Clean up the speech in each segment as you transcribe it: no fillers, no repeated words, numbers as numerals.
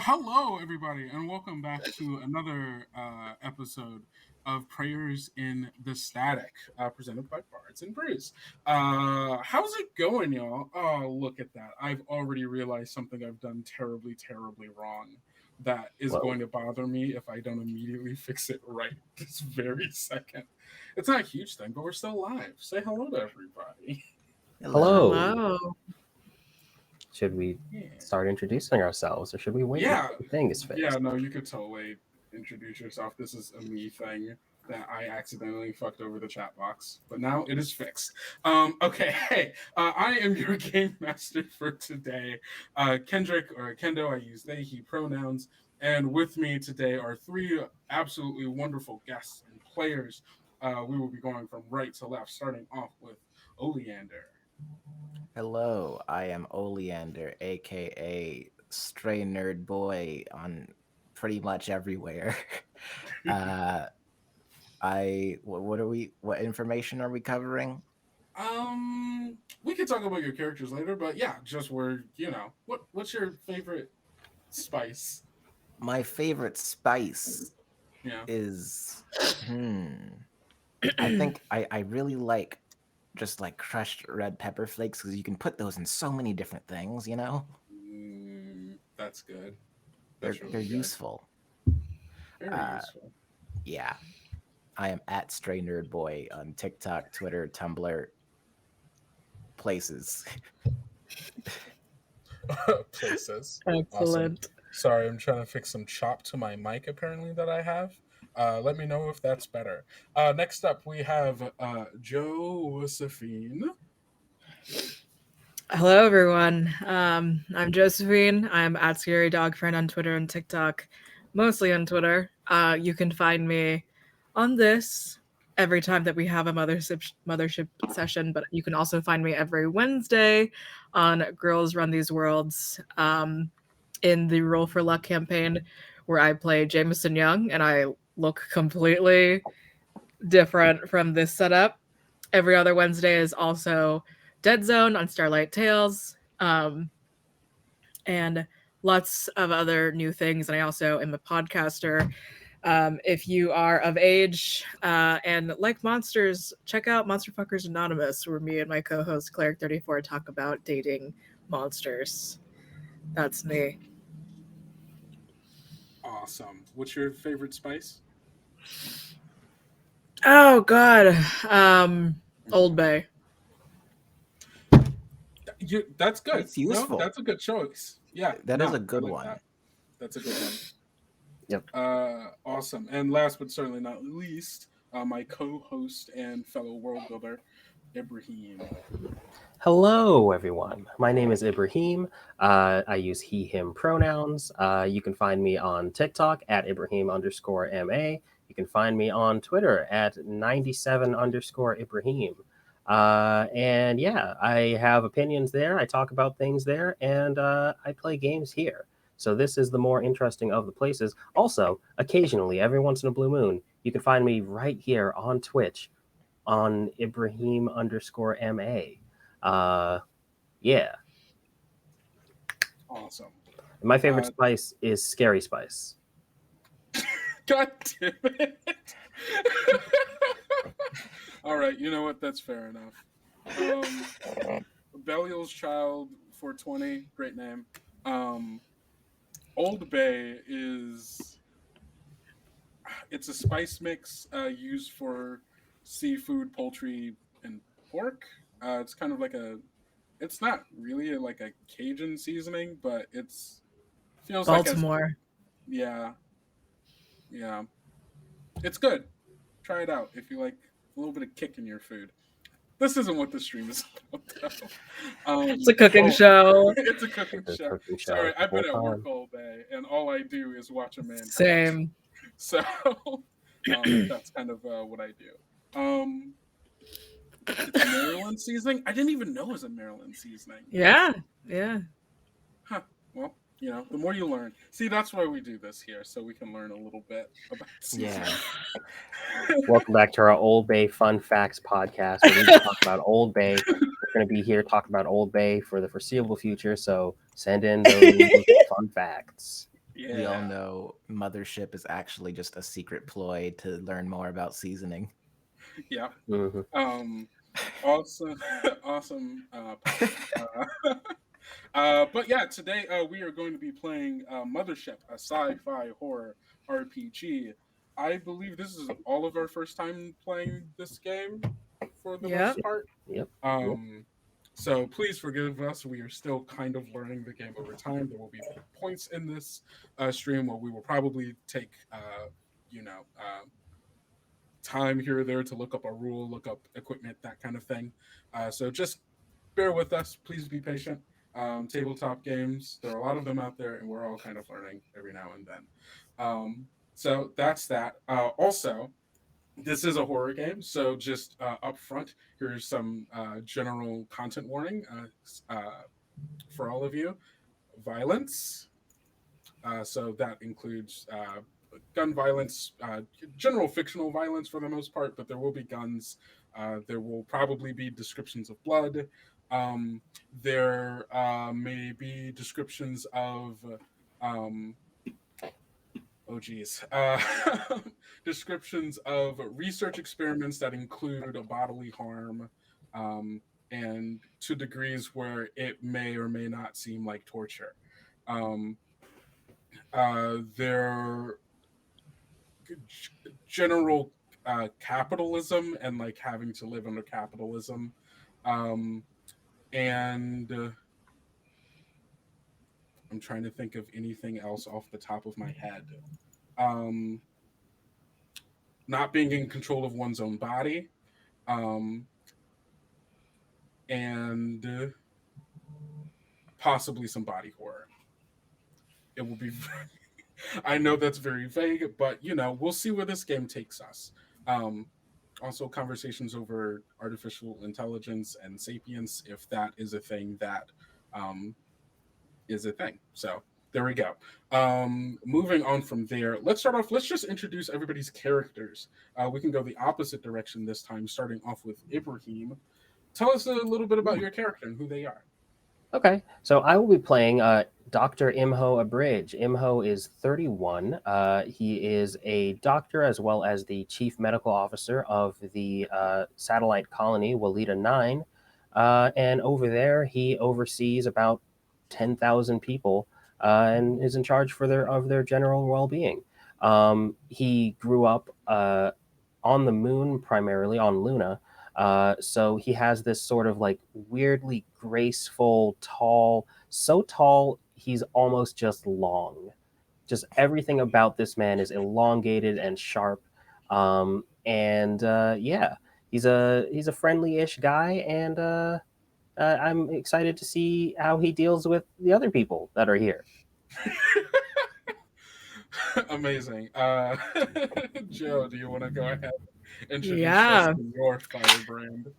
Hello, everybody, and welcome back to another episode of Prayers in the Static, presented by Bards and Brews. How's it going, y'all? Oh, look at that. I've already realized something I've done terribly, terribly wrong that is going to bother me if I don't immediately fix it right this very second. It's not a huge thing, but we're still live. Say hello to everybody. Hello. Hello. Should we start introducing ourselves, or should we wait until the thing is fixed? Yeah, no, you could totally introduce yourself. This is a me thing that I accidentally fucked over the chat box, but now it is fixed. Okay, hey, I am your game master for today, Kendrick, or Kendo. I use they, he pronouns, and with me today are three absolutely wonderful guests and players. We will be going from right to left, starting off with Oleander. Hello, I am Oleander, aka Stray Nerd Boy on pretty much everywhere. uh what information are we covering? We can talk about your characters later, but yeah, just where what's your favorite spice? My favorite spice Yeah. is I think I really like just like crushed red pepper flakes because you can put those in so many different things, you know? That's good. They're That's really they're good. useful. Very Uh useful. yeah. I am at Stray Nerd Boy on TikTok, Twitter, Tumblr, places. Places. Awesome. Excellent. Sorry, I'm trying to fix some chop to my mic apparently that I have. Let me know if that's better. Next up, we have Josephine. Hello, everyone. I'm Josephine. I'm at Scary Dog Friend on Twitter and TikTok, mostly on Twitter. You can find me on this every time that we have a mothership session, but you can also find me every Wednesday on Girls Run These Worlds in the Roll for Luck campaign, where I play Jameson Young, and I look completely different from this setup. Every other Wednesday is also Dead Zone on Starlight Tales, and lots of other new things. And I also am a podcaster. If you are of age and like monsters, check out Monster Fuckers Anonymous, where me and my co-host Cleric34 talk about dating monsters. That's me. Awesome. What's your favorite spice? Oh God, Old Bay. That's good. It's useful. No, that's a good choice. Yeah, That is a good I like one. that. That's a good one. Yep. Awesome. And last but certainly not least, my co-host and fellow world builder, Ibrahim. Hello, everyone. My name is Ibrahim. I use he, him pronouns. You can find me on TikTok at Ibrahim_MA. You can find me on Twitter at 97_Ibrahim. And yeah, I have opinions there. I talk about things there, and I play games here. So this is the more interesting of the places. Also, occasionally, every once in a blue moon, you can find me right here on Twitch on Ibrahim_MA. Yeah. Awesome. My favorite spice is scary spice. God damn it. All right, you know what? That's fair enough. Belial's Child 420, great name. Old Bay it's a spice mix used for seafood, poultry, and pork. It's kind of like it's not really like a Cajun seasoning, but feels Baltimore. Yeah. It's good. Try it out if you like a little bit of kick in your food. This isn't what the stream is about, though. It's a cooking show. It's a cooking show. Sorry, I've been at work all day, and all I do is watch a man cook. Same. So that's kind of what I do. It's Maryland seasoning. I didn't even know it was a Maryland seasoning. Yeah. Huh. Well, the more you learn. See, that's why we do this here, so we can learn a little bit about seasoning. Yeah. Welcome back to our Old Bay Fun Facts podcast. We're going to talk about Old Bay. We're going to be here talking about Old Bay for the foreseeable future, so send in those fun facts. Yeah. We all know Mothership is actually just a secret ploy to learn more about seasoning. Yeah. Mm-hmm. Awesome. But yeah, today we are going to be playing Mothership, a sci-fi horror RPG. I believe this is all of our first time playing this game for the most part. Yep. So please forgive us. We are still kind of learning the game over time. There will be points in this stream where we will probably take, time here or there to look up a rule, look up equipment, that kind of thing. So just bear with us. Please be patient. Tabletop games, there are a lot of them out there, and we're all kind of learning every now and then. So that's that. Also, This is a horror game, so just up front, here's some general content warning for all of you. Violence. So that includes gun violence, general fictional violence for the most part, but there will be guns. There will probably be descriptions of blood. Um, there may be descriptions of um, oh geez, descriptions of research experiments that include bodily harm, um, and to degrees where it may or may not seem like torture. Um, their general capitalism and like having to live under capitalism, um, and I'm trying to think of anything else off the top of my head. Um, not being in control of one's own body, um, and possibly some body horror. It will be. I know that's very vague, but we'll see where this game takes us. Um, Also, conversations over artificial intelligence and sapience, if that is a thing that um, is a thing. So there we go. Moving on from there, let's start off. Let's just introduce everybody's characters. We can go the opposite direction this time, starting off with Ibrahim. Tell us a little bit about your character and who they are. Okay, so I will be playing Dr. Imho Abridge. Imho is 31. He is a doctor as well as the chief medical officer of the satellite colony Walida 9. And over there, he oversees about 10,000 people and is in charge of their general well-being. He grew up on the moon, primarily on Luna. So he has this sort of like weirdly graceful, tall, so tall he's almost just long. Just everything about this man is elongated and sharp. Yeah, he's a friendly-ish guy, and I'm excited to see how he deals with the other people that are here. Amazing. Joe, do you want to go ahead and introduce us Yeah. to your firebrand?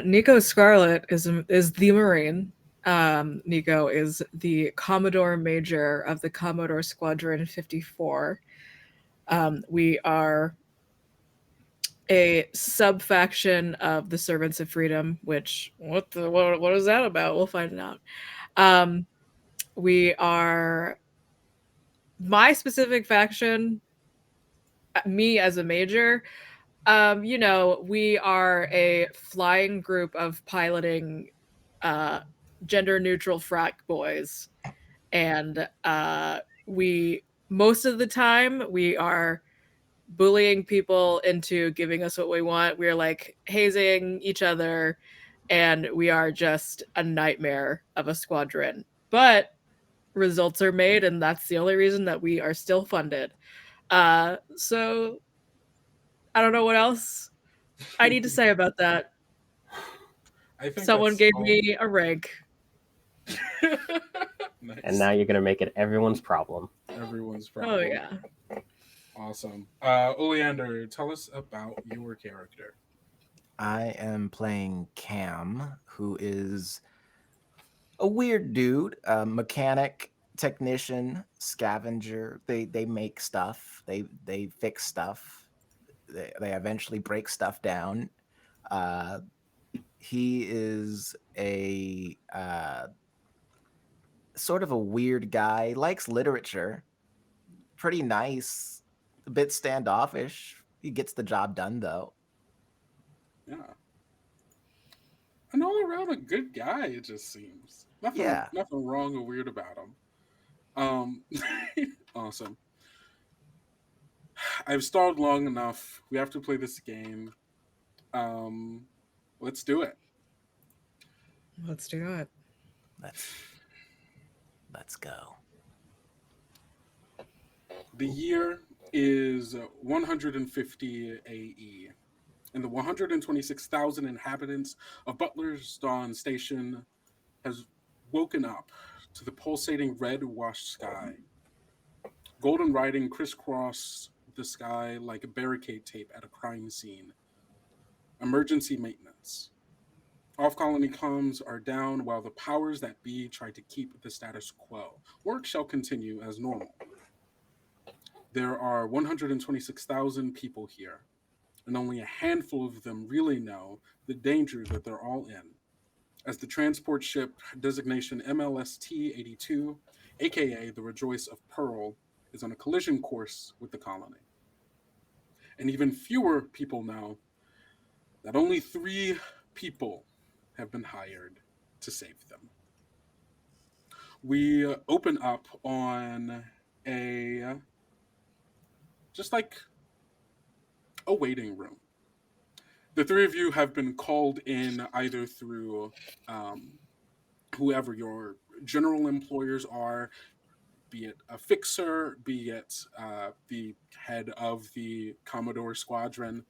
Nico Scarlet is the Marine. Nico is the Commodore Major of the Commodore Squadron 54. We are a sub-faction of the Servants of Freedom, which what is that about? We'll find out. We are my specific faction, me as a major. We are a flying group of piloting gender neutral frat boys, and we most of the time we are bullying people into giving us what we want. We're like hazing each other, and we are just a nightmare of a squadron. But results are made, and that's the only reason that we are still funded. So I don't know what else I need to say about that. I think Someone gave me a rank. Nice. And now you're going to make it everyone's problem. Everyone's problem. Oh yeah. Awesome. Oleander, tell us about your character. I am playing Cam, who is a weird dude, mechanic, technician, scavenger. They make stuff. They fix stuff. They eventually break stuff down. He is a sort of a weird guy. Likes literature. Pretty nice. A bit standoffish. He gets the job done though. Yeah. And all around a good guy, it just seems. Nothing wrong or weird about him. Awesome. I've stalled long enough. We have to play this game. Let's do it. Let's do it. Let's go. The year is 150 AE, and the 126,000 inhabitants of Butler's Dawn Station has woken up to the pulsating red washed sky. Golden writing crisscross the sky like barricade tape at a crime scene. Emergency maintenance. Off-colony comms are down while the powers that be try to keep the status quo. Work shall continue as normal. There are 126,000 people here, and only a handful of them really know the danger that they're all in. As the transport ship designation MLST-82, aka the Rejoice of Pearl, is on a collision course with the colony. And even fewer people know that only 3 people have been hired to save them. We open up on just like a waiting room. The 3 of you have been called in either through whoever your general employers are, be it a fixer, be it the head of the Commodore Squadron,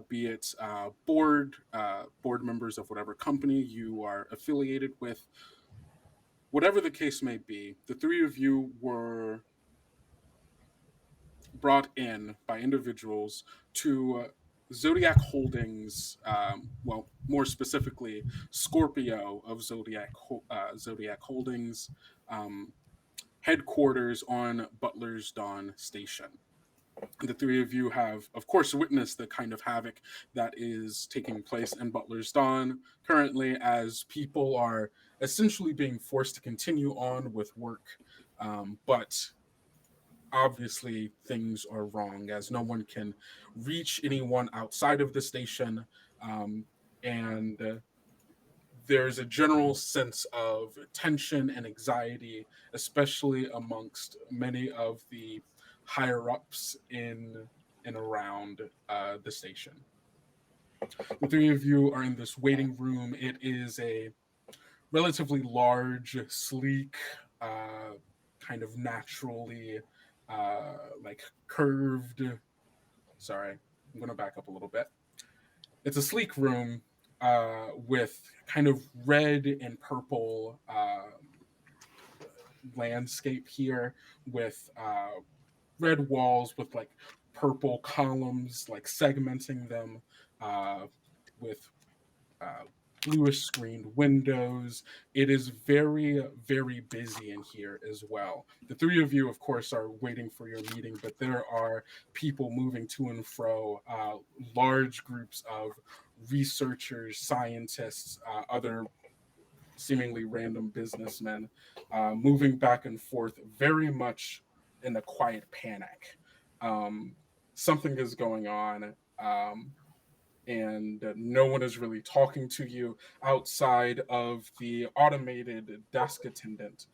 be it board members of whatever company you are affiliated with. Whatever the case may be, the 3 of you were brought in by individuals to Zodiac Holdings, well, more specifically, Scorpio of Zodiac Holdings, headquarters on Butler's Dawn Station. The 3 of you have, of course, witnessed the kind of havoc that is taking place in Butler's Dawn currently, as people are essentially being forced to continue on with work, but obviously things are wrong, as no one can reach anyone outside of the station, and there's a general sense of tension and anxiety, especially amongst many of the higher ups in and around the station. The 3 of you are in this waiting room. It is a relatively large, sleek, kind of naturally like curved. Sorry, I'm going to back up a little bit. It's a sleek room with kind of red and purple landscape here, with red walls with like purple columns, like segmenting them, with bluish screened windows. It is very, very busy in here as well. The 3 of you, of course, are waiting for your meeting, but there are people moving to and fro, large groups of researchers, scientists, other seemingly random businessmen, moving back and forth very much in a quiet panic. Something is going on. And no one is really talking to you outside of the automated desk attendant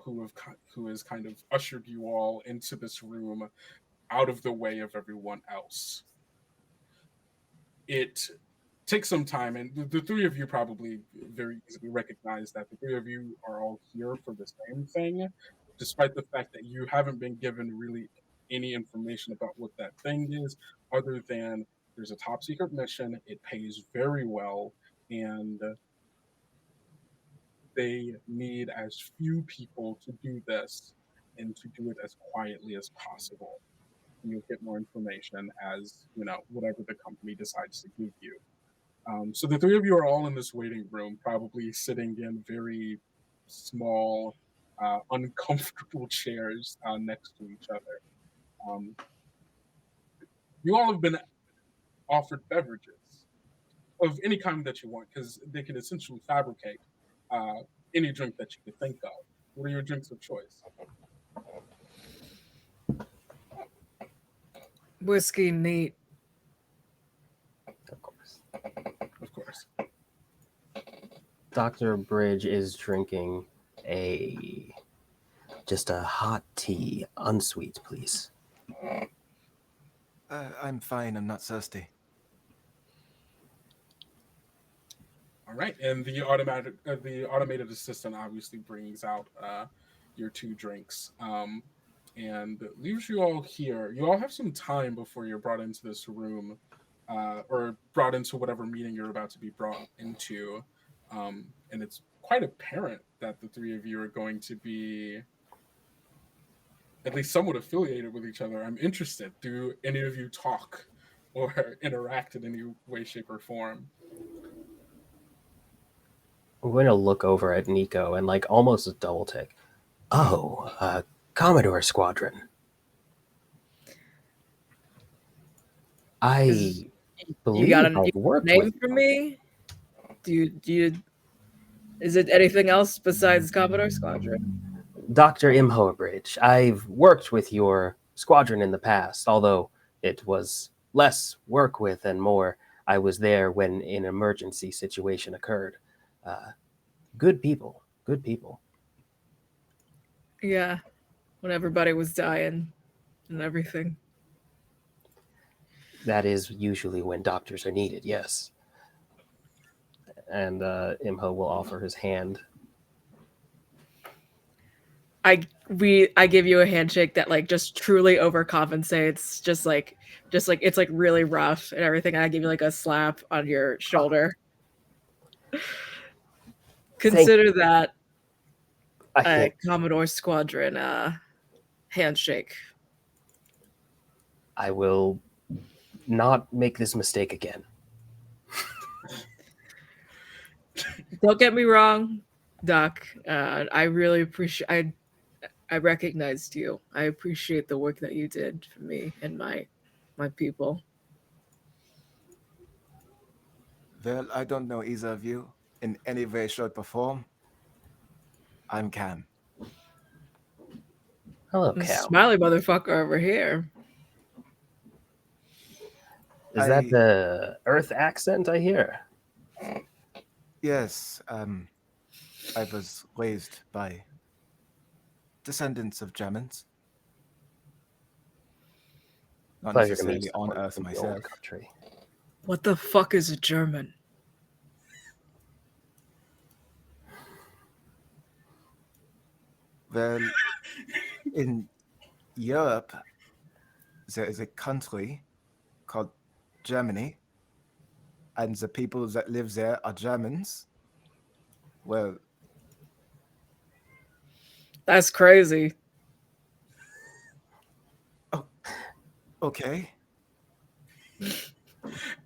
who has kind of ushered you all into this room out of the way of everyone else. It takes some time, and the 3 of you probably very easily recognize that the 3 of you are all here for the same thing, despite the fact that you haven't been given really any information about what that thing is, other than there's a top secret mission, it pays very well, and they need as few people to do this and to do it as quietly as possible. And you'll get more information as, whatever the company decides to give you. So the 3 of you are all in this waiting room, probably sitting in very small, uncomfortable chairs next to each other. You all have been offered beverages of any kind that you want, because they can essentially fabricate any drink that you could think of. What are your drinks of choice? Whiskey neat. Of course. Of course. Dr. Bridge is drinking just a hot tea, unsweet, please. I'm fine. I'm not thirsty. All right, and the automated assistant obviously brings out your 2 drinks, and leaves you all here. You all have some time before you're brought into this room, or brought into whatever meeting you're about to be brought into, and it's quite apparent that the 3 of you are going to be at least somewhat affiliated with each other, I'm interested. Do any of you talk or interact in any way, shape, or form? I'm going to look over at Nico and like almost a double take. Oh, Commodore Squadron. I You got believe I've a worked name with for me? Do you? Is it anything else besides Commodore Squadron? Dr. Imhobridge. I've worked with your squadron in the past, although it was less work with and more I was there when an emergency situation occurred. Good people, good people. Yeah, when everybody was dying and everything. That is usually when doctors are needed, yes. And Imho will offer his hand. I give you a handshake that like just truly overcompensates, just like it's like really rough and everything. I give you like a slap on your shoulder. Consider that I a think Commodore Squadron handshake. I will not make this mistake again. Don't get me wrong, Doc. I really appreciate. I recognized you. I appreciate the work that you did for me and my people. Well, I don't know either of you in any way, shape, or form. I'm Cam. Hello, This Cal. smiley motherfucker over here. Is that the Earth accent I hear? Yes, I was raised by descendants of Germans. Not Pleasure to meet necessarily on someone Earth from the myself. old country. What the fuck is a German? Well, in Europe, there is a country called Germany, and the people that live there are Germans. Well, That's crazy. okay.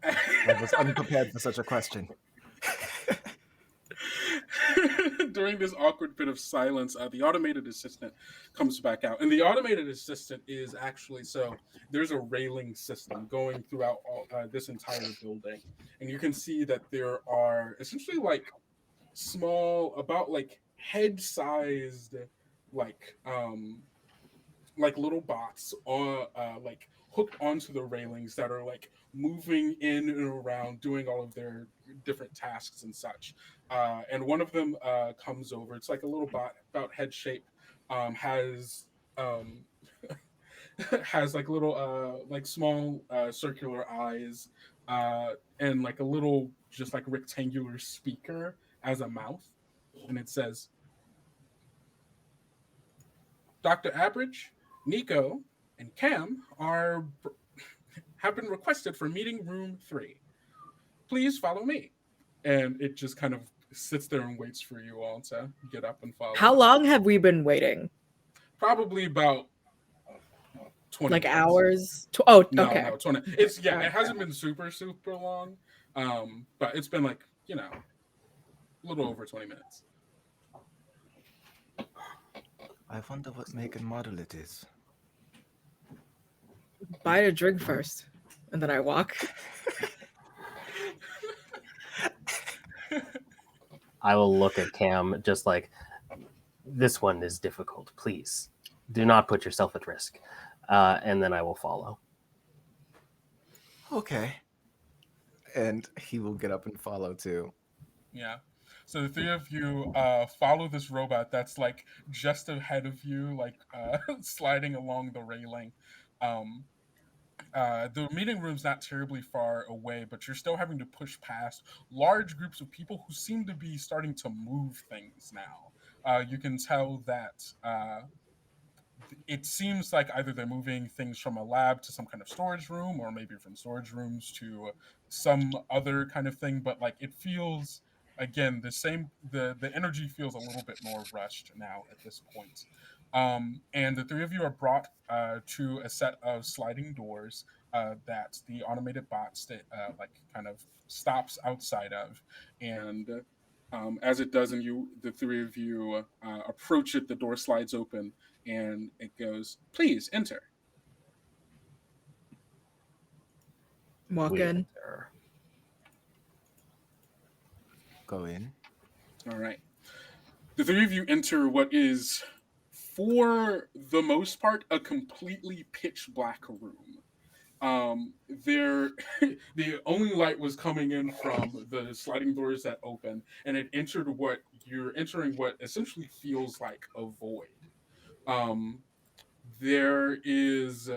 I was unprepared for such a question. During this awkward bit of silence, the automated assistant comes back out. And the automated assistant is actually there's a railing system going throughout this entire building. And you can see that there are essentially like small, about like head sized, like, like little bots on like hooked onto the railings that are like moving in and around doing all of their different tasks and such, and one of them comes over. It's like a little bot about head shape, has um has like little like small circular eyes, and like a little just like rectangular speaker as a mouth, and it says, Dr. Average, Nico, and Cam have been requested for meeting room 3. Please follow me. And it just kind of sits there and waits for you all to get up and follow. How long have we been waiting? Probably about 20 like minutes. Hours? No, 20. It hasn't been super long. But it's been like, a little over 20 minutes. I wonder what make and model it is. Buy a drink first, and then I walk. I will look at Cam just like, this one is difficult. Please do not put yourself at risk. And then I will follow. Okay. And he will get up and follow too. Yeah. So the 3 of you follow this robot that's like just ahead of you, like sliding along the railing. The meeting room's not terribly far away, but you're still having to push past large groups of people who seem to be starting to move things now. You can tell that it seems like either they're moving things from a lab to some kind of storage room, or maybe from storage rooms to some other kind of thing. But like it feels, again, the same. The energy feels a little bit more rushed now at this point. And the three of you are brought to a set of sliding doors that the automated bot kind of stops outside of, and as it does, and the three of you approach it, the door slides open, and it goes, "Please enter." Walk We in. enter. Go in. All right. The three of you enter what is, for the most part, a completely pitch black room. There, the only light was coming in from the sliding doors that open, and you're entering what essentially feels like a void. Um, there is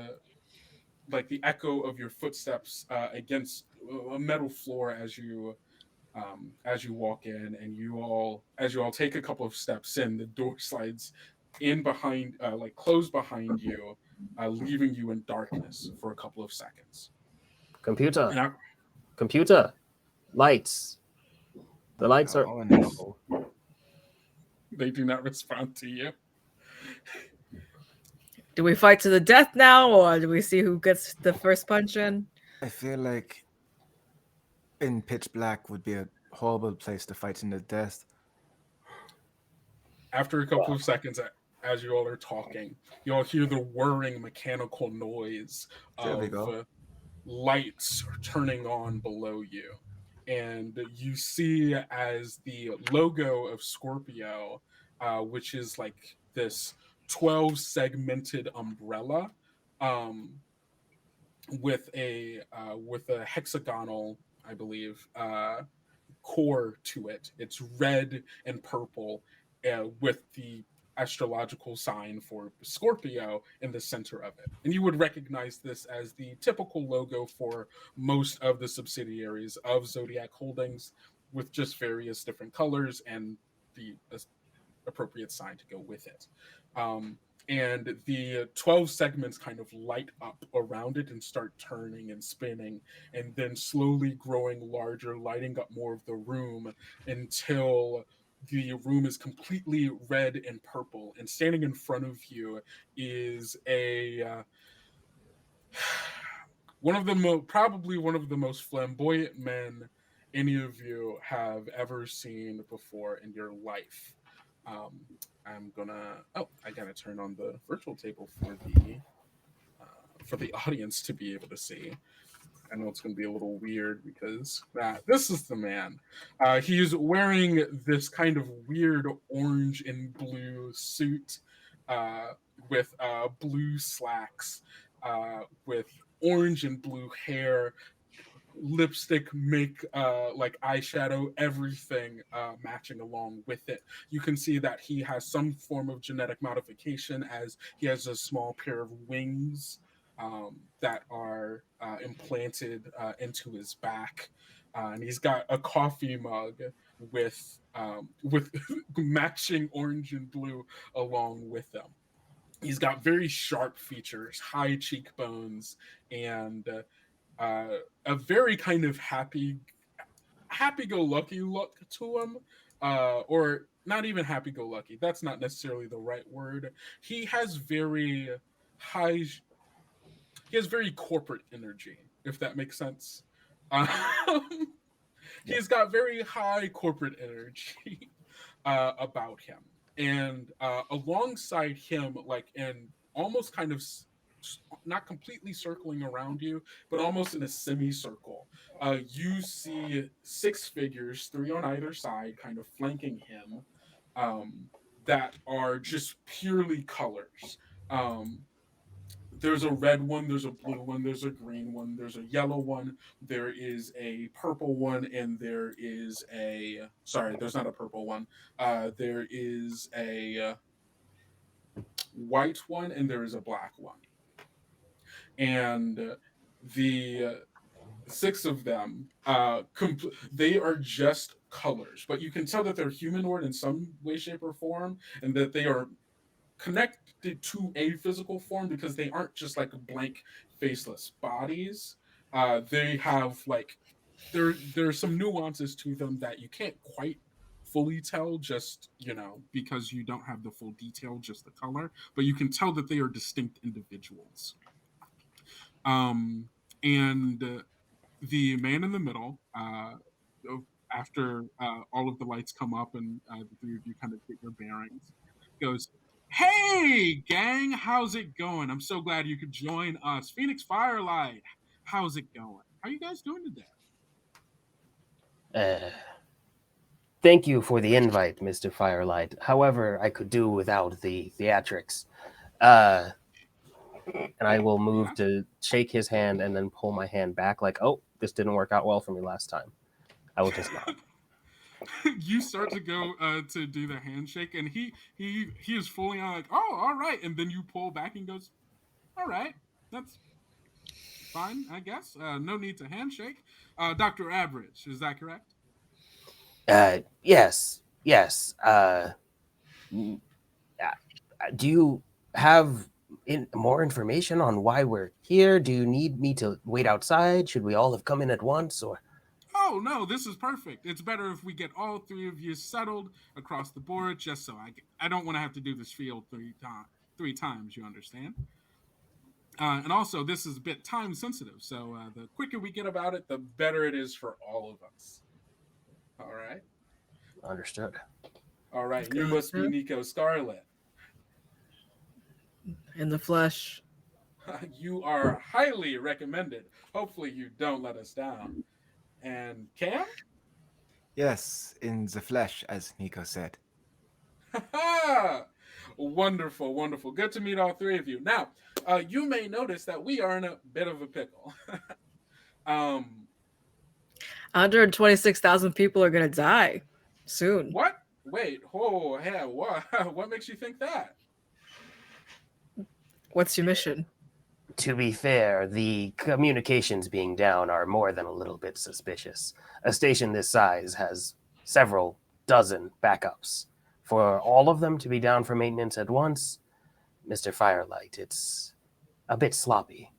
like the echo of your footsteps against a metal floor as you walk in, and as you all take a couple of steps in, the door slides in behind, like closed behind you, leaving you in darkness for a couple of seconds. Computer, And computer, lights. The lights are. Oh, nice. Oh, they do not respond to you. Do we fight to the death now, or do we see who gets the first punch in? I feel like in pitch black would be a horrible place to fight in the death. After a couple of seconds, as you all are talking, you all hear the whirring mechanical noise There we of go. lights turning on below you. And you see as the logo of Scorpio, which is like this 12 segmented umbrella, with a hexagonal, I believe, core to it. It's red and purple, with the astrological sign for Scorpio in the center of it. And you would recognize this as the typical logo for most of the subsidiaries of Zodiac Holdings, with just various different colors and the appropriate sign to go with it. And the 12 segments kind of light up around it and start turning and spinning, and then slowly growing larger, lighting up more of the room until the room is completely red and purple. And standing in front of you is probably one of the most flamboyant men any of you have ever seen before in your life. I gotta turn on the virtual table for the audience to be able to see. I know it's going to be a little weird because this is the man. He's wearing this kind of weird orange and blue suit uh, with blue slacks, with orange and blue hair, lipstick, make like eyeshadow, everything matching along with it. You can see that he has some form of genetic modification, as he has a small pair of wings that are implanted into his back, and he's got a coffee mug with matching orange and blue along with them. He's got very sharp features, high cheekbones, and a very kind of happy-go-lucky look to him, or not even happy-go-lucky. That's not necessarily the right word. He has very high. He has very corporate energy, if that makes sense. Um, he's got very high corporate energy about him, and alongside him, like in almost kind of not completely circling around you, but almost in a semicircle. You see six figures, three on either side, kind of flanking him, um, that are just purely colors. Um, there's a red one, there's a blue one, there's a green one, there's a yellow one, there is a purple one, and there is a. Sorry, there's not a purple one. There is a white one, and there is a black one. And the six of them, they are just colors, but you can tell that they're humanoid in some way, shape, or form, and that they are connected to a physical form, because they aren't just like blank, faceless bodies. They have like there's some nuances to them that you can't quite fully tell, just because you don't have the full detail, just the color, but you can tell that they are distinct individuals. And the man in the middle, after all of the lights come up and the three of you kind of get your bearings, goes, "Hey, gang, how's it going? I'm so glad you could join us. Phoenix Firelight, how's it going? How you guys doing today?" Thank you for the invite, Mr. Firelight. However, I could do without the theatrics. And I will move to shake his hand and then pull my hand back like, oh, this didn't work out well for me last time. I will just nod. You start to go to do the handshake, and he is fully on like, "Oh, all right," and then you pull back and goes, "All right, that's fine, I guess. No need to handshake." Dr. Average, is that correct? Yes. Do you have more information on why we're here? Do you need me to wait outside? Should we all have come in at once, or? Oh, no, this is perfect. It's better if we get all three of you settled across the board, just so I don't want to have to do this field three times, you understand? And also, this is a bit time sensitive, so the quicker we get about it, the better it is for all of us. All right? Understood. All right, you must be Nico Scarlet. In the flesh. You are highly recommended. Hopefully you don't let us down. And Cam? Yes, in the flesh, as Nico said. Wonderful, wonderful. Good to meet all three of you. Now, you may notice that we are in a bit of a pickle. 126,000 people are going to die soon. What? Wait, what makes you think that? What's your mission? To be fair, the communications being down are more than a little bit suspicious. A station this size has several dozen backups. For all of them to be down for maintenance at once, Mr. Firelight, it's a bit sloppy.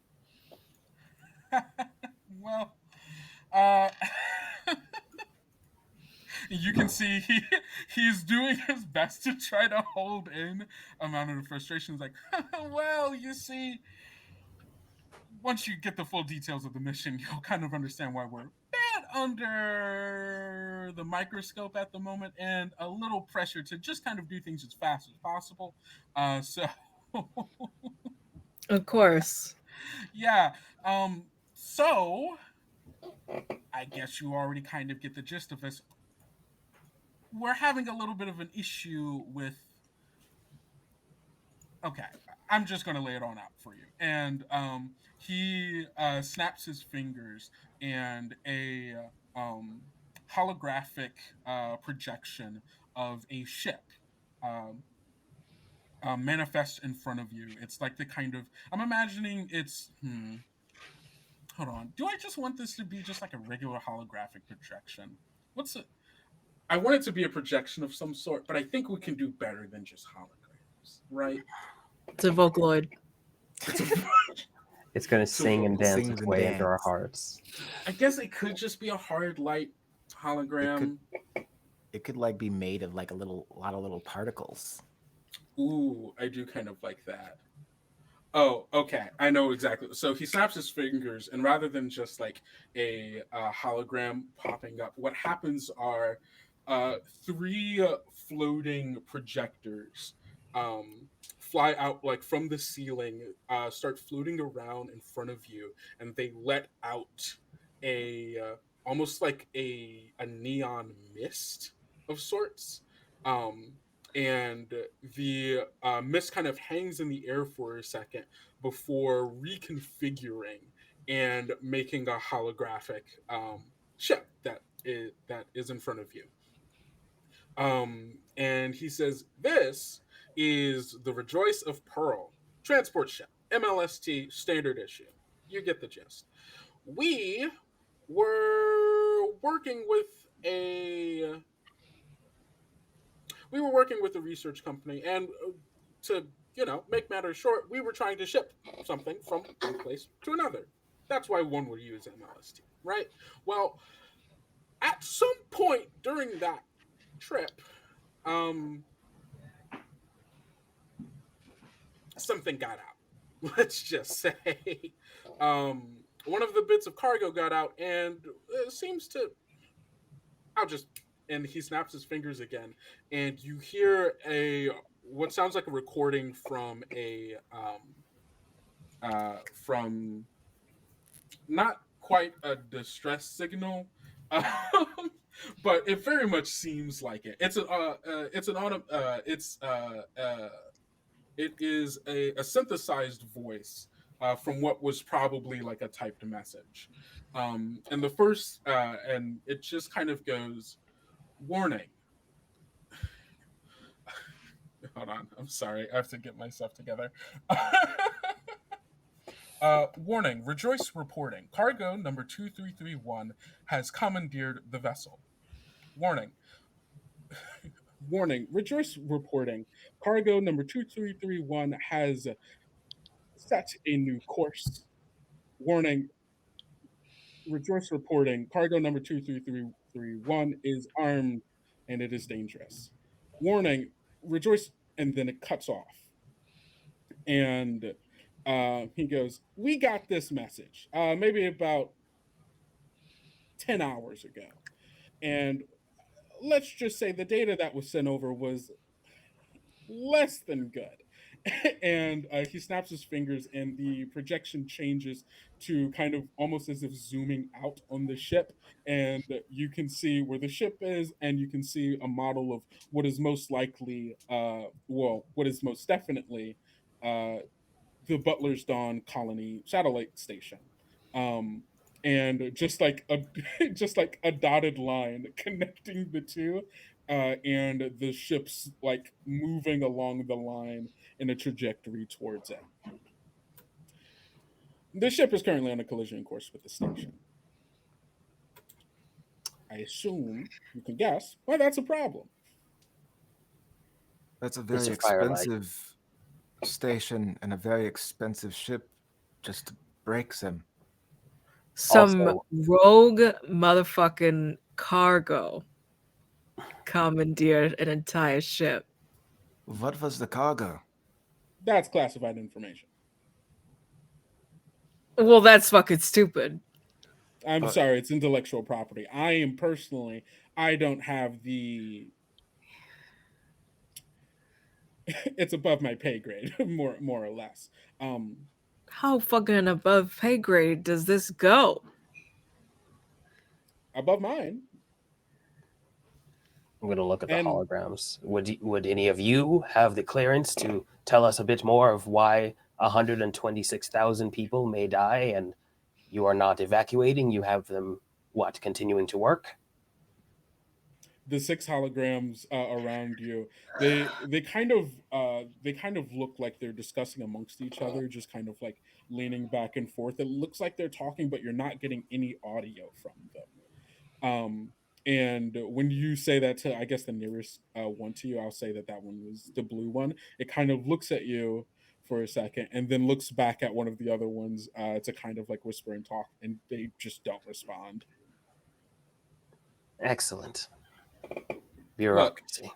Well, you can see he's doing his best to try to hold in amount of frustration. He's like, well, you see, once you get the full details of the mission, you'll kind of understand why we're a bit under the microscope at the moment and a little pressure to just kind of do things as fast as possible. So, of course. Yeah. So, I guess you already kind of get the gist of this. We're having a little bit of an issue with. Okay, I'm just going to lay it on out for you. And he snaps his fingers, and a holographic projection of a ship manifests in front of you. It's like the kind of. I'm imagining it's. Hold on. Do I just want this to be just like a regular holographic projection? What's it? I want it to be a projection of some sort, but I think we can do better than just holograms, right? It's a Vocaloid. It's going to sing and dance its way into our hearts. I guess it could just be a hard light hologram. It could like be made of like a lot of little particles. Ooh, I do kind of like that. Oh, okay. I know exactly. So he snaps his fingers, and rather than just like a hologram popping up, what happens are three floating projectors fly out like from the ceiling, start floating around in front of you, and they let out a almost like a neon mist of sorts. And the mist kind of hangs in the air for a second before reconfiguring and making a holographic ship that is in front of you. And he says, "This is the Rejoice of Pearl transport ship, MLST standard issue. You get the gist. We were working with a research company, and to make matters short, we were trying to ship something from one place to another. That's why one would use MLST, right? Well, at some point during that, trip, something got out. Let's just say, one of the bits of cargo got out, and it seems to. I'll just. And he snaps his fingers again, and you hear a what sounds like a recording from a from not quite a distress signal, but it very much seems like it. It is a synthesized voice from what was probably like a typed message. And the first, and it just kind of goes, warning. Hold on, I'm sorry, I have to get myself together. Warning, Rejoice reporting. Cargo number 2331 has commandeered the vessel. Warning. Warning, Rejoice reporting. Cargo number 2331 has set a new course. Warning, Rejoice reporting. Cargo number 2331 is armed and it is dangerous. Warning, Rejoice, and then it cuts off. And he goes, we got this message maybe about 10 hours ago. And let's just say the data that was sent over was less than good. And he snaps his fingers, and the projection changes to kind of almost as if zooming out on the ship. And you can see where the ship is, and you can see a model of what is most likely, what is most definitely the Butler's Dawn colony satellite station. Um, and just like a just like a dotted line connecting the two, and the ship's like moving along the line in a trajectory towards it. The ship is currently on a collision course with the station. I assume you can guess why that's a problem. That's a very Mr. Firelight. expensive station and a very expensive ship just breaks him. Some Also- rogue motherfucking cargo commandeered an entire ship. What was the cargo? That's classified information. Well, that's fucking stupid. I'm But- sorry, it's intellectual property. I don't have the. It's above my pay grade, more or less. How fucking above pay grade does this go? Above mine. I'm going to look at the And- holograms. Would any of you have the clearance to tell us a bit more of why 126,000 people may die and you are not evacuating? You have them, continuing to work? The 6 holograms around you, they kind of look like they're discussing amongst each other, just kind of like leaning back and forth. It looks like they're talking, but you're not getting any audio from them. And when you say that to, I guess, the nearest one to you, I'll say that one was the blue one. It kind of looks at you for a second and then looks back at one of the other ones to kind of like whisper and talk, and they just don't respond. Excellent. Bureaucracy.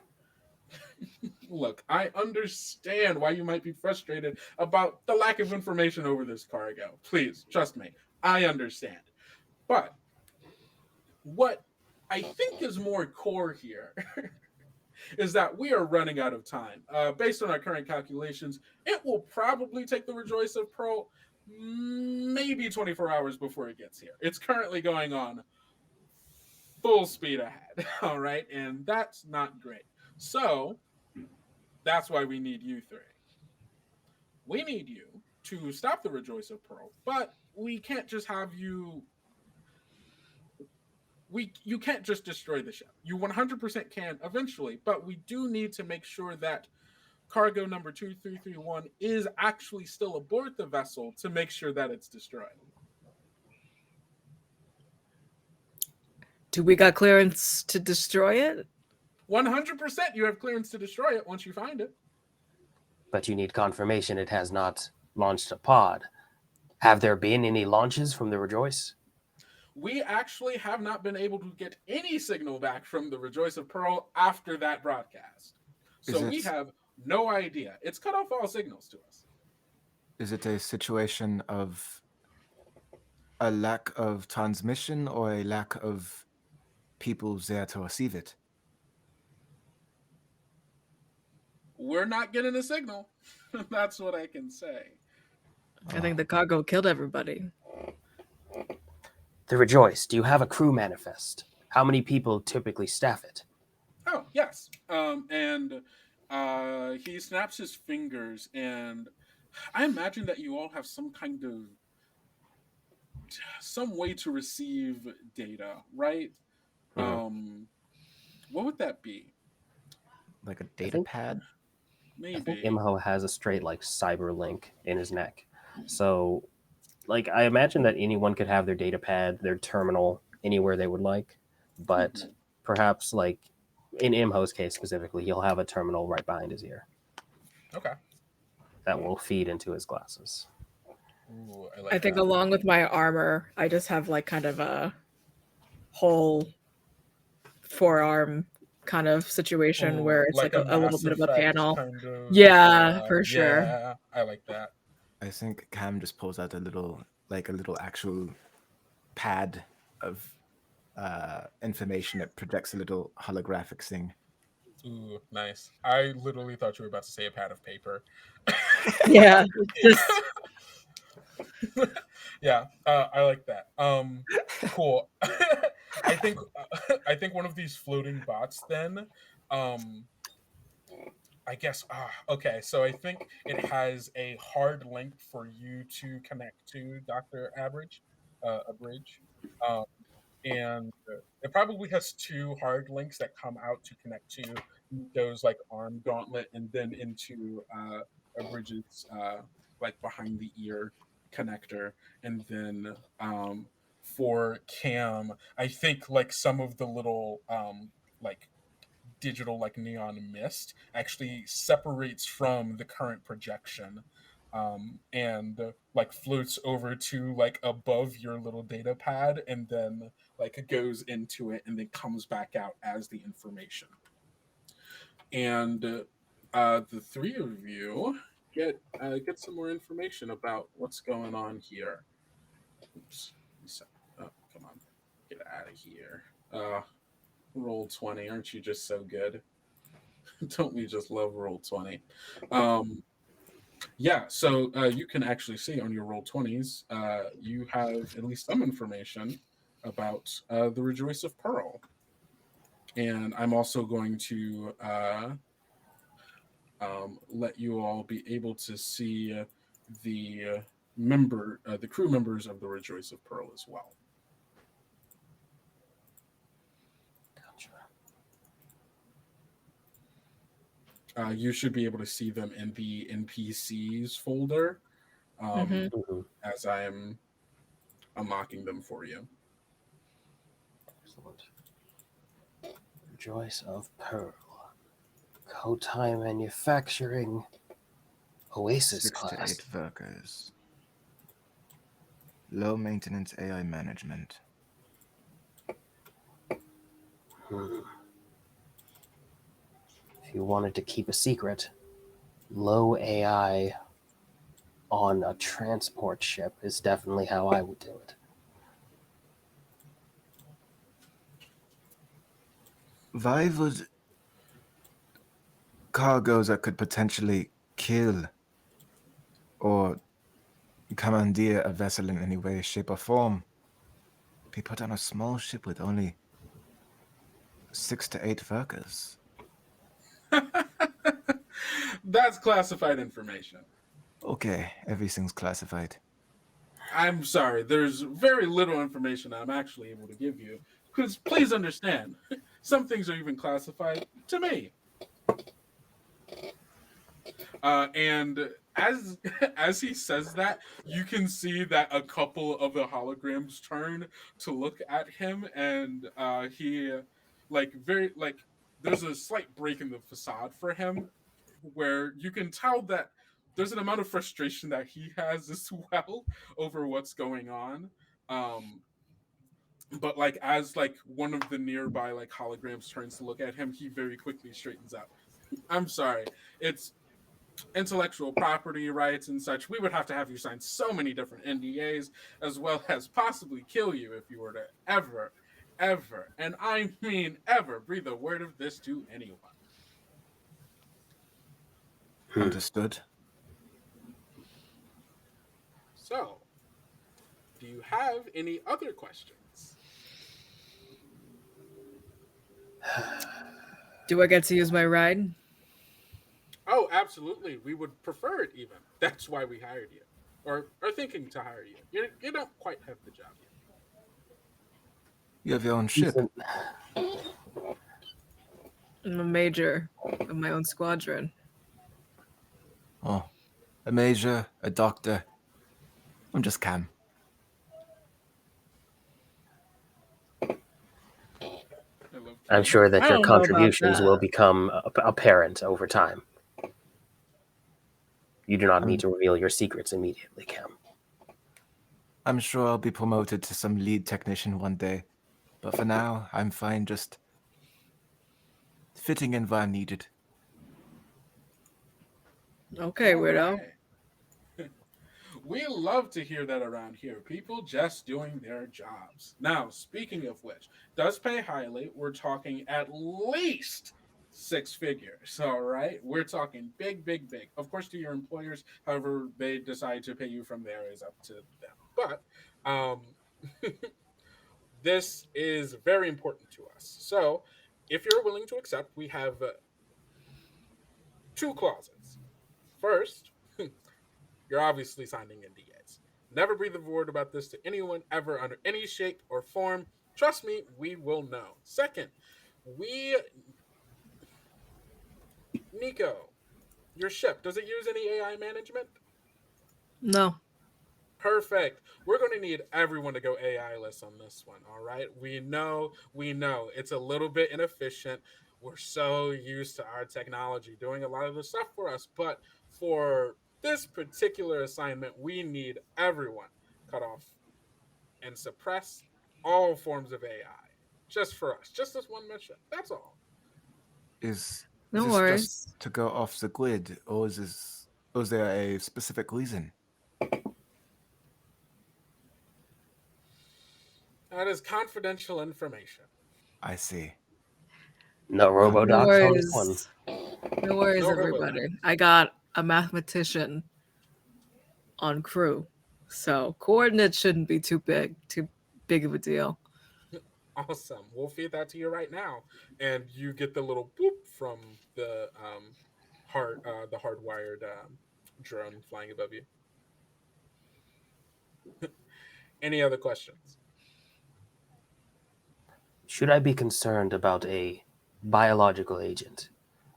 Look, I understand why you might be frustrated about the lack of information over this cargo. Please, trust me, I understand. But what I think is more core here is that we are running out of time. Based on our current calculations, it will probably take the Rejoice of Pearl maybe 24 hours before it gets here. It's currently going on full speed ahead, all right? And that's not great. So that's why we need you three. We need you to stop the Rejoice of Pearl, but we can't just have you... You can't just destroy the ship. You 100% can eventually, but we do need to make sure that cargo number 2331 is actually still aboard the vessel to make sure that it's destroyed. Do we got clearance to destroy it? 100% you have clearance to destroy it once you find it. But you need confirmation it has not launched a pod. Have there been any launches from the Rejoice? we actually have not been able to get any signal back from the Rejoice of Pearl after that broadcast. So we have no idea. It's cut off all signals to us. Is it a situation of a lack of transmission or a lack of people there to receive it? We're not getting a signal. That's what I can say. I think the cargo killed everybody. The Rejoice, do you have a crew manifest? How many people typically staff it? Oh, yes. And he snaps his fingers, and I imagine that you all have some way to receive data, right? What would that be? Like a data pad? Maybe. I think Imho has a straight like cyber link in his neck. So like I imagine that anyone could have their data pad, their terminal anywhere they would like, but perhaps like in Imho's case specifically, he'll have a terminal right behind his ear. Okay. That will feed into his glasses. Ooh, I think along with my armor, I just have like kind of a whole forearm kind of situation where it's like a little bit of a panel. Yeah, for sure. Yeah, I like that. I think Cam just pulls out a little actual pad of information that projects a little holographic thing. Ooh, nice. I literally thought you were about to say a pad of paper. Yeah, just yeah, I like that. Cool. I think one of these floating bots then, I guess. Okay, so I think it has a hard link for you to connect to Dr. Abridge, and it probably has two hard links that come out to connect to Nico's like arm gauntlet and then into Abridge's like behind the ear connector, and then for Cam, I think like some of the little like digital like neon mist actually separates from the current projection, and like floats over to like above your little data pad, and then like it goes into it and then comes back out as the information. And the three of you get some more information about what's going on here. Oops. Oh, come on. Get out of here. Roll 20. Aren't you just so good? Don't we just love roll 20? Yeah, so you can actually see on your roll 20s, you have at least some information about the Rejoice of Pearl. And I'm also going to let you all be able to see the crew members of the Rejoice of Pearl as well. You should be able to see them in the NPCs folder as I am unlocking them for you. Excellent. Rejoice of Pearl. Kotai Manufacturing. Oasis 6 to class. 8 workers. Low maintenance AI management. If you wanted to keep a secret, low AI on a transport ship is definitely how I would do it. Why would cargoes that could potentially kill or commandeer a vessel in any way, shape, or form be put on a small ship with only 6 to 8 workers? That's classified information. Okay, everything's classified. I'm sorry, there's very little information I'm actually able to give you. Because please understand, some things are even classified to me. And as he says that, you can see that a couple of the holograms turn to look at him, and he there's a slight break in the facade for him, where you can tell that there's an amount of frustration that he has as well over what's going on. But like as like one of the nearby like holograms turns to look at him, he very quickly straightens up. I'm sorry, it's intellectual property rights and such. We would have you sign so many different NDAs, as well as possibly kill you if you were to ever, and I mean ever, breathe a word of this to anyone. Understood. So, do you have any other questions? Do I get to use my ride? Oh, absolutely. We would prefer it even. That's why we hired you. Or are thinking to hire you. You don't quite have the job yet. You have your own ship. I'm a major of my own squadron. Oh, a major, a doctor. I'm just Cam. I'm sure that I your don't know about contributions that. will become apparent over time. You do not need to reveal your secrets immediately, Cam. I'm sure I'll be promoted to some lead technician one day. But for now, I'm fine just fitting in where I'm needed. Okay, weirdo. Right. We love to hear that around here. People just doing their jobs. Now, speaking of which, does pay highly. We're talking at least 6 figures. All right. We're talking big, big, big. Of course, to your employers, however they decide to pay you from there is up to them. But this is very important to us. So, if you're willing to accept, we have 2 clauses. First, you're obviously signing NDAs. Never breathe a word about this to anyone ever under any shape or form. Trust me, we will know. Second, Nico, your ship, does it use any AI management? No. Perfect. We're going to need everyone to go AI-less on this one, all right? We know. It's a little bit inefficient. We're so used to our technology doing a lot of the stuff for us, but for this particular assignment, we need everyone cut off and suppress all forms of AI. Just for us. Just this one mission. That's all. Is No this worries. just to go off the grid, or is there a specific reason? That is confidential information. I see. No No robo-docs on this one. worries. No worries, No everybody. robo-docs. I got a mathematician on crew. So coordinates shouldn't be too big of a deal. Awesome. We'll feed that to you right now, and you get the little boop from the hardwired drone flying above you. Any other questions? Should I be concerned about a biological agent?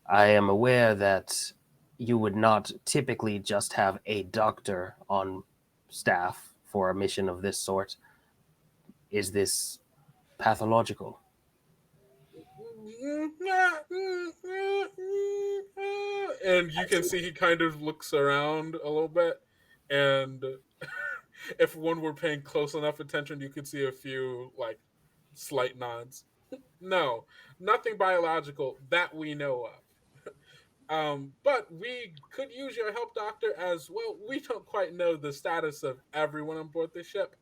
I am aware that you would not typically just have a doctor on staff for a mission of this sort. Is this pathological? And you can see he kind of looks around a little bit, and if one were paying close enough attention, you could see a few like slight nods. No, nothing biological that we know of. But we could use your help, Doctor, as well. We don't quite know the status of everyone on board the ship.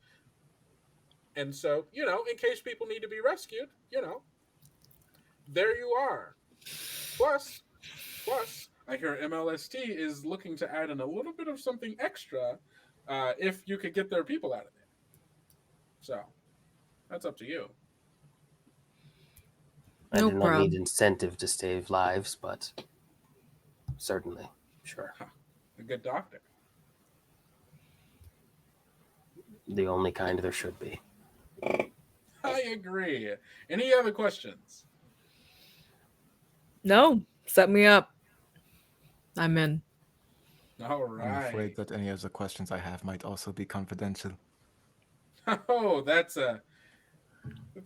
And so, in case people need to be rescued, there you are. Plus, I hear MLST is looking to add in a little bit of something extra if you could get their people out of there. So, that's up to you. I No do not problem. need incentive to save lives, but certainly, sure. A good doctor. The only kind there should be. I agree. Any other questions? No, set me up. I'm in. All right. I'm afraid that any of the questions I have might also be confidential. Oh, that's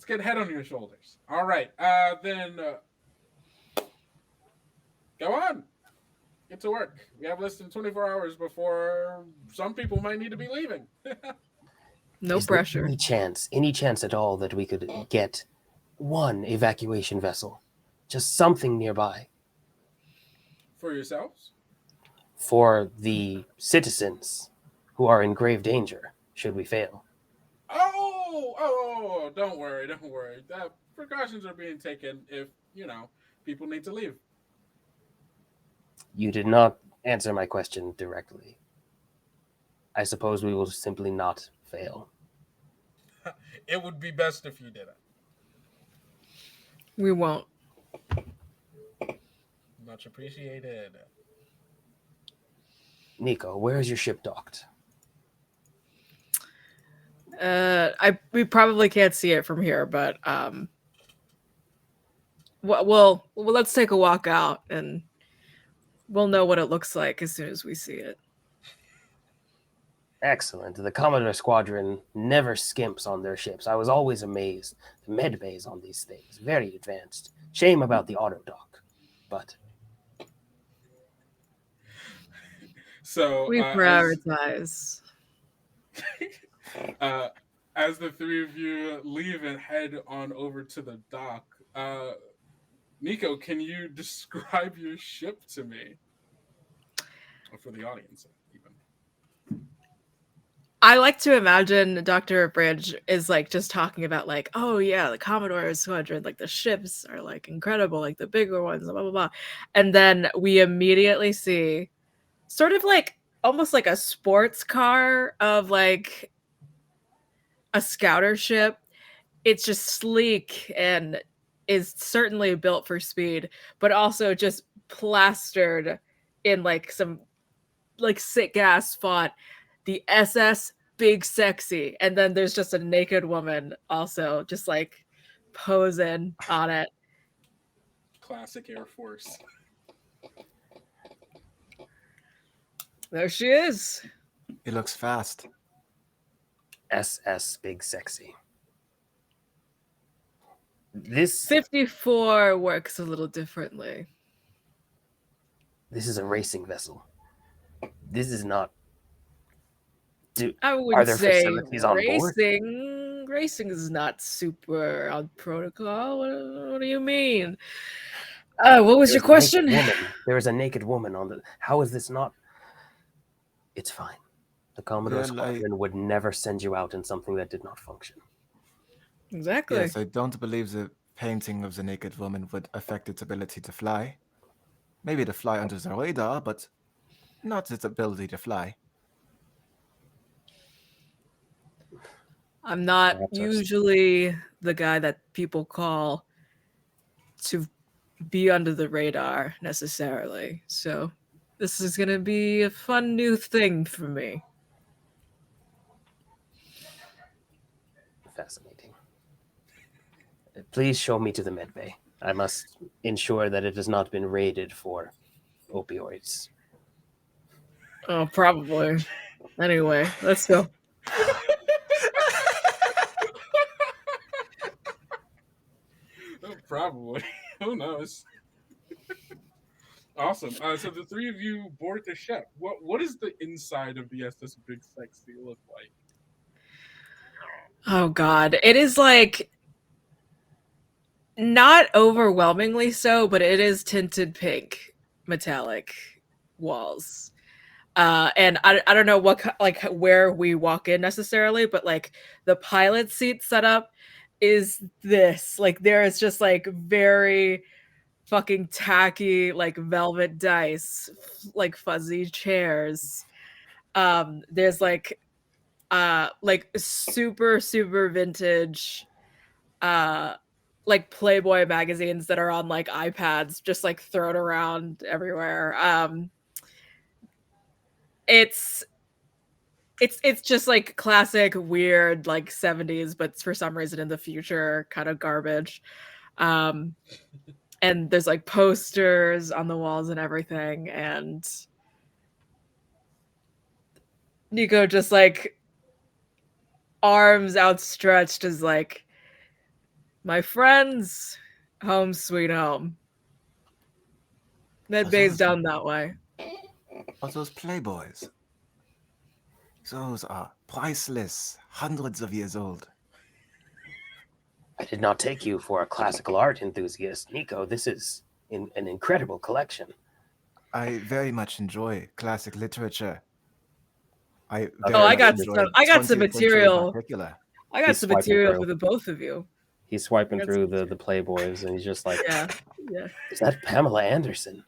get head on your shoulders. All right. Then go on. Get to work. We have less than 24 hours before some people might need to be leaving. No Is there pressure. any chance at all that we could get one evacuation vessel? Just something nearby For yourselves? for the citizens who are in grave danger should we fail. Oh, don't worry. That precautions are being taken if, people need to leave. You did not answer my question directly. I suppose we will simply not fail. It would be best if you didn't. We won't. Much appreciated. Nico, where is your ship docked? We probably can't see it from here, but well, let's take a walk out and we'll know what it looks like as soon as we see it. Excellent. The Commodore Squadron never skimps on their ships. I was always amazed. The med bays on these things, very advanced. Shame about the auto dock, but So We prioritize. as the three of you leave and head on over to the dock, Nico, can you describe your ship to me? Or for the audience, even. I like to imagine Dr. Bridge is like just talking about like, oh yeah, the Commodore Squadron, like the ships are like incredible, like the bigger ones, blah blah blah. And then we immediately see sort of like almost like a sports car of like a scouter ship. It's just sleek and is certainly built for speed, but also just plastered in like some like sick ass font, the SS Big Sexy, and then there's just a naked woman also just like posing on it. Classic Air Force. There she is. It looks fast. SS Big Sexy. This 54 works a little differently. This is a racing vessel. This is not. I Are would there say facilities on board? racing is not super on protocol. What do you mean? What was your question? There is a naked woman on the. How is this not? It's fine. The Commodore Squadron would never send you out in something that did not function. Exactly. Yes, I don't believe the painting of the naked woman would affect its ability to fly. Maybe to fly under the radar, but not its ability to fly. I'm not usually the guy that people call to be under the radar necessarily. So this is going to be a fun new thing for me. Fascinating. Please show me to the medbay. I must ensure that it has not been raided for opioids. Oh, probably. Anyway, let's go. Probably. Who knows? Awesome. So the three of you board the ship. What does the inside of the SS Big Sexy look like? Oh God, it is like not overwhelmingly so, but it is tinted pink, metallic walls. And I don't know what like where we walk in necessarily, but like the pilot seat setup is this. Like there is just like very fucking tacky like velvet dice, like fuzzy chairs. There's like super vintage like Playboy magazines that are on like iPads just like thrown around everywhere. It's just like classic weird like 70s, but for some reason in the future kind of garbage. And there's like posters on the walls and everything, and Nico just like arms outstretched is like, my friends, home sweet home. Med bay's down that way. Are those playboys? Those are priceless, hundreds of years old. I did not take you for a classical art enthusiast, Nico. This is an incredible collection. I very much enjoy classic literature. I Okay. very I much got enjoy some. I got some 20th century in material. particular. I got He's some swiping material through. for the both of you. He's swiping That's- through the Playboys, and he's just like, Yeah, yeah. "Is that Pamela Anderson?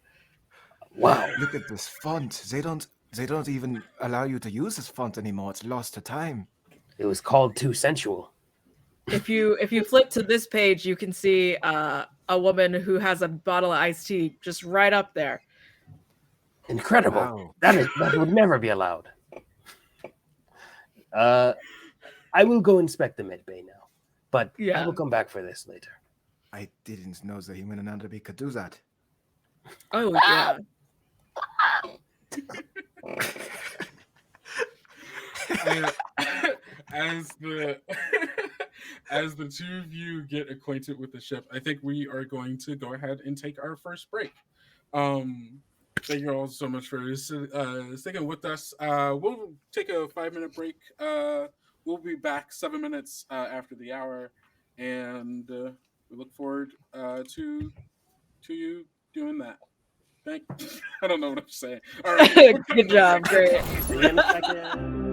Wow!" Look at this font. They don't even allow you to use this font anymore. It's lost to time. It was called Too Sensual. If you flip to this page, you can see a woman who has a bottle of iced tea just right up there. Incredible. Wow. That would never be allowed. I will go inspect the med bay now, but I Yeah. will come back for this later. I didn't know the human anatomy could do that. Oh yeah. As the as the two of you get acquainted with the ship, I think we are going to go ahead and take our first break. Thank you all so much for sticking with us. We'll take a 5-minute break. We'll be back 7 minutes after the hour, and we look forward to you doing that. I don't know what I'm saying. All right. Good job. Great. See you in a second.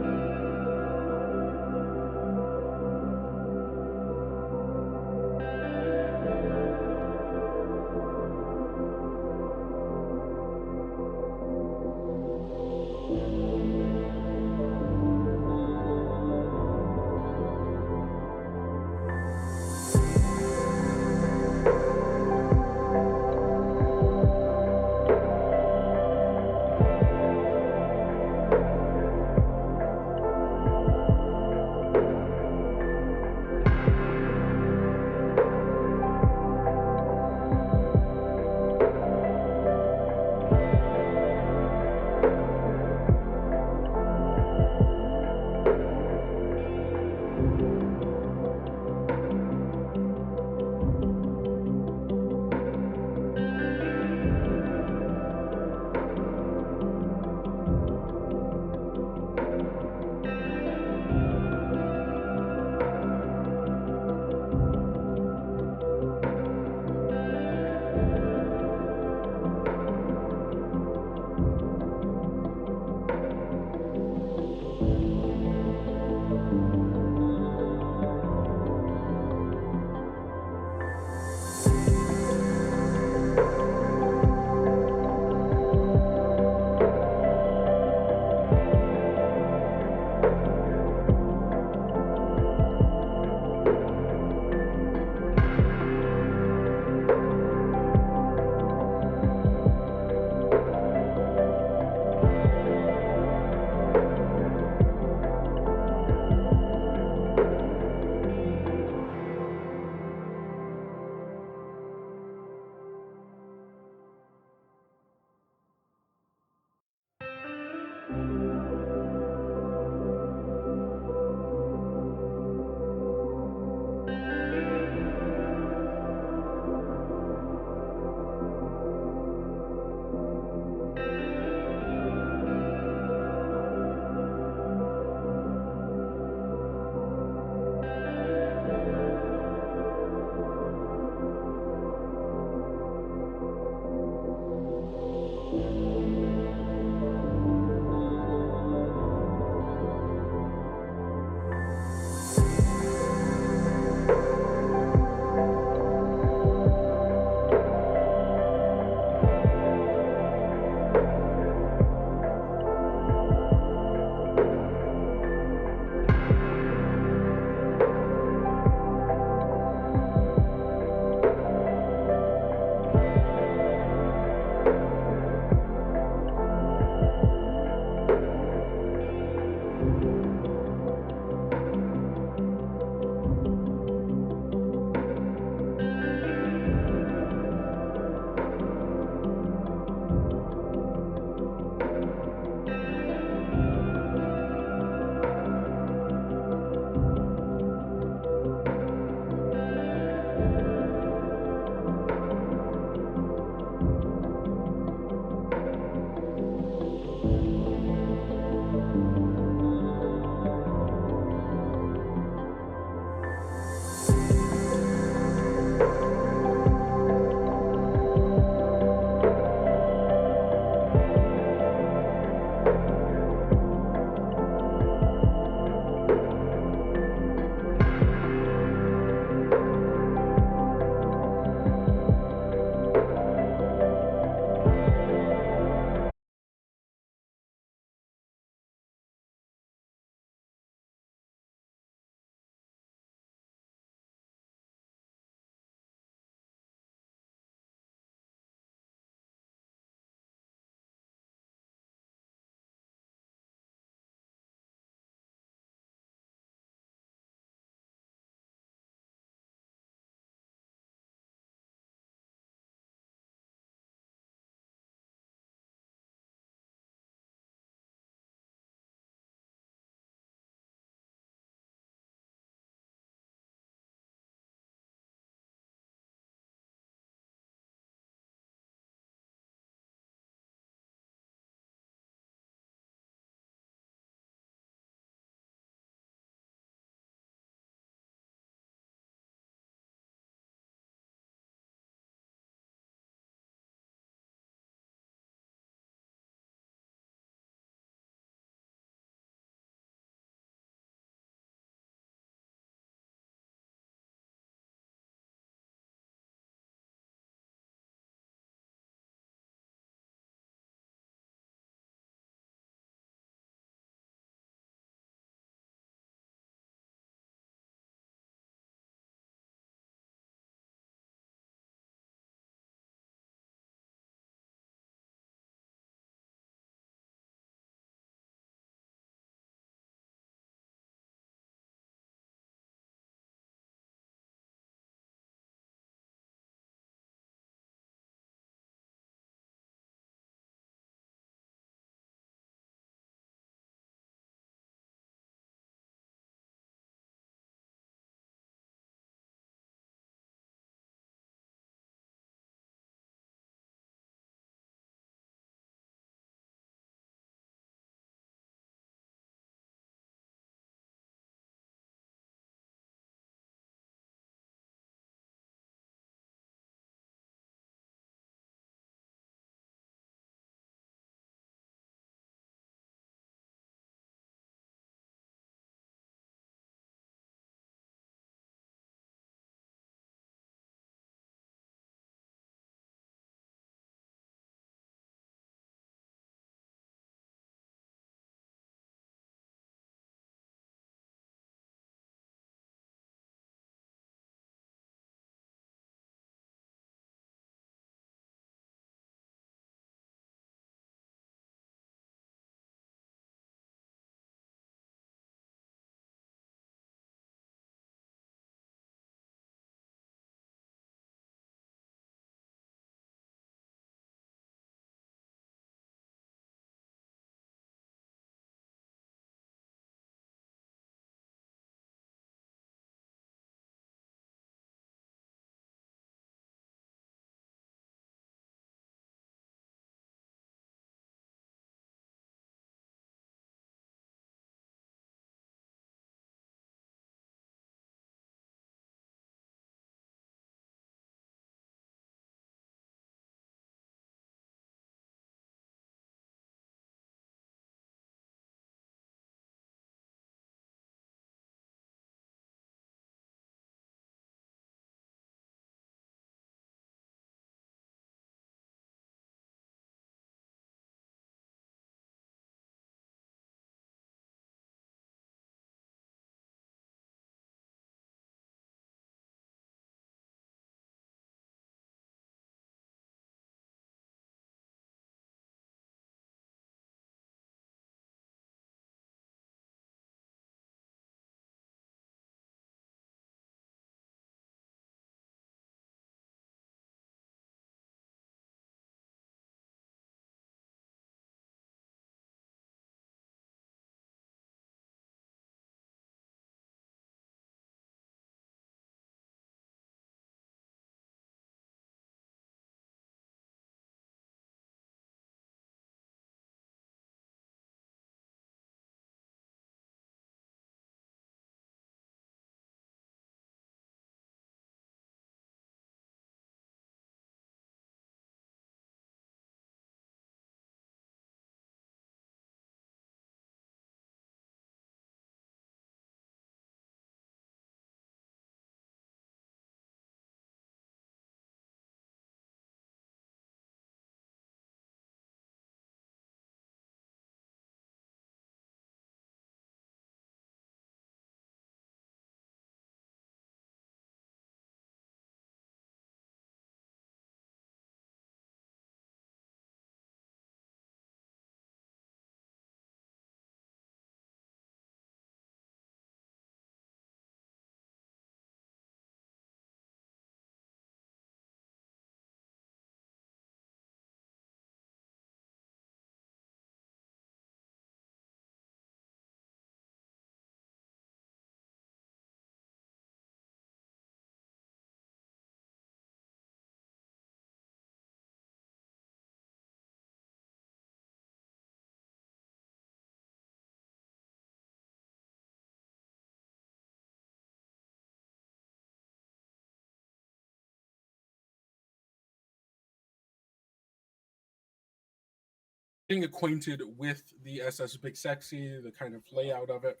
getting acquainted with the SS Big Sexy, the kind of layout of it.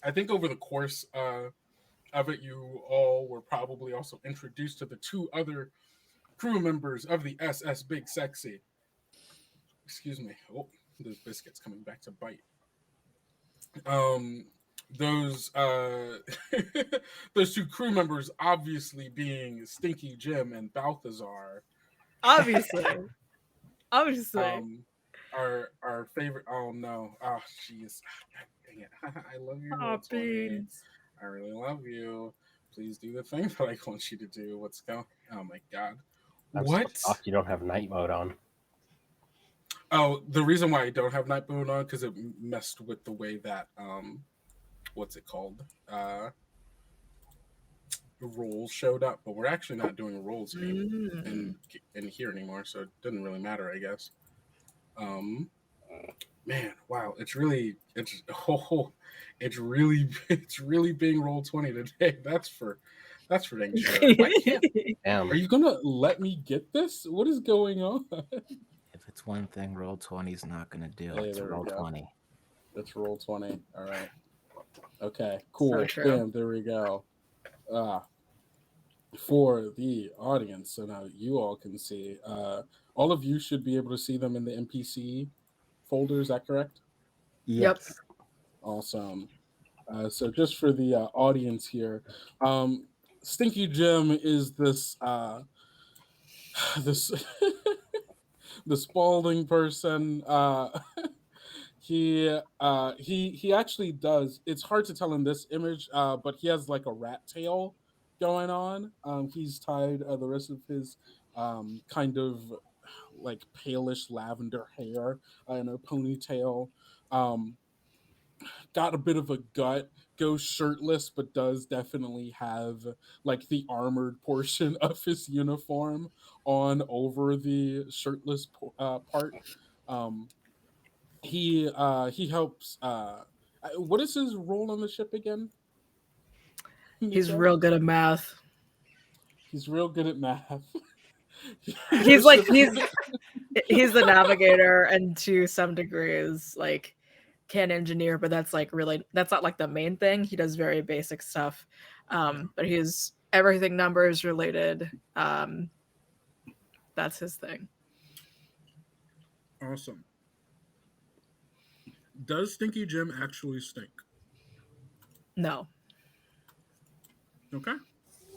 I think over the course of it, you all were probably also introduced to the two other crew members of the SS Big Sexy. Excuse me. Oh, those biscuits coming back to bite. Those those two crew members obviously being Stinky Jim and Balthazar. Obviously. Our favorite. Oh no. Oh jeez. Dang it. I love you. Aw, beans. I really love you. Please do the thing that I want you to do. What's going? Oh my god. I'm What? so shocked you don't have night mode on. Oh, the reason why I don't have night mode on because it messed with the way that what's it called? Roles showed up, but we're actually not doing a roles game in here anymore, so it doesn't really matter, I guess. Man, wow, it's really being Roll20 today. That's for dang sure. Damn. Are you gonna let me get this? What is going on? If it's one thing Roll20 is not going to do, Hey, it's there we go. Roll20. It's Roll20. All right. Okay, cool. So true. Bam, there we go. For the audience, so now you all can see. All of you should be able to see them in the NPC folder. Is that correct? Yep. Awesome. So just for the audience here, Stinky Jim is this this the Spalding person. He actually does. It's hard to tell in this image, but he has like a rat tail going on. He's tied the rest of his kind of like palish lavender hair in a ponytail. Got a bit of a gut, goes shirtless, but does definitely have like the armored portion of his uniform on over the shirtless part. He helps. What is his role on the ship again? He's real good at math. He's real good at math. He's the navigator, and to some degrees like can engineer, but that's not like the main thing. He does very basic stuff, but he's everything numbers related. That's his thing. Awesome. Does Stinky Jim actually stink? No. Okay.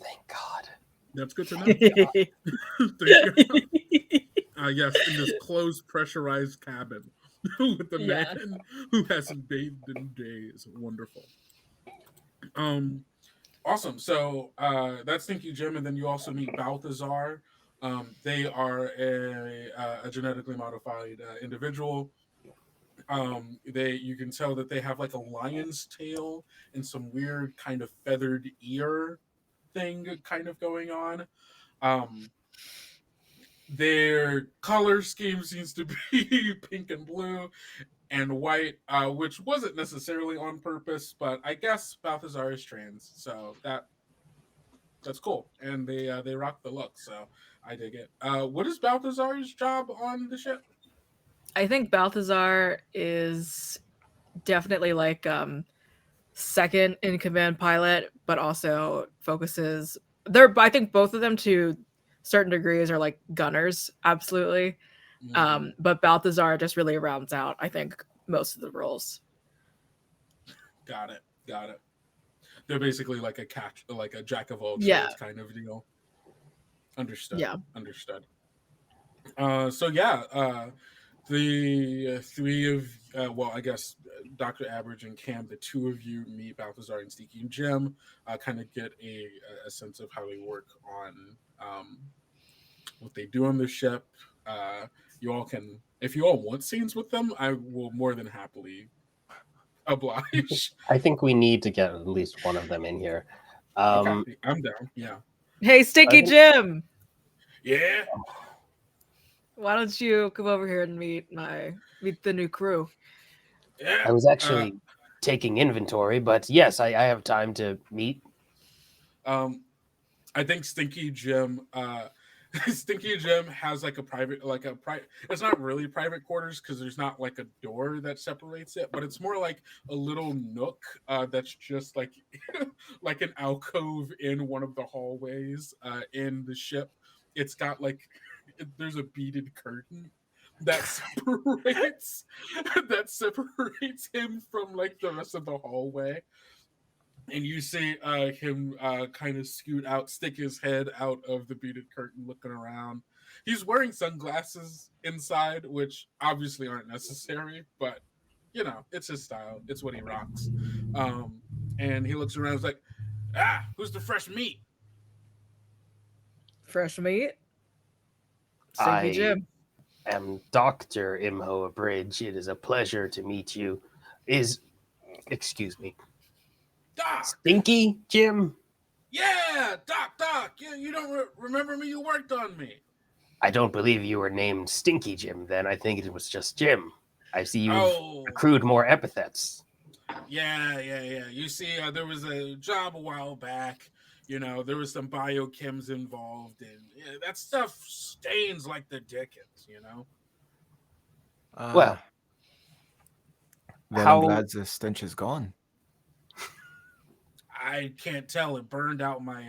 Thank God. That's good to know. Thank God. Yes, in this closed, pressurized cabin with the man who hasn't bathed in days. Wonderful. Awesome. So that's Stinky Jim, and then you also meet Balthazar. They are a genetically modified individual. You can tell that they have like a lion's tail and some weird kind of feathered ear thing kind of going on. Their color scheme seems to be pink and blue and white, which wasn't necessarily on purpose, but I guess Balthazar is trans, so that's cool. And they rock the look, so I dig it. What is Balthazar's job on the ship? I think Balthazar is definitely like second in command pilot, but also focuses. I think both of them to certain degrees are like gunners, absolutely. But Balthazar just really rounds out, I think, most of the roles. Got it. They're basically like a jack of all trades kind of deal. Understood. Yeah. Understood. The three of, I guess Dr. Average and Cam, the two of you meet Balthazar and Stinky and Jim, kind of get a sense of how they work on what they do on the ship. You all can, if you all want scenes with them, I will more than happily oblige. I think we need to get at least one of them in here. Okay, I'm down. Yeah. Hey, Stinky Jim! Yeah. Why don't you come over here and meet the new crew? Yeah. I was actually taking inventory, but yes, I have time to meet. I think Stinky Jim Stinky Jim has like a private, it's not really private quarters because there's not like a door that separates it, but it's more like a little nook that's just like like an alcove in one of the hallways in the ship. It's got like there's a beaded curtain that separates him from like the rest of the hallway. And you see him kind of scoot out, stick his head out of the beaded curtain, looking around. He's wearing sunglasses inside, which obviously aren't necessary, but you know, it's his style. It's what he rocks. And he looks around. He's like, who's the fresh meat? Fresh meat? Stinky Jim. Am Dr. Imho Abridge. It is a pleasure to meet you. Excuse me. Doc! Stinky Jim? Yeah, Doc. Yeah, you don't remember me? You worked on me. I don't believe you were named Stinky Jim then. I think it was just Jim. I see you've accrued more epithets. Yeah. You see, there was a job a while back. You know, there was some biochems involved, and that stuff stains like the Dickens, you know? Well, I'm glad the stench is gone. I can't tell. It burned out my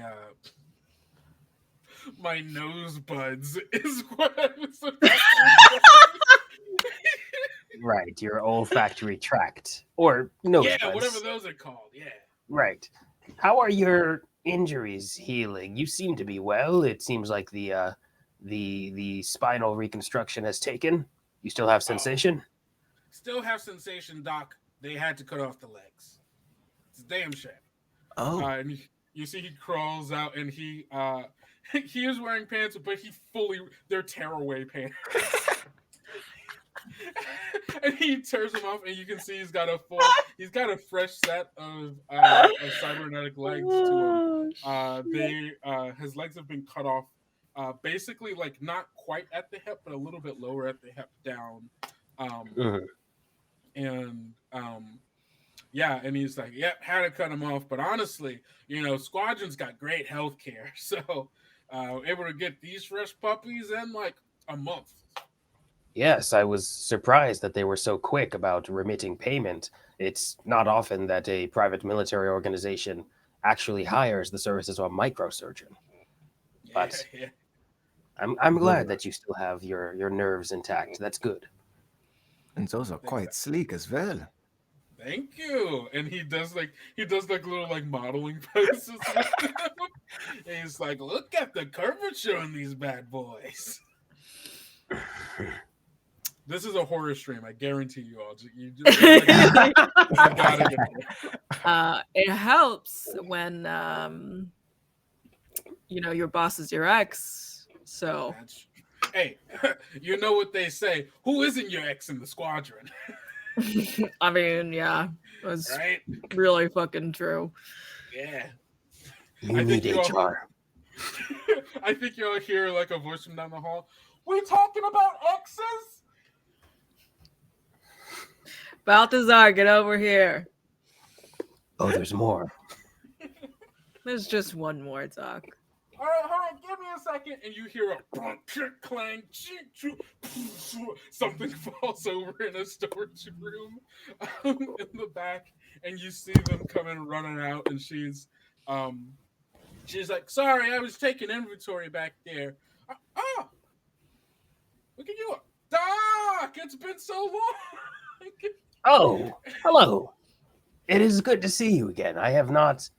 my nose buds is what I was about to say. Right, your olfactory tract. Or nose buds. Whatever those are called, yeah. Right. How are your injuries healing? You seem to be well. It seems like the spinal reconstruction has taken. You still have sensation? Still have sensation, Doc. They had to cut off the legs. It's a damn shame. Oh. And you see he crawls out, and he is wearing pants, but they're tearaway pants. And he tears them off, and you can see he's got a fresh set of cybernetic legs to him. His legs have been cut off, basically like not quite at the hip, but a little bit lower at the hip down. And he's like, yep, had to cut him off. But honestly, you know, Squadron's got great health care. So able to get these fresh puppies in like a month. Yes, I was surprised that they were so quick about remitting payment. It's not often that a private military organization actually hires the services of a microsurgeon. But I'm glad that you still have your nerves intact. That's good. And those are quite sleek as well. Thank you. And he does little like modeling poses with them. And he's like, look at the curvature on these bad boys. This is a horror stream. I guarantee you all. It helps when your boss is your ex. So, hey, you know what they say? Who isn't your ex in the squadron? I mean, yeah, that's really fucking true. Yeah. You need HR. I think you'll hear like a voice from down the hall. We're talking about exes? Balthazar, get over here. Oh, there's more. There's just one more, Doc. All right, give me a second. And you hear a clang, something falls over in a storage room in the back, and you see them coming running out, and she's like, sorry, I was taking inventory back there. Look at you, Doc. It's been so long. Oh, hello. It is good to see you again. I have not.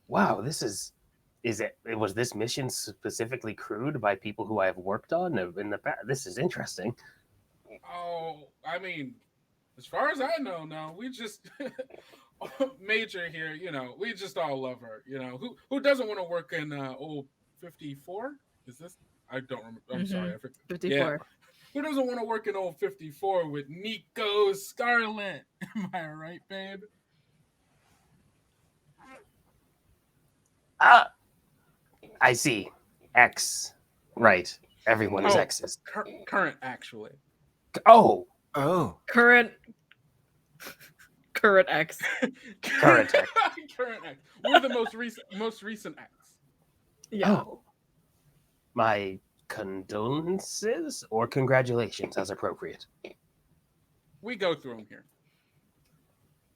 Wow, was this mission specifically crewed by people who I have worked on in the past? This is interesting. Oh, I mean, as far as I know, no. We just Major here, you know, we just all love her. You know, who doesn't want to work in old 54? Is this? I don't remember. I'm sorry, I forgot. 54. Yeah. Who doesn't want to work in old 54 with Nico Scarlet? Am I right, babe? I see. X. Right. Everyone is X's. Current, actually. Oh. Current X. Current X. Current X. We're the most recent X. Yeah. Oh. My condolences or congratulations as appropriate. We go through them here.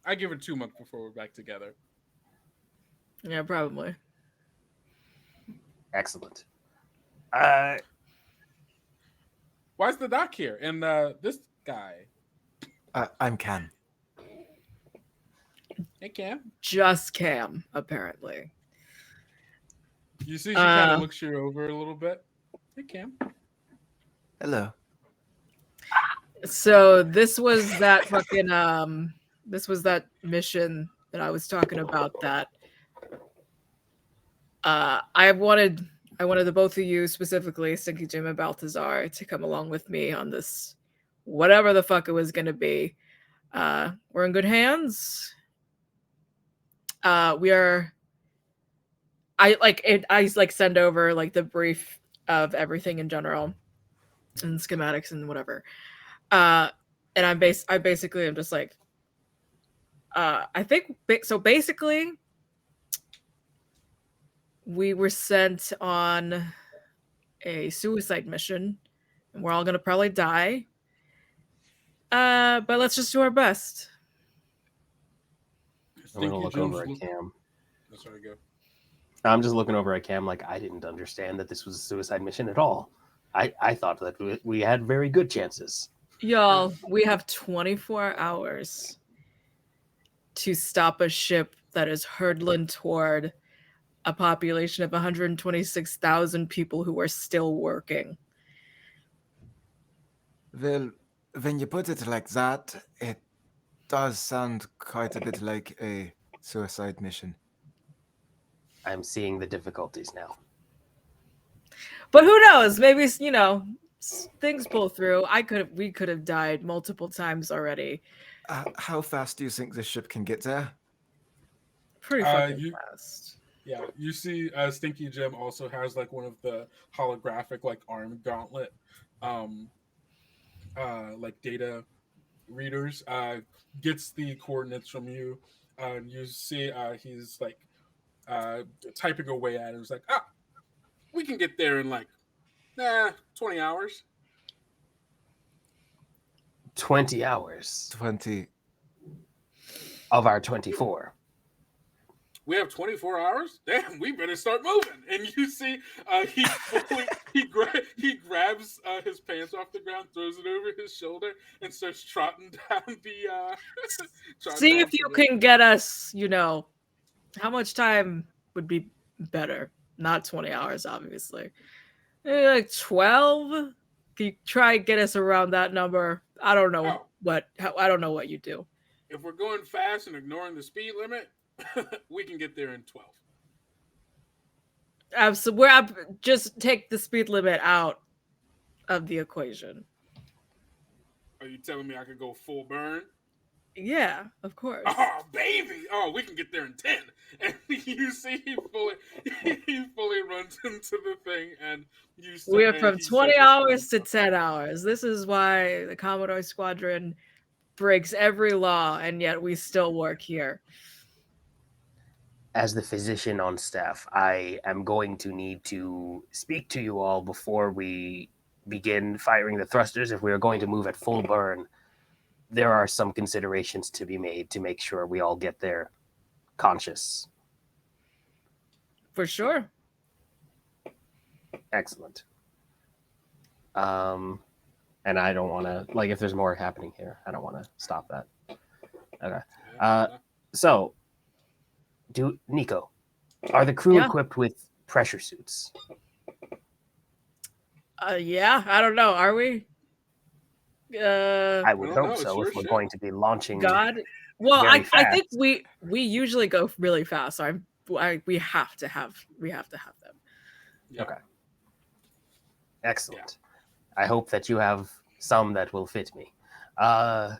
I give it 2 months before we're back together. Yeah, probably. Excellent. Why's the doc here? And this guy. I'm Cam. Hey, Cam. Just Cam, apparently. You see, she kind of looks you over a little bit. Hey, Cam. Hello. So this was that fucking this was that mission that I was talking about that I wanted the both of you, specifically Stinky Jim and Balthazar, to come along with me on this whatever the fuck it was gonna be. We're in good hands. We are I send over like the brief of everything in general and schematics and whatever. And I basically am just like, I think so. Basically, we were sent on a suicide mission, and we're all gonna probably die. But let's just do our best. I'm gonna look over at Cam. That's where I go. I'm just looking over at Cam like I didn't understand that this was a suicide mission at all. I thought that we had very good chances. Y'all, we have 24 hours to stop a ship that is hurtling toward a population of 126,000 people who are still working. Well, when you put it like that, it does sound quite a bit like a suicide mission. I'm seeing the difficulties now. But who knows? Maybe, things pull through. We could have died multiple times already. How fast do you think this ship can get there? Pretty fucking fast. Yeah, you see Stinky Jim also has like one of the holographic like arm gauntlet like data readers, gets the coordinates from you. You see he's like typing away at it. It's like, we can get there in like 20 hours. 20 hours 20. of our 24. We have 24 hours? Damn, we better start moving. And you see he grabs his pants off the ground, throws it over his shoulder, and starts trotting down the see if you can get us, how much time would be better? Not 20 hours, obviously. Maybe like 12? Can you try and get us around that number? I don't know I don't know what you do. If we're going fast and ignoring the speed limit, we can get there in 12. Absolutely. Just take the speed limit out of the equation. Are you telling me I could go full burn? Yeah, of course. Oh, baby! Oh, we can get there in 10. And you see he fully runs into the thing, and we are from 20 hours to 10 hours. This is why the Commodore Squadron breaks every law, and yet we still work here. As the physician on staff, I am going to need to speak to you all before we begin firing the thrusters. If we are going to move at full burn, there are some considerations to be made to make sure we all get there conscious. For sure. Excellent. And I don't want to, if there's more happening here, I don't want to stop that. Okay. So, Nico, are the crew equipped with pressure suits? Yeah, I don't know. Are we? I would hope so if we're going to be launching. Well, I think we usually go really fast. So we have to have them. Yeah. Okay. Excellent. Yeah. I hope that you have some that will fit me. Beyond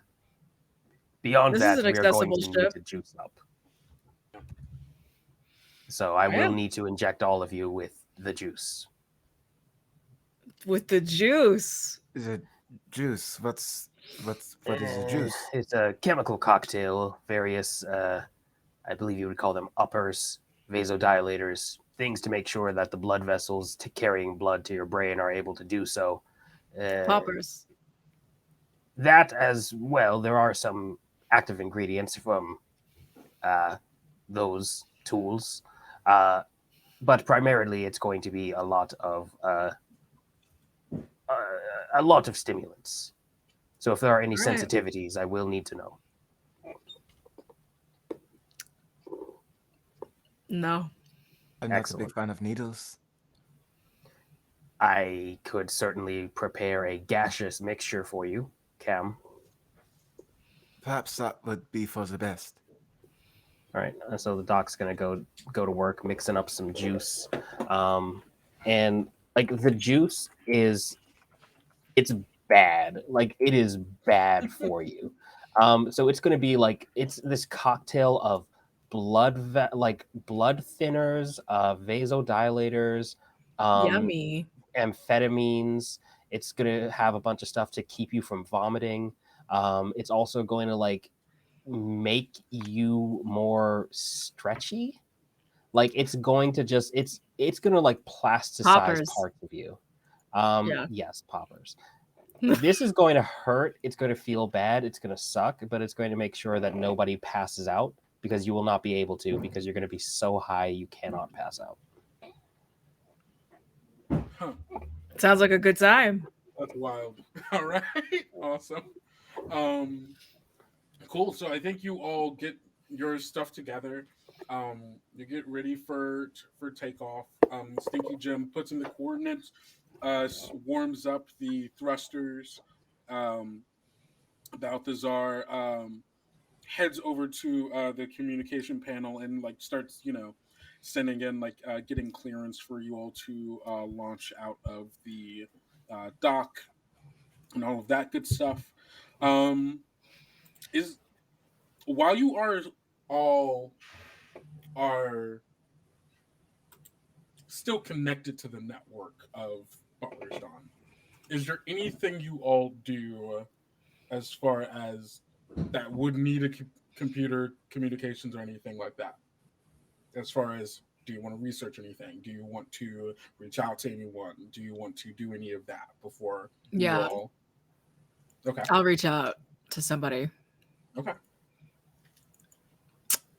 that, we are going to need to juice up. So I will need to inject all of you with the juice. With the juice? Is it juice? What is the juice? It's a chemical cocktail. Various, I believe you would call them uppers, vasodilators, things to make sure that the blood vessels carrying blood to your brain are able to do so. Poppers. That as well. There are some active ingredients from those tools, but primarily it's going to be a lot of stimulants. So if there are any Right. sensitivities, I will need to know. No. I'm not a Excellent. big fan of needles. I could certainly prepare a gaseous mixture for you, Cam. Perhaps that would be for the best. All right, so the doc's gonna go to work mixing up some juice, and like the juice it's bad, like it is bad for you. So it's gonna be like it's this cocktail of blood thinners, vasodilators, Yummy. amphetamines. It's gonna have a bunch of stuff to keep you from vomiting. It's also going to like make you more stretchy. Like it's going to just it's gonna like plasticize Poppers. parts of you. Yeah. Yes, poppers. This is going to hurt. It's going to feel bad. It's going to suck, but it's going to make sure that nobody passes out because you will not be able to because you're going to be so high you cannot pass out. Huh. Sounds like a good time. That's wild. All right. Awesome. Cool. So I think you all get your stuff together. You get ready for takeoff. Stinky Jim puts in the coordinates, warms up the thrusters. Balthazar heads over to the communication panel and like starts, sending in getting clearance for you all to launch out of the dock and all of that good stuff. Is while you are still connected to the network of Butler Dawn, is there anything you all do as far as that would need a computer communications or anything like that? As far as, do you want to research anything? Do you want to reach out to anyone? Do you want to do any of that before you Yeah. all? Okay. I'll reach out to somebody. Okay.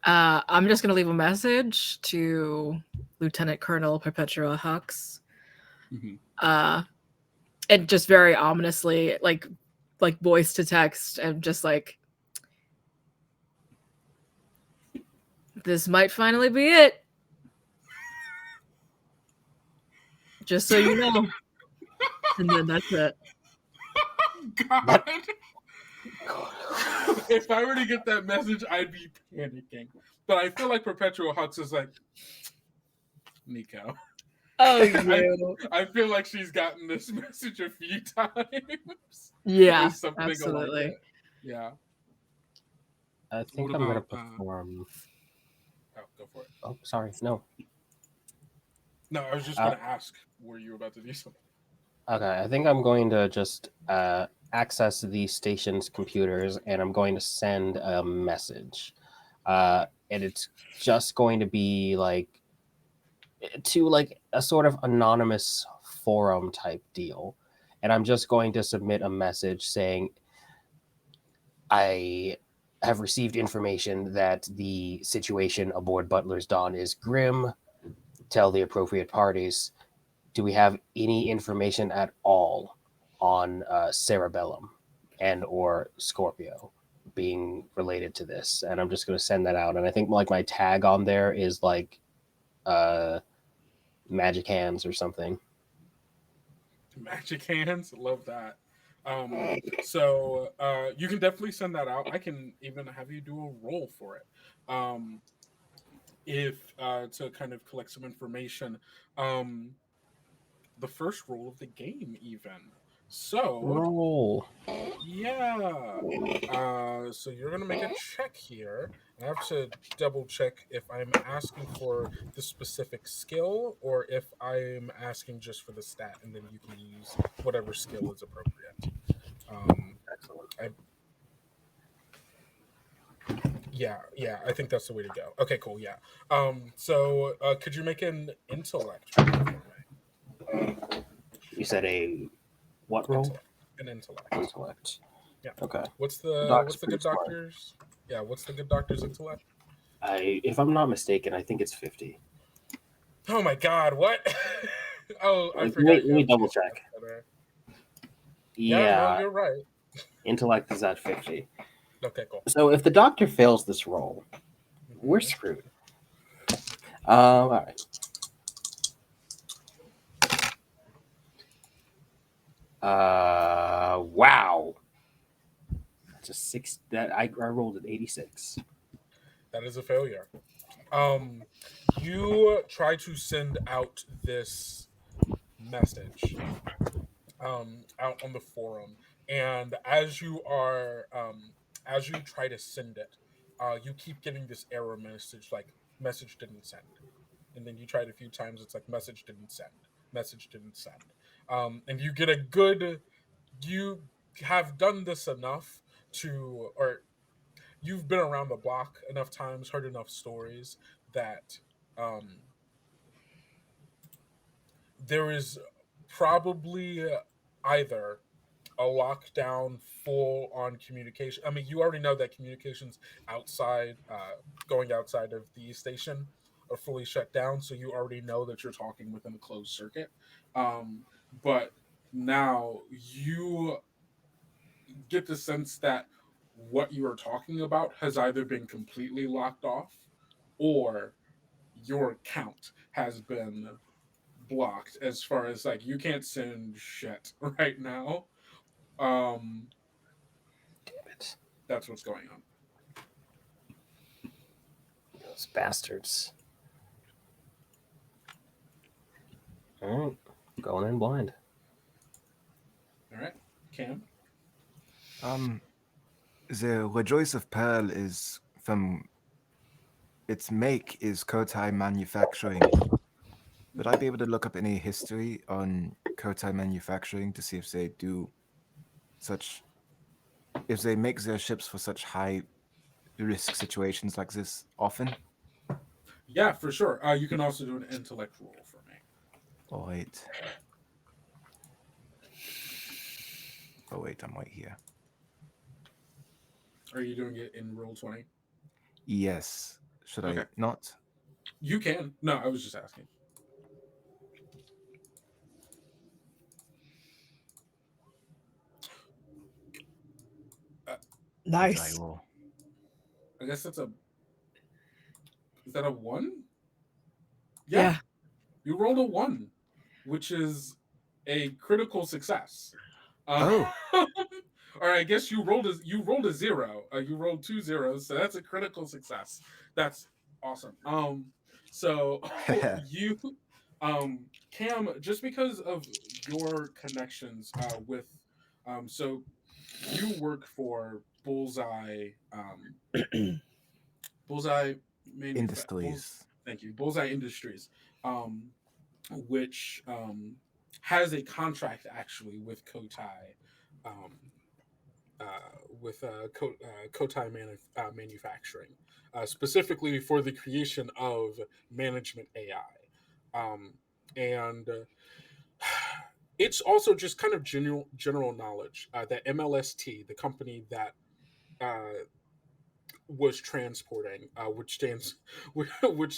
I'm just gonna leave a message to Lieutenant Colonel Perpetua Hux. Mm-hmm. And just very ominously, like voice to text, and just like, this might finally be it. Just so you know. And then that's it. God. If I were to get that message, I'd be panicking. But I feel like Perpetual Hux is like, Nico. Oh, you. I feel like she's gotten this message a few times. Yeah, Or something absolutely. Like it. Yeah. I think What I'm going to about, perform. Oh, go for it. Oh, sorry. No. No, I was just going to ask, were you about to do something? Okay, I think I'm going to just access the station's computers and I'm going to send a message. And it's just going to be like to like a sort of anonymous forum type deal. And I'm just going to submit a message saying, I have received information that the situation aboard Butler's Dawn is grim. Tell the appropriate parties. Do we have any information at all on Cerebellum and or Scorpio being related to this? And I'm just going to send that out. And I think like my tag on there is like magic hands or something. Magic hands, love that. So you can definitely send that out. I can even have you do a roll for it. If to kind of collect some information. The first roll of the game, even. So roll. Yeah. So you're gonna make a check here. I have to double check if I'm asking for the specific skill or if I'm asking just for the stat, and then you can use whatever skill is appropriate. Yeah, I think that's the way to go. Okay, cool. Yeah. So could you make an intellect roll for me? You said a what roll? Intellect. An intellect. Intellect. Yeah. Okay. What's The the doc's what's the pretty good smart. doctor's? Yeah, what's the good doctor's intellect? If I'm not mistaken, I think it's 50. Oh my God! What? Oh, I Let forgot. me, let me double check. Yeah, no, Yeah, you're right. intellect is at 50. Okay, cool. So if the doctor fails this roll, we're Mhm. screwed. All right. Wow. That's a 6. That I rolled an 86. That is a failure. You try to send out this message out on the forum, and as you try to send it, you keep getting this error message like message didn't send, and then you try it a few times, it's like message didn't send, message didn't send, and you get a good, you have done this enough to, or you've been around the block enough times, heard enough stories that um, there is probably either a lockdown full on communication. I mean, you already know that communications outside, going outside of the station, are fully shut down. So you already know that you're talking within a closed circuit. But now you get the sense that what you are talking about has either been completely locked off or your account has been blocked as far as like you can't send shit right now. Um Damn it. that's what's going on. Those bastards. All right. Going in blind. All right. Cam. The Rejoice of Pearl is from its make is Kotai Manufacturing. Would I be able to look up any history on Kotai Manufacturing to see if they do such, if they make their ships for such high risk situations like this often? Yeah, for sure. You can also do an intellect roll for me. Oh wait. Oh wait, I'm right here. Are you doing it in roll 20? Yes. Should I Okay. not? You can. No, I was just asking. Uh, What did I Nice. roll? I guess that's a. Is that a 1? Yeah. You rolled a 1, which is a critical success. Oh. Or I guess you rolled a 0. You rolled 2 zeros, so that's a critical success. That's awesome. So you, Cam, just because of your connections with, so you work for Bullseye, Bullseye Industries. Thank you, Bullseye Industries, which has a contract actually with Kotai, um, Kotai Manufacturing, specifically for the creation of management AI, and it's also just kind of general knowledge that MLST, the company that uh, was transporting, which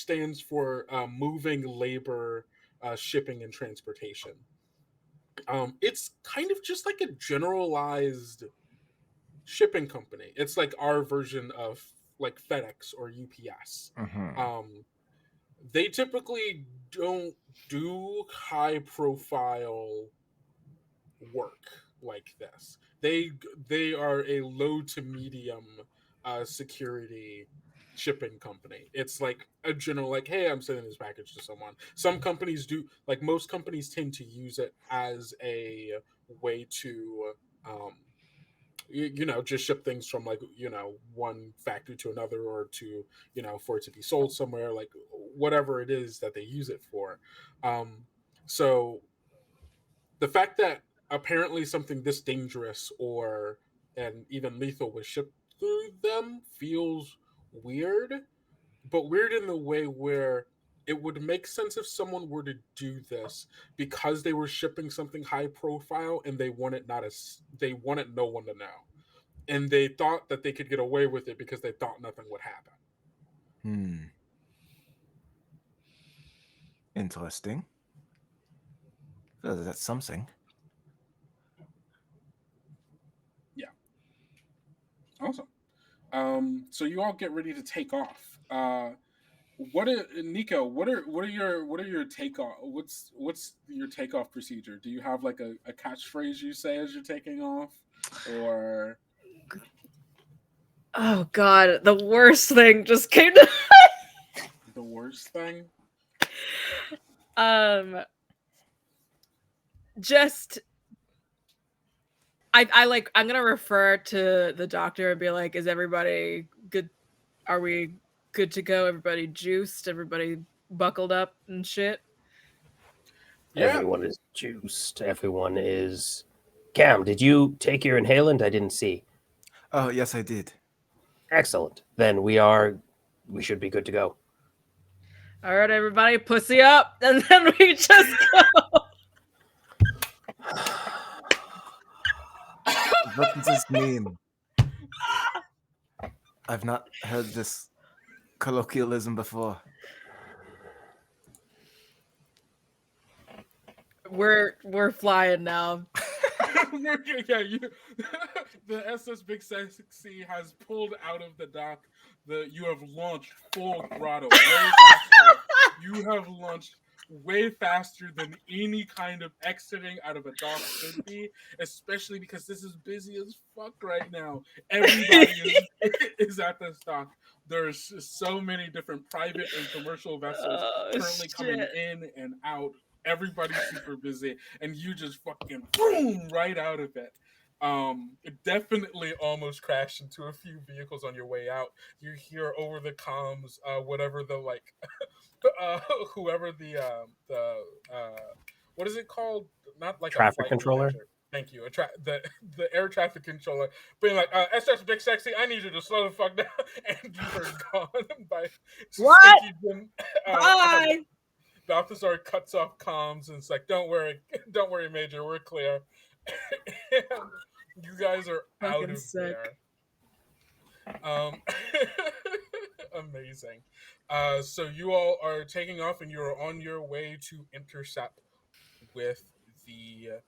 stands for moving labor, shipping and transportation. It's kind of just like a generalized shipping company. It's like our version of like FedEx or UPS. Mm-hmm. They typically don't do high profile work like this. They are a low to medium security shipping company. It's like a general like, hey, I'm sending this package to someone. Some companies do, like most companies tend to use it as a way to just ship things from like one factory to another, or to for it to be sold somewhere, like whatever it is that they use it for. So the fact that apparently something this dangerous or and even lethal was shipped through them feels weird, but weird in the way where it would make sense if someone were to do this because they were shipping something high profile and they wanted no one to know, and they thought that they could get away with it because they thought nothing would happen. Interesting. Oh, that's something. Yeah. Awesome. So you all get ready to take off. Nico? What are your takeoff? What's your takeoff procedure? Do you have like a catchphrase you say as you're taking off, or? Oh God, the worst thing just came to The worst thing? just I'm gonna refer to the doctor and be like, is everybody good? Are we good to go? Everybody juiced? Everybody buckled up and shit? Yeah. Everyone is juiced. Everyone is... Cam, did you take your inhalant? I didn't see. Oh, yes, I did. Excellent. Then we should be good to go. All right, everybody, pussy up, and then we just go. What does this mean? I've not heard this colloquialism before. We're flying now. The SS Big Sexy has pulled out of the dock. You have launched full throttle. You have launched way faster than any kind of exiting out of a dock should be, especially because this is busy as fuck right now. Everybody is at this dock. There's so many different private and commercial vessels currently coming in and out. Everybody's super busy, and you just fucking boom right out of it. It definitely almost crashed into a few vehicles on your way out. You hear over the comms, whatever the like, whoever the what is it called? Not like traffic a controller. Manager. Thank you. The air traffic controller being like, SS Big Sexy, I need you to slow the fuck down, and you are gone by what? Bye. Balthazar cuts off comms and it's like, don't worry, Major, we're clear. And you guys are fucking out of sick. there. Amazing. So you all are taking off and you're on your way to intercept with the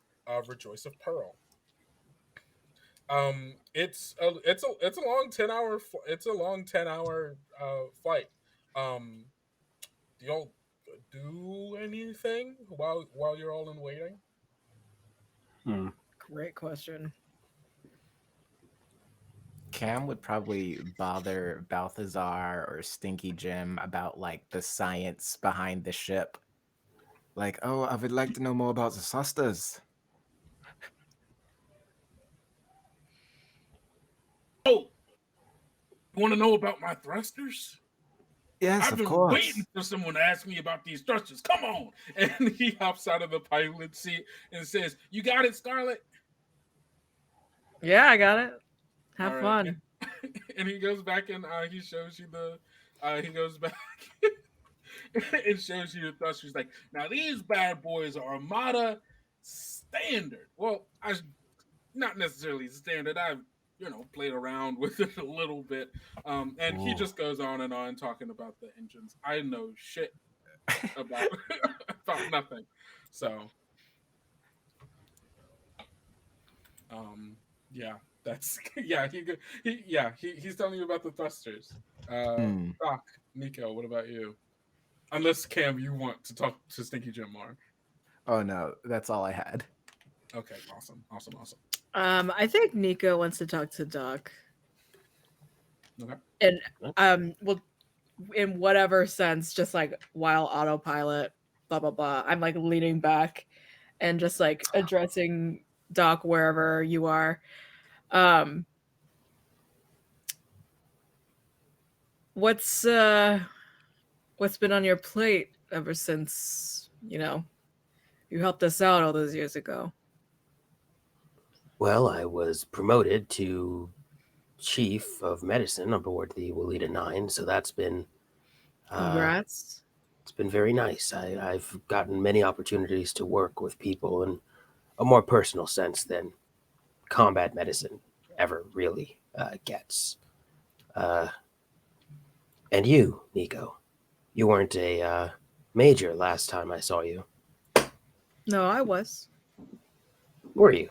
Rejoice of Pearl. It's a long 10-hour flight. Do y'all do anything while you're all in waiting? Great question. Cam would probably bother Balthazar or Stinky Jim about like the science behind the ship. Like, oh, I would like to know more about the thrusters. Oh, you want to know about my thrusters? Yes, I've been waiting for someone to ask me about these thrusters. Come on. And he hops out of the pilot seat and says, you got it, Scarlet? Yeah, I got it. Have fun. And he goes back and he shows you he goes back and shows you the thrusters. Like, now these bad boys are Armada standard. Well, not necessarily standard. I've played around with it a little bit. And he just goes on and on talking about the engines. I know shit about nothing. So, yeah, that's he's telling you about the thrusters. Doc, Nico, what about you? Unless Cam, you want to talk to Stinky Jim more. Oh no, that's all I had. Okay, awesome. I think Nico wants to talk to Doc. Okay. And well, in whatever sense, just like while autopilot, blah blah blah. I'm like leaning back and just like addressing Doc wherever you are. What's been on your plate ever since you helped us out all those years ago? Well, I was promoted to chief of medicine aboard the Walita 9, so that's been Congrats. it's been very nice. I've gotten many opportunities to work with people in a more personal sense than combat medicine ever really gets. And you, Nico, you weren't a major last time I saw you, No, I was. were you?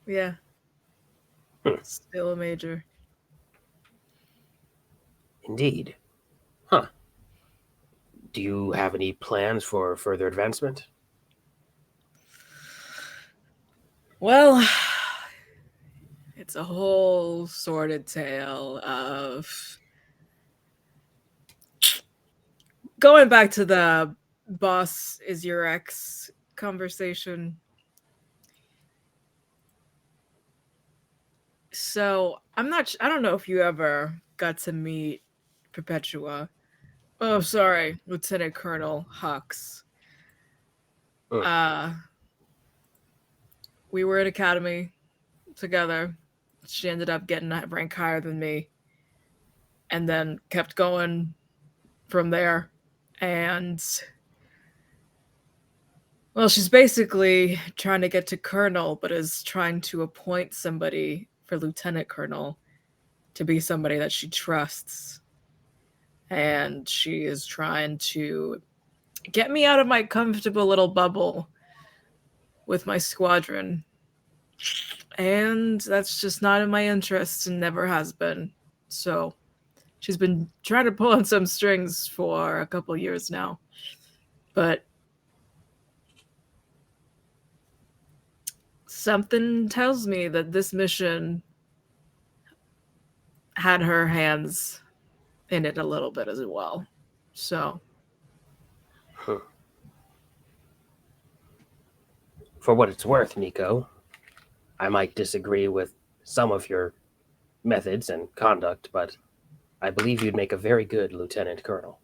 Yeah. Hmm. Still a major. Indeed. Huh. Do you have any plans for further advancement? Well, it's a whole sordid tale of going back to the boss is your ex conversation. So I don't know if you ever got to meet Perpetua. Oh, sorry, Lieutenant Colonel Hux. Mm. We were at academy together. She ended up getting a rank higher than me, and then kept going from there. And well, she's basically trying to get to colonel, but is trying to appoint somebody for lieutenant colonel to be somebody that she trusts. And she is trying to get me out of my comfortable little bubble with my squadron. And that's just not in my interest and never has been. So she's been trying to pull on some strings for a couple years now. But something tells me that this mission had her hands in it a little bit as well. So For what it's worth, Nico, I might disagree with some of your methods and conduct, but I believe you'd make a very good lieutenant colonel.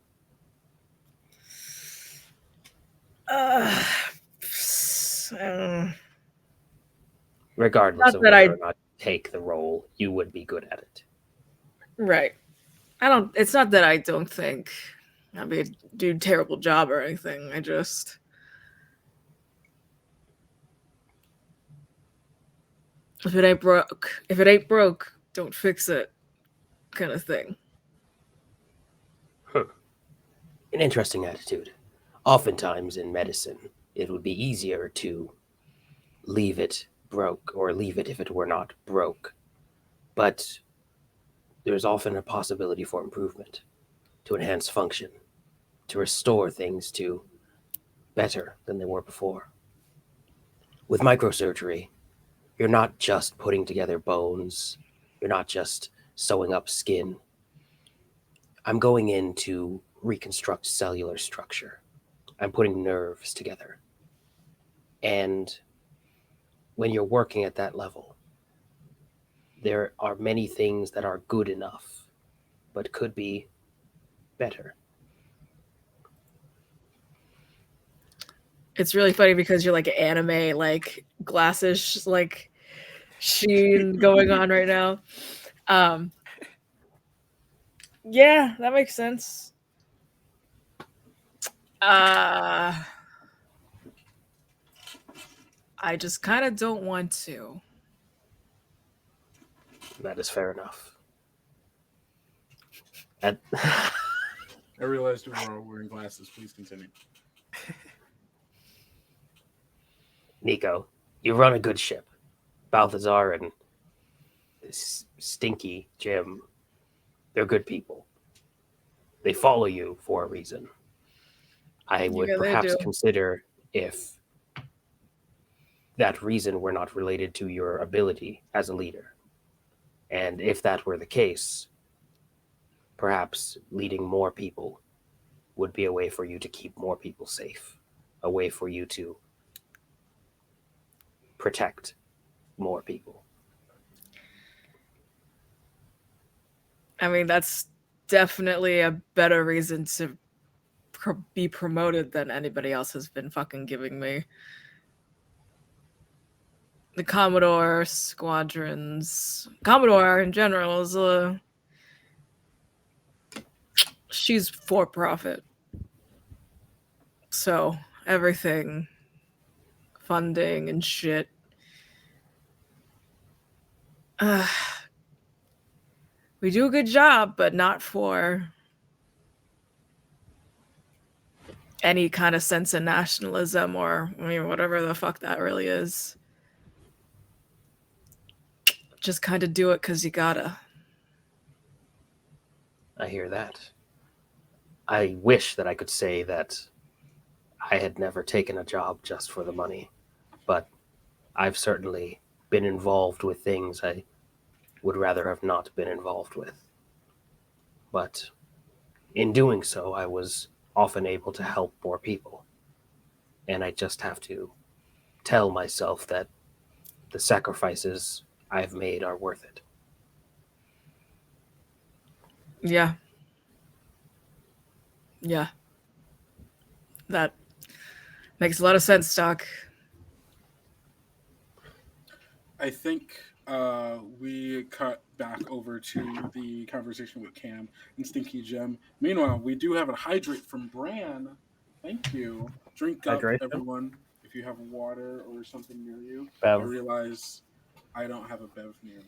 Regardless of whether or not you take the role, you would be good at it. Right. It's not that I don't think I'd do a terrible job or anything. I just, if it ain't broke, don't fix it, kind of thing. An interesting attitude. Oftentimes in medicine, it would be easier to leave it broke, or leave it if it were not broke. But there's often a possibility for improvement, to enhance function, to restore things to better than they were before. With microsurgery, you're not just putting together bones, you're not just sewing up skin. I'm going in to reconstruct cellular structure. I'm putting nerves together. And when you're working at that level, there are many things that are good enough, but could be better. It's really funny because you're like anime, like glasses, like sheen going on right now. Yeah, that makes sense. I just kind of don't want to. That is fair enough. And I realized you were wearing glasses. Please continue. Nico, you run a good ship. Balthazar and this stinky Jim, they're good people. They follow you for a reason. I would perhaps consider if that reason were not related to your ability as a leader. And if that were the case, perhaps leading more people would be a way for you to keep more people safe, a way for you to protect more people. I mean, that's definitely a better reason to be promoted than anybody else has been fucking giving me. the Commodore squadrons. Commodore in general is she's for profit. So everything, funding and shit. We do a good job, but not for any kind of sense of nationalism or, I mean, whatever the fuck that really is. Just kind of do it because you gotta. I hear that. I wish that I could say that I had never taken a job just for the money, but I've certainly been involved with things I would rather have not been involved with. But in doing so, I was often able to help more people. And I just have to tell myself that the sacrifices I've made are worth it. Yeah. Yeah. That makes a lot of sense, Doc. I think we cut back over to the conversation with Cam and Stinky Gem. Meanwhile, we do have a hydrate from Bran. Thank you. Drink up, Hydration. everyone, if you have water or something near you. Bev. I realize I don't have a Bev near me.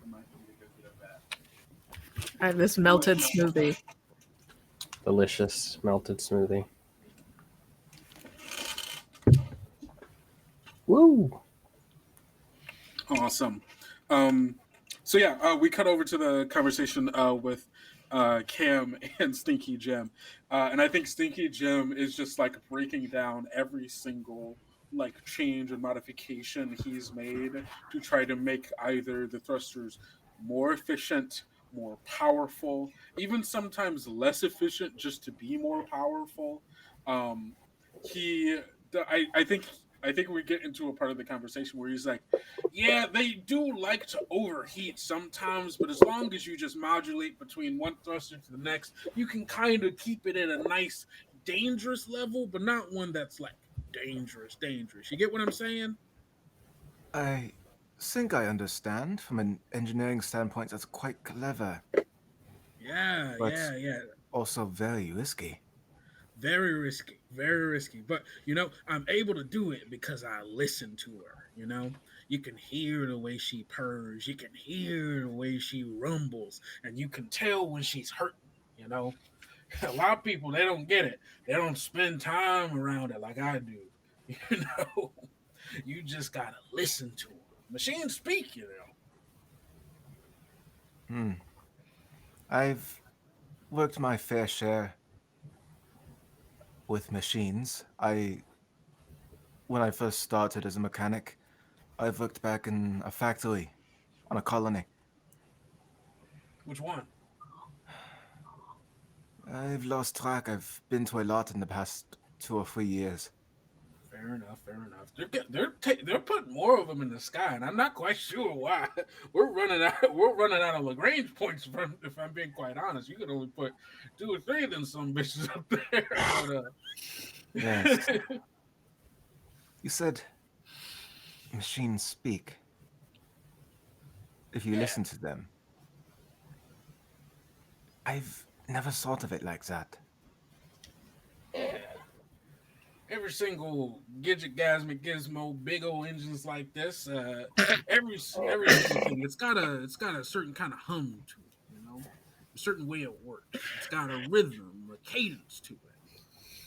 I might need to go get a Bev. I have this melted smoothie. Delicious melted smoothie. Woo! Awesome. So yeah, we cut over to the conversation with Cam and Stinky Gem, and I think Stinky Gem is just like breaking down every single like change and modification he's made to try to make either the thrusters more efficient, more powerful, even sometimes less efficient just to be more powerful. I think we get into a part of the conversation where he's like, yeah, they do like to overheat sometimes, but as long as you just modulate between one thruster to the next, you can kind of keep it at a nice, dangerous level, but not one that's like dangerous. You get what I'm saying? I think I understand. From an engineering standpoint, that's quite clever, Yeah, but yeah. also very risky. Very risky. But, you know, I'm able to do it because I listen to her, you know? You can hear the way she purrs. You can hear the way she rumbles. And you can tell when she's hurting, you know? A lot of people, they don't get it. They don't spend time around it like I do. You know? You just got to listen to her. Machines speak, you know? I've worked my fair share with machines. When I first started as a mechanic, I've worked back in a factory on a colony. Which one? I've lost track. I've been to a lot in the past 2 or 3 years. Fair enough. They're putting more of them in the sky, and I'm not quite sure why. We're running out of Lagrange points. If I'm being quite honest, you can only put 2 or 3 of them some bitches up there. But, Yes. You said machines speak. If you listen to them. I've never thought of it like that. every single gadget, gasmic gizmo, big old engines like this, every single thing, it's got a certain kind of hum to it, you know, a certain way it works. It's got a rhythm, a cadence to it.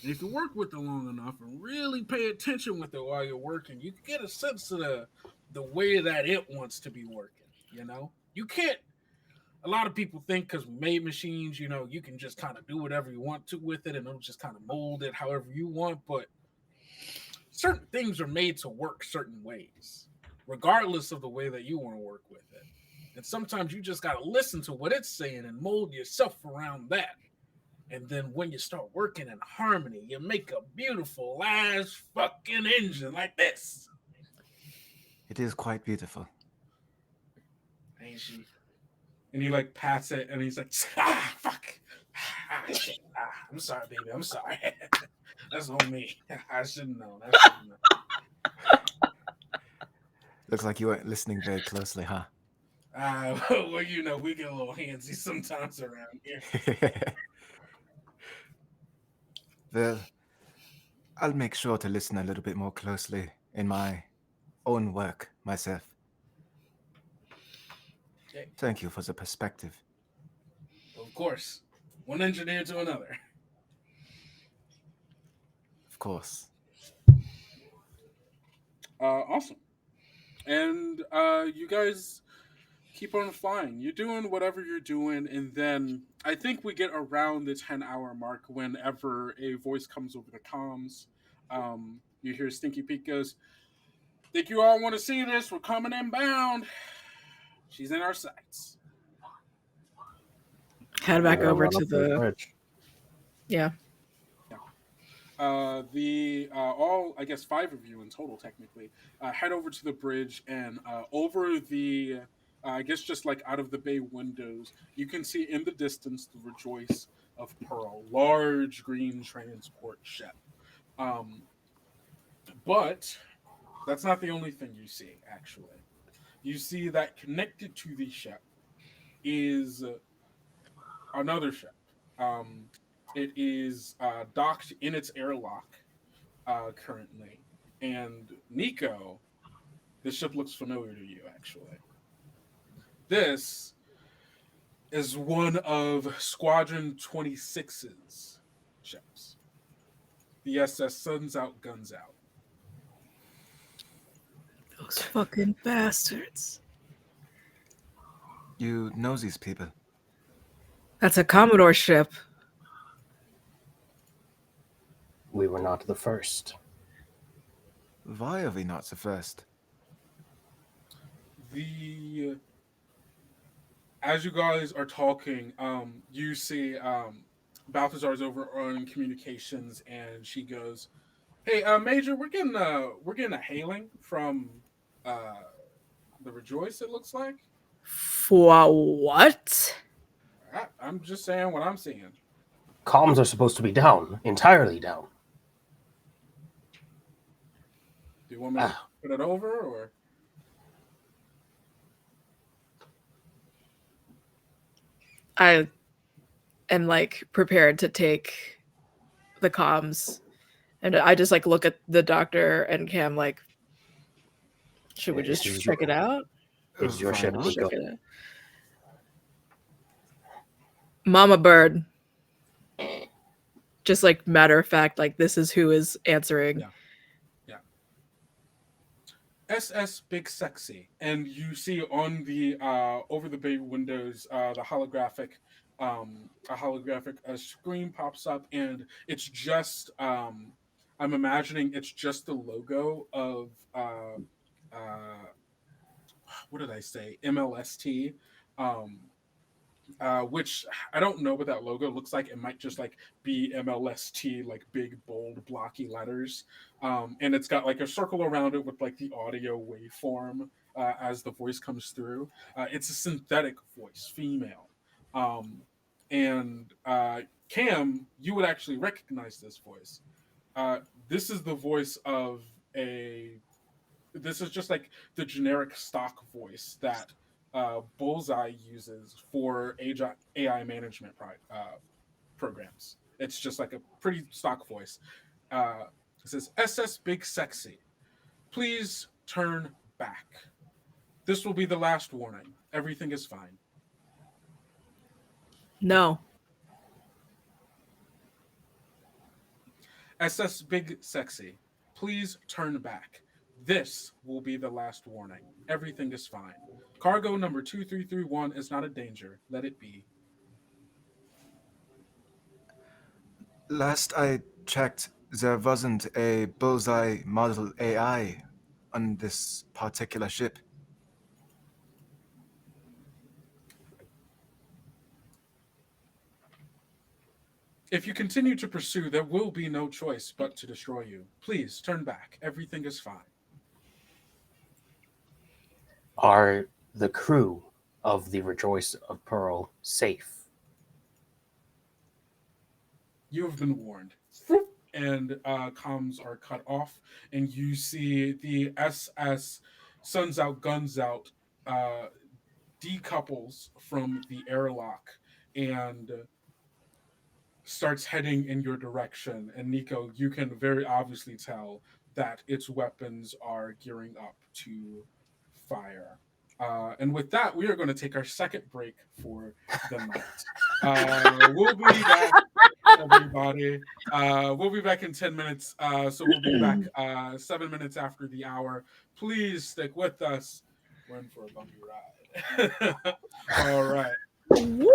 And if you work with it long enough and really pay attention with it while you're working, you can get a sense of the way that it wants to be working. You know, you can't. A lot of people think because we made machines, you know, you can just kind of do whatever you want to with it, and it'll just kind of mold it however you want. But certain things are made to work certain ways, regardless of the way that you want to work with it. And sometimes you just got to listen to what it's saying and mold yourself around that. And then when you start working in harmony, you make a beautiful ass fucking engine like this. It is quite beautiful. Ain't she? And he like pats it and he's like, fuck. Shit. I'm sorry, baby. I'm sorry. That's on me. I shouldn't know. Looks like you weren't listening very closely, huh? Well, you know, we get a little handsy sometimes around here. Well, I'll make sure to listen a little bit more closely in my own work myself. Okay. Thank you for the perspective. Of course, one engineer to another. Of course. Awesome. And you guys keep on flying. You're doing whatever you're doing, and then I think we get around the 10-hour mark whenever a voice comes over the comms. You hear Stinky Pete goes, "Think you all want to see this? We're coming inbound. She's in our sights." Head back We're gonna over run to up the bridge. yeah. All, I guess 5 of you in total technically head over to the bridge, and over the I guess just like out of the bay windows you can see in the distance the Rejoice of Pearl, large green transport ship. But that's not the only thing you see. Actually, you see that connected to the ship is another ship. It is docked in its airlock currently. And Nico, this ship looks familiar to you, actually. This is one of Squadron 26's ships. The SS Suns Out, Guns Out. Those fucking bastards. You know these people. That's a Commodore ship. We were not the first. Why are we not the first? As you guys are talking, you see Balthazar's over on communications, and she goes, "Hey, Major, we're getting a hailing from the Rejoice. It looks like." For what? I'm just saying what I'm seeing. Comms are supposed to be down, entirely down. Do you want me to put it over, or? I am like prepared to take the comms, and I just like look at the doctor and Cam like, should we just check it out? It's your Why ship, not? Nico. Check it out. Mama Bird. Just like matter of fact, like this is who is answering. Yeah. SS Big Sexy, and you see on the over the bay windows the holographic screen pops up, and it's just I'm imagining it's just the logo of what did I say, MLST, which I don't know what that logo looks like. It might just like be MLST, like big bold blocky letters, and it's got like a circle around it with like the audio waveform as the voice comes through. It's a synthetic voice, female, and Cam, you would actually recognize this voice. This is the voice of a. This is just like the generic stock voice that Bullseye uses for AI management programs. It's just like a pretty stock voice. It says, "SS Big Sexy, please turn back. This will be the last warning. Everything is fine." No. "SS Big Sexy, please turn back. This will be the last warning. Everything is fine. Cargo number 2331 is not a danger. Let it be." Last I checked, there wasn't a Bullseye model AI on this particular ship. "If you continue to pursue, there will be no choice but to destroy you. Please turn back. Everything is fine." Are the crew of the Rejoice of Pearl safe? "You have been warned." And comms are cut off, and you see the SS suns out, guns out, decouples from the airlock and starts heading in your direction. And Nico, you can very obviously tell that its weapons are gearing up to fire. And with that, we are going to take our second break for the night. We'll be back, everybody. We'll be back in 10 minutes. So we'll be back 7 minutes after the hour. Please stick with us. We're in for a bumpy ride. All right. Woo!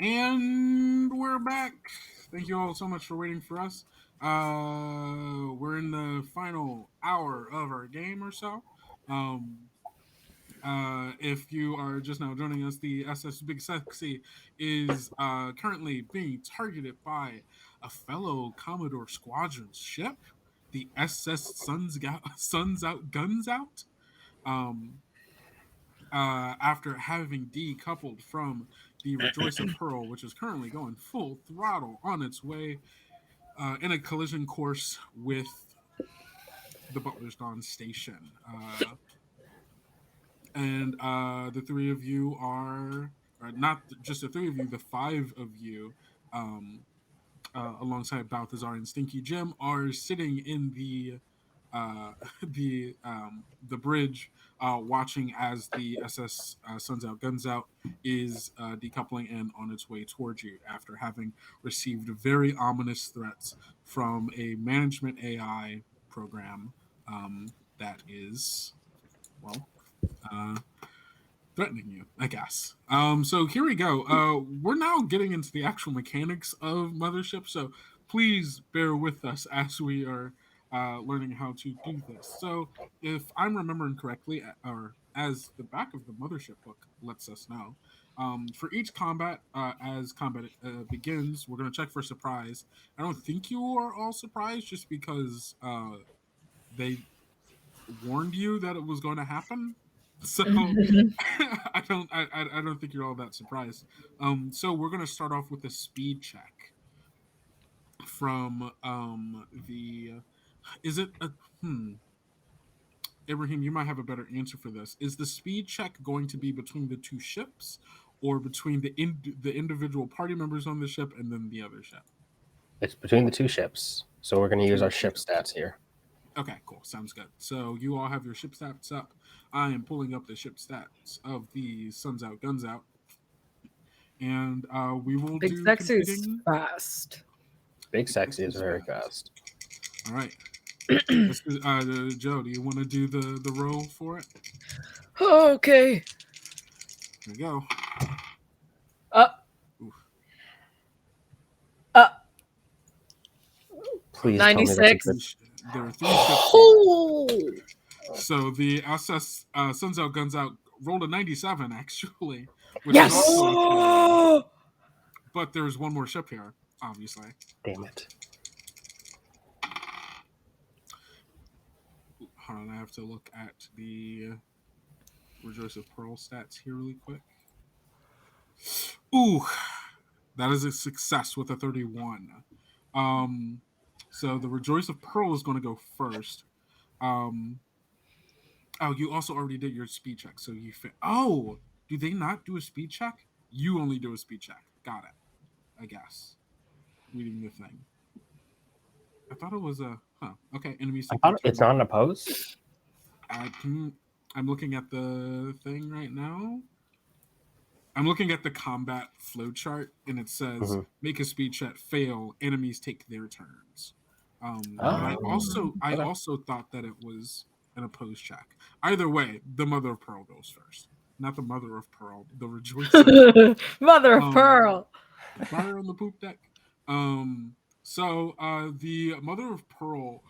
And we're back. Thank you all so much for waiting for us. We're in the final hour of our game or so. If you are just now joining us, the SS Big Sexy is currently being targeted by a fellow Commodore Squadron ship, the SS Suns Out Guns Out. After having decoupled from the Rejoice of Pearl, which is currently going full throttle on its way in a collision course with the Butler Dawn station. And the three of you are, or not just the three of you, the five of you, alongside Balthazar and Stinky Jim, are sitting in the bridge, watching as the SS Suns Out Guns Out is decoupling and on its way towards you after having received very ominous threats from a management AI program that is, well, threatening you, I guess. So here we go. We're now getting into the actual mechanics of Mothership, so please bear with us as we are learning how to do this. So if I'm remembering correctly, or as the back of the Mothership book lets us know, for each combat, as combat begins, we're going to check for surprise. I don't think you are all surprised just because they warned you that it was going to happen. So I don't think you're all that surprised. So we're gonna start off with a speed check from the. Is it a Ibrahim? You might have a better answer for this. Is the speed check going to be between the two ships, or between the individual party members on the ship and then the other ship? It's between the two ships, so we're going to use our ship stats here. Okay, cool. Sounds good. So you all have your ship stats up. I am pulling up the ship stats of the Suns Out Guns Out, and we will Big do Sexy is competing. fast. Big Sexy is very fast. All right. Joe, do you want to do the roll for it? Okay. Here we go. Please 96. tell me that's There are 3 ships. So the SS Suns Out Guns Out rolled a 97, actually. Which Yes! Is also but there's one more ship here, obviously. Damn it. Hold on, I have to look at the Rejoice of Pearl stats here really quick. Ooh, that is a success with a 31. So the Rejoice of Pearl is going to go first. You also already did your speed check, so you fit. Oh, do they not do a speed check? You only do a speed check. Got it. I guess. Reading the thing. I thought it was a. Okay, enemies. It's not an oppose? I'm looking at the thing right now. I'm looking at the combat flowchart, and it says make a speed check, fail, enemies take their turns. I also thought that it was an oppose check. Either way, the Mother of Pearl goes first. Not the Mother of Pearl, the Rejoice of Pearl. Mother of Pearl. Fire on the poop deck. So the Mother of Pearl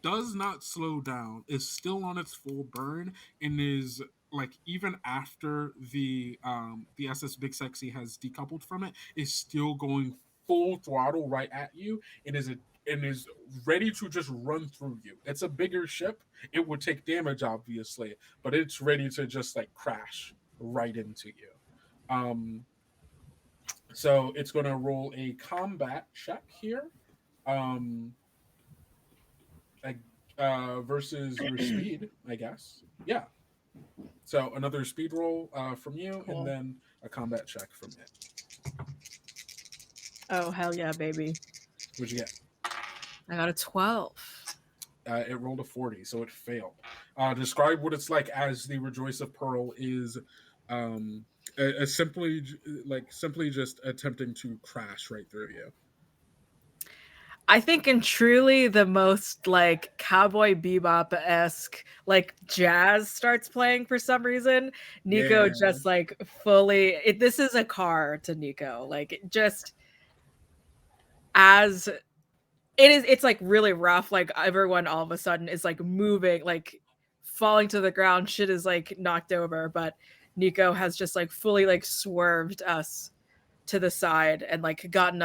does not slow down, is still on its full burn, and is like even after the SS Big Sexy has decoupled from it, is still going full throttle right at you. It is ready to just run through you. It's a bigger ship. It would take damage, obviously, but it's ready to just like crash right into you. So it's going to roll a combat check here. Versus your speed, I guess. Yeah. So another speed roll from you, and then a combat check from it. Oh, hell yeah, baby. What'd you get? I got a 12. It rolled a 40, so it failed. Describe what it's like as the Rejoice of Pearl is simply just attempting to crash right through you. I think in truly the most like Cowboy Bebop-esque like jazz starts playing for some reason. Nico Yeah. just like fully this is a car to Nico. Like it just as it's like really rough. Like everyone all of a sudden is like moving, like falling to the ground. Shit is like knocked over, but Nico has just like fully like swerved us to the side and like gotten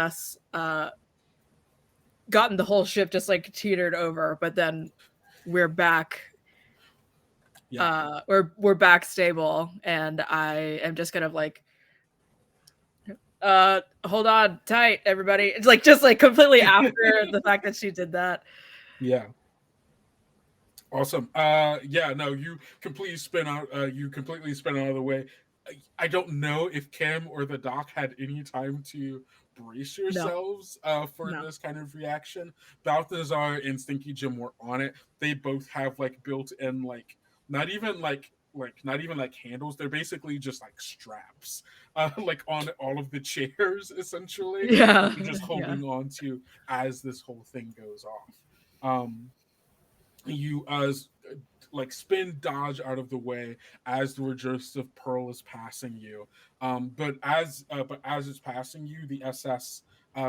the whole ship just like teetered over, but then we're back. Yeah. We're back stable, and I am just kind of like, hold on tight, everybody. It's like just like completely after the fact that she did that. Yeah. Awesome. Yeah, no, you completely spin out of the way. I don't know if Kim or the doc had any time to brace yourselves for this kind of reaction. Balthazar and Stinky Jim were on it. They both have like built-in like not even like handles. They're basically just like straps like on all of the chairs essentially. Yeah. You're just holding on to as this whole thing goes off. You like spin dodge out of the way as the Rejoice of Pearl is passing you. But as it's passing you, the SS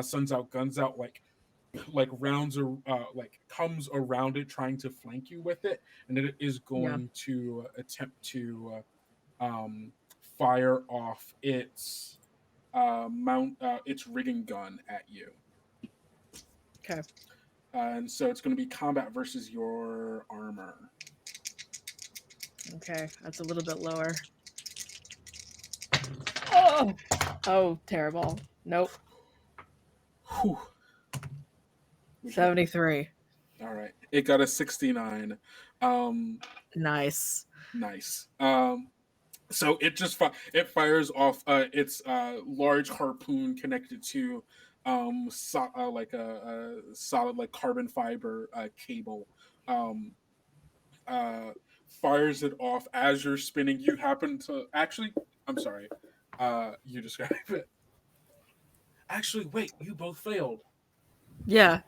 sends out guns out like rounds or like comes around it trying to flank you with it, and it is going to attempt to fire off its its rigging gun at you. Okay. And so it's going to be combat versus your armor. Okay, that's a little bit lower. Oh, terrible. Nope. Whew. 73. All right. It got a 69. Nice. So it just it fires off its large harpoon connected to like a solid like carbon fiber cable. Fires it off as you're spinning. You happen to I'm sorry. You describe it. Actually, wait. You both failed. Yeah.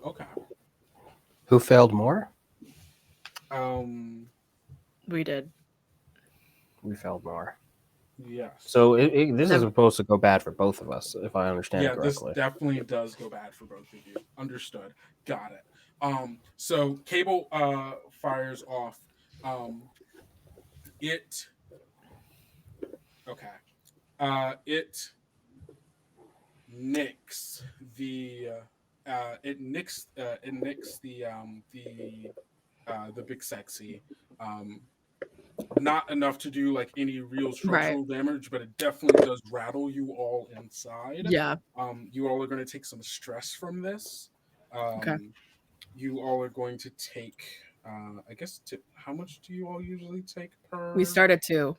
Okay. Who failed more? We did. We failed more. Yes. So this is supposed to go bad for both of us, if I understand it correctly. Yeah, this definitely does go bad for both of you. Understood. Got it. So cable fires off. It nicks the big sexy. Not enough to do like any real structural damage, but it definitely does rattle you all inside. Yeah. You all are going to take some stress from this. Okay. You all are going to take I guess how much do you all usually take per? We start at 2.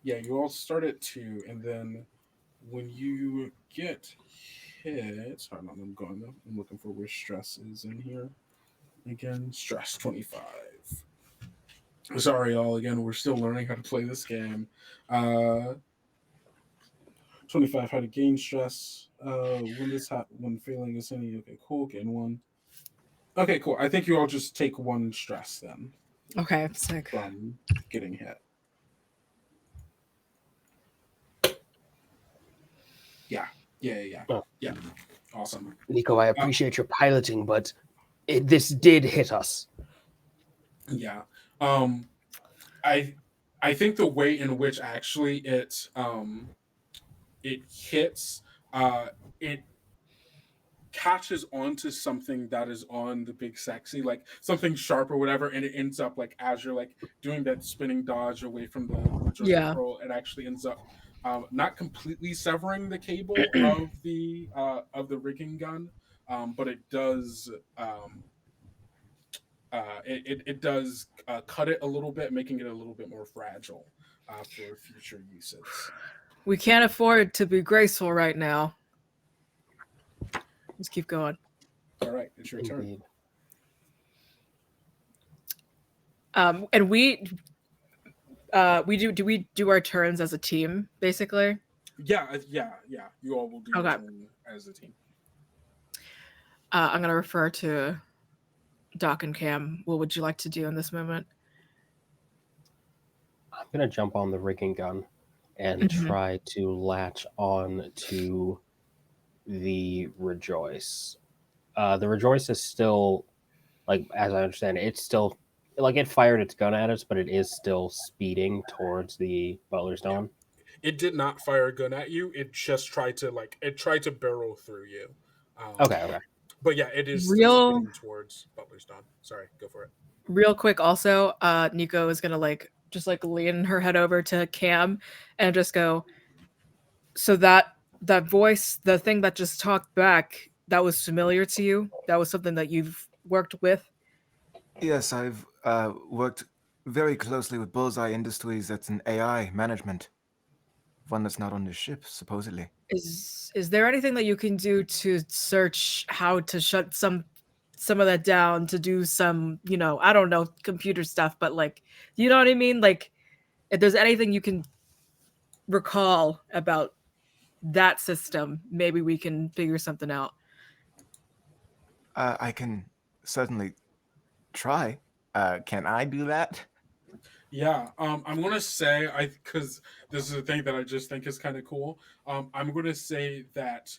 Yeah, you all start at 2, and then when you get hit, hold on, I'm looking for where stress is in here. Again, stress 25. Sorry, all. Again, we're still learning how to play this game. 25, how to gain stress. When failing is any. Okay, cool. Gain 1. Okay, cool. I think you all just take 1 stress then. Okay, sick. From getting hit. Yeah. Oh. Yeah. Awesome. Nico, I appreciate your piloting, but this did hit us. Yeah. I think the way in which actually it hits, it catches onto something that is on the big sexy, like something sharp or whatever, and it ends up like as you're like doing that spinning dodge away from the control, it actually ends up not completely severing the cable of the rigging gun, but it does it does cut it a little bit, making it a little bit more fragile for future uses. We can't afford to be graceful right now. Let's keep going. All right, it's your turn. And we do we do our turns as a team basically? Yeah. You all will do your Okay. turn as a team. I'm gonna refer to Doc and Cam. What would you like to do in this moment? I'm gonna jump on the rigging gun and Mhm. try to latch on to the Rejoice. The Rejoice is still, like, as I understand it, it's still like it fired its gun at us, but it is still speeding towards the Butler's Dawn. It did not fire a gun at you. It just tried to barrel through you. Okay. But yeah, it is still Real speeding towards Butler's Dawn. Sorry, go for it. real quick also, Nico is gonna just lean her head over to Cam and just go, so that voice, the thing that just talked back, that was familiar to you? That was something that you've worked with? Yes, I've worked very closely with Bullseye Industries. That's an AI management. One that's not on the ship, supposedly. Is there anything that you can do to search how to shut some of that down, to do some, I don't know, computer stuff, but like, you know what I mean? Like, if there's anything you can recall about that system, maybe we can figure something out. I can certainly try. Can I do that? Yeah, I'm gonna say because this is a thing that I just think is kind of cool. I'm gonna say that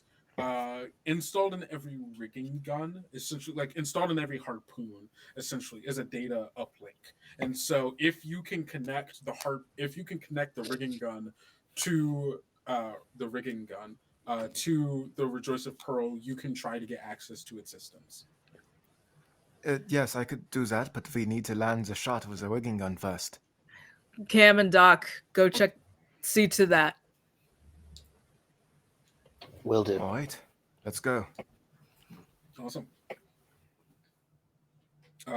installed in every rigging gun, essentially, like installed in every harpoon, essentially, is a data uplink. And so, if you can connect the rigging gun to to the Rejoice of Pearl, you can try to get access to its systems. Yes, I could do that, but we need to land the shot with the rigging gun first. Cam and Doc, go see to that. Will do. All right, let's go. Awesome.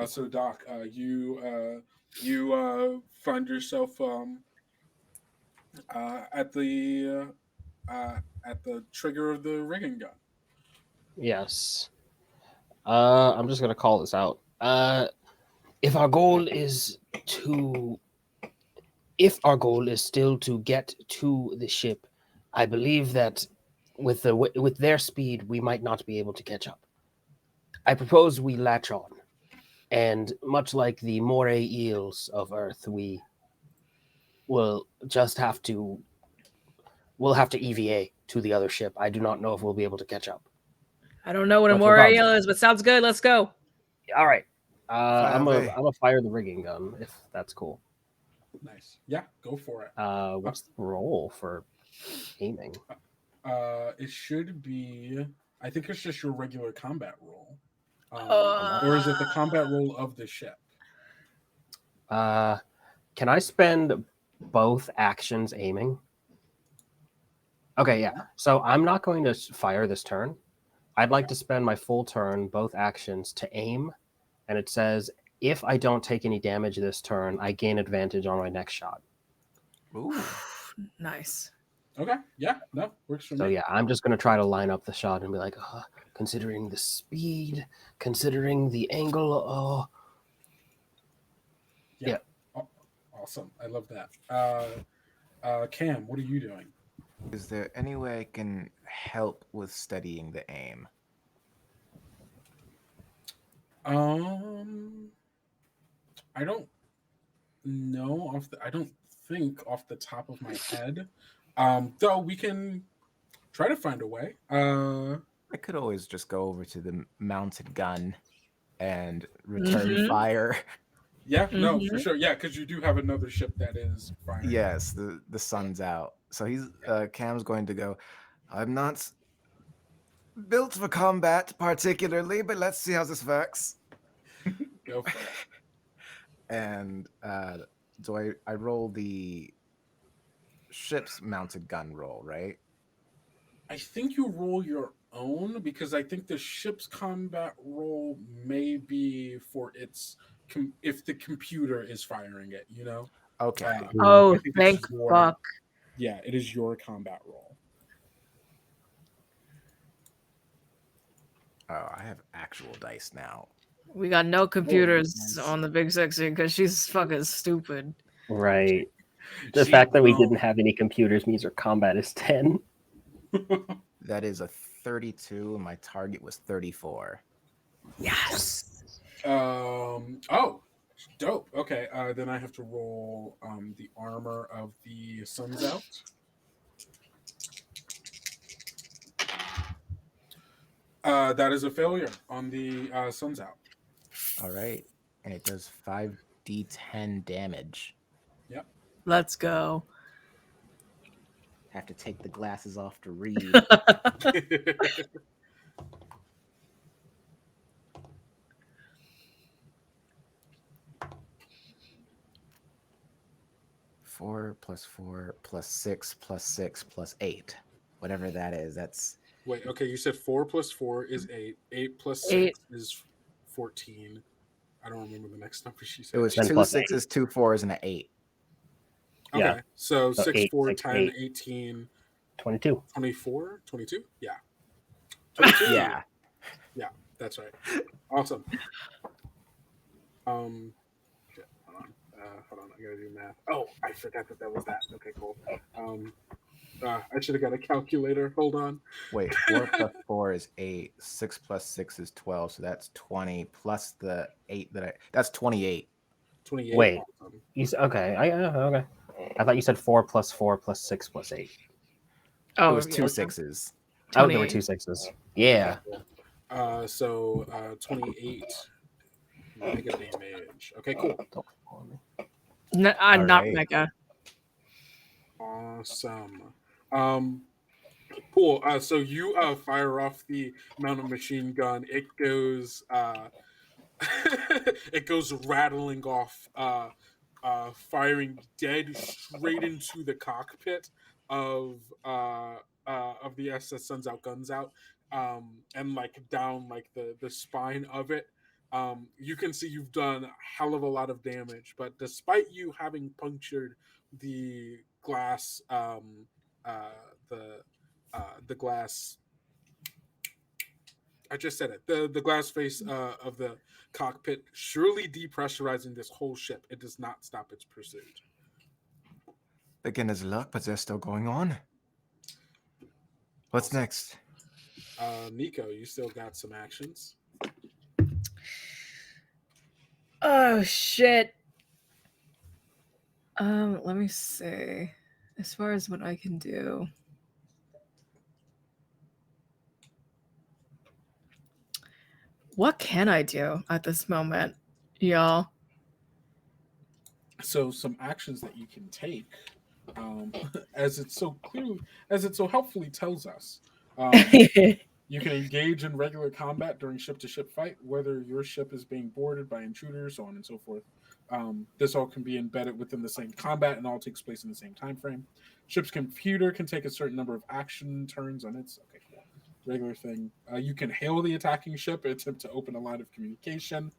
So Doc, you find yourself at the trigger of the rigging gun. Yes. I'm just gonna call this out. If our goal is to, if our goal is still to get to the ship, I believe that with their speed, we might not be able to catch up. I propose we latch on, and much like the moray eels of Earth, we will just have to. We'll have to EVA to the other ship. I do not know if we'll be able to catch up. I don't know what a But moray regardless- is, but sounds good. Let's go. All right. Fire I'm away. gonna fire the rigging gun if that's cool. Nice. Yeah, go for it. What's the roll for aiming? It should be. I think it's just your regular combat roll, Uh, or is it the combat roll of the ship? Can I spend both actions aiming? Okay, yeah. So I'm not going to fire this turn. I'd like to spend my full turn, both actions, to aim. And it says, if I don't take any damage this turn, I gain advantage on my next shot. Ooh. Nice. Okay. Yeah. No, works for So me. yeah, I'm just going to try to line up the shot and be like, considering the speed, considering the angle. Yeah. Awesome. I love that. Cam, what are you doing? Is there any way I can help with steadying the aim? I don't know I don't think off the top of my head. Though we can try to find a way. I could always just go over to the mounted gun and return Mhm. fire. Yeah, no, Mhm. for sure. Yeah, because you do have another ship that is firing. Yes, the sun's out. So Cam's going to go, I'm not built for combat particularly, but let's see how this works. Go for it. And so I roll the ship's mounted gun roll, right? I think you roll your own because I think the ship's combat roll may be for its if the computer is firing it. You know. Okay. Oh, I think thank it's your fuck. yeah. It is your combat roll. Oh, I have actual dice now. We got no computers nice. on the Big Sexy because she's fucking stupid. Right. The She fact that we don't. didn't have any computers means our combat is 10. That is a 32, and my target was 34. Yes. Oh, dope. Okay. Then I have to roll the armor of the Sun's Out. That is a failure on the Sun's Out. All right, and it does 5d10 damage. Yep. Let's go. Have to take the glasses off to read. 4 plus 4 plus 6 plus 6 plus 8. Whatever that is, that's... Wait, okay, you said 4 plus 4 is 8. 8 plus 6 8. is 14. I don't remember the next number she said. It was 10 2 plus 6s, 2 4s, and an 8. Okay, Yeah. so So 6, 8, 4, 6, 10, 8. 18, 22. 24, 22? Yeah. 22? Yeah. Yeah, that's right. Awesome. Shit, hold on, I gotta do math. Oh, I forgot that was that. Okay, cool. I should have got a calculator. Hold on. Wait, 4 plus 4 is 8. 6 plus 6 is 12, so that's 20 plus the 8 that I... That's 28. 28. Wait. Awesome. You okay. Okay. I thought you said 4 plus 4 plus 6 plus 8. Oh, It was 2 yeah. 6s. Oh, there were 28. 2 6s. Yeah. So 28 mega damage. Okay, cool. Don't follow me. I'm not Alright. mega. Awesome. Cool. So you fire off the mounted machine gun. It goes it goes rattling off, firing dead straight into the cockpit of the SS Suns Out Guns Out, and like down like the spine of it. You can see you've done a hell of a lot of damage, but despite you having punctured the glass, the glass. I just said it. The glass face of the cockpit, surely depressurizing this whole ship. It does not stop its pursuit. Beginner's luck, but they're still going on. What's Awesome. next? Nico, you still got some actions. Oh shit. Let me see. As far as what I can do. What can I do at this moment, y'all? So some actions that you can take, as it so helpfully tells us. You can engage in regular combat during ship-to-ship fight, whether your ship is being boarded by intruders, so on and so forth. This all can be embedded within the same combat and all takes place in the same time frame. Ship's computer can take a certain number of action turns on its regular thing. You can hail the attacking ship and attempt to open a line of communication.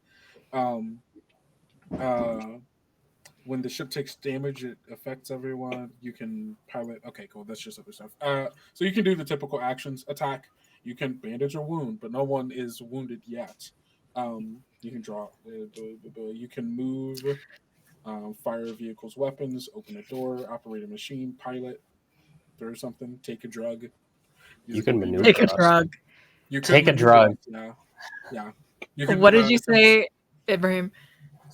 When the ship takes damage, it affects everyone. You can pilot. Okay, cool. That's just other stuff. So you can do the typical actions: attack. You can bandage a wound, but no one is wounded yet. You can draw. You can move, fire vehicles, weapons, open a door, operate a machine, pilot, throw something, take a drug. You can maneuver. Take a us. drug. You could Take a maneuver drug. us, yeah. You can, What did you say, Ibrahim?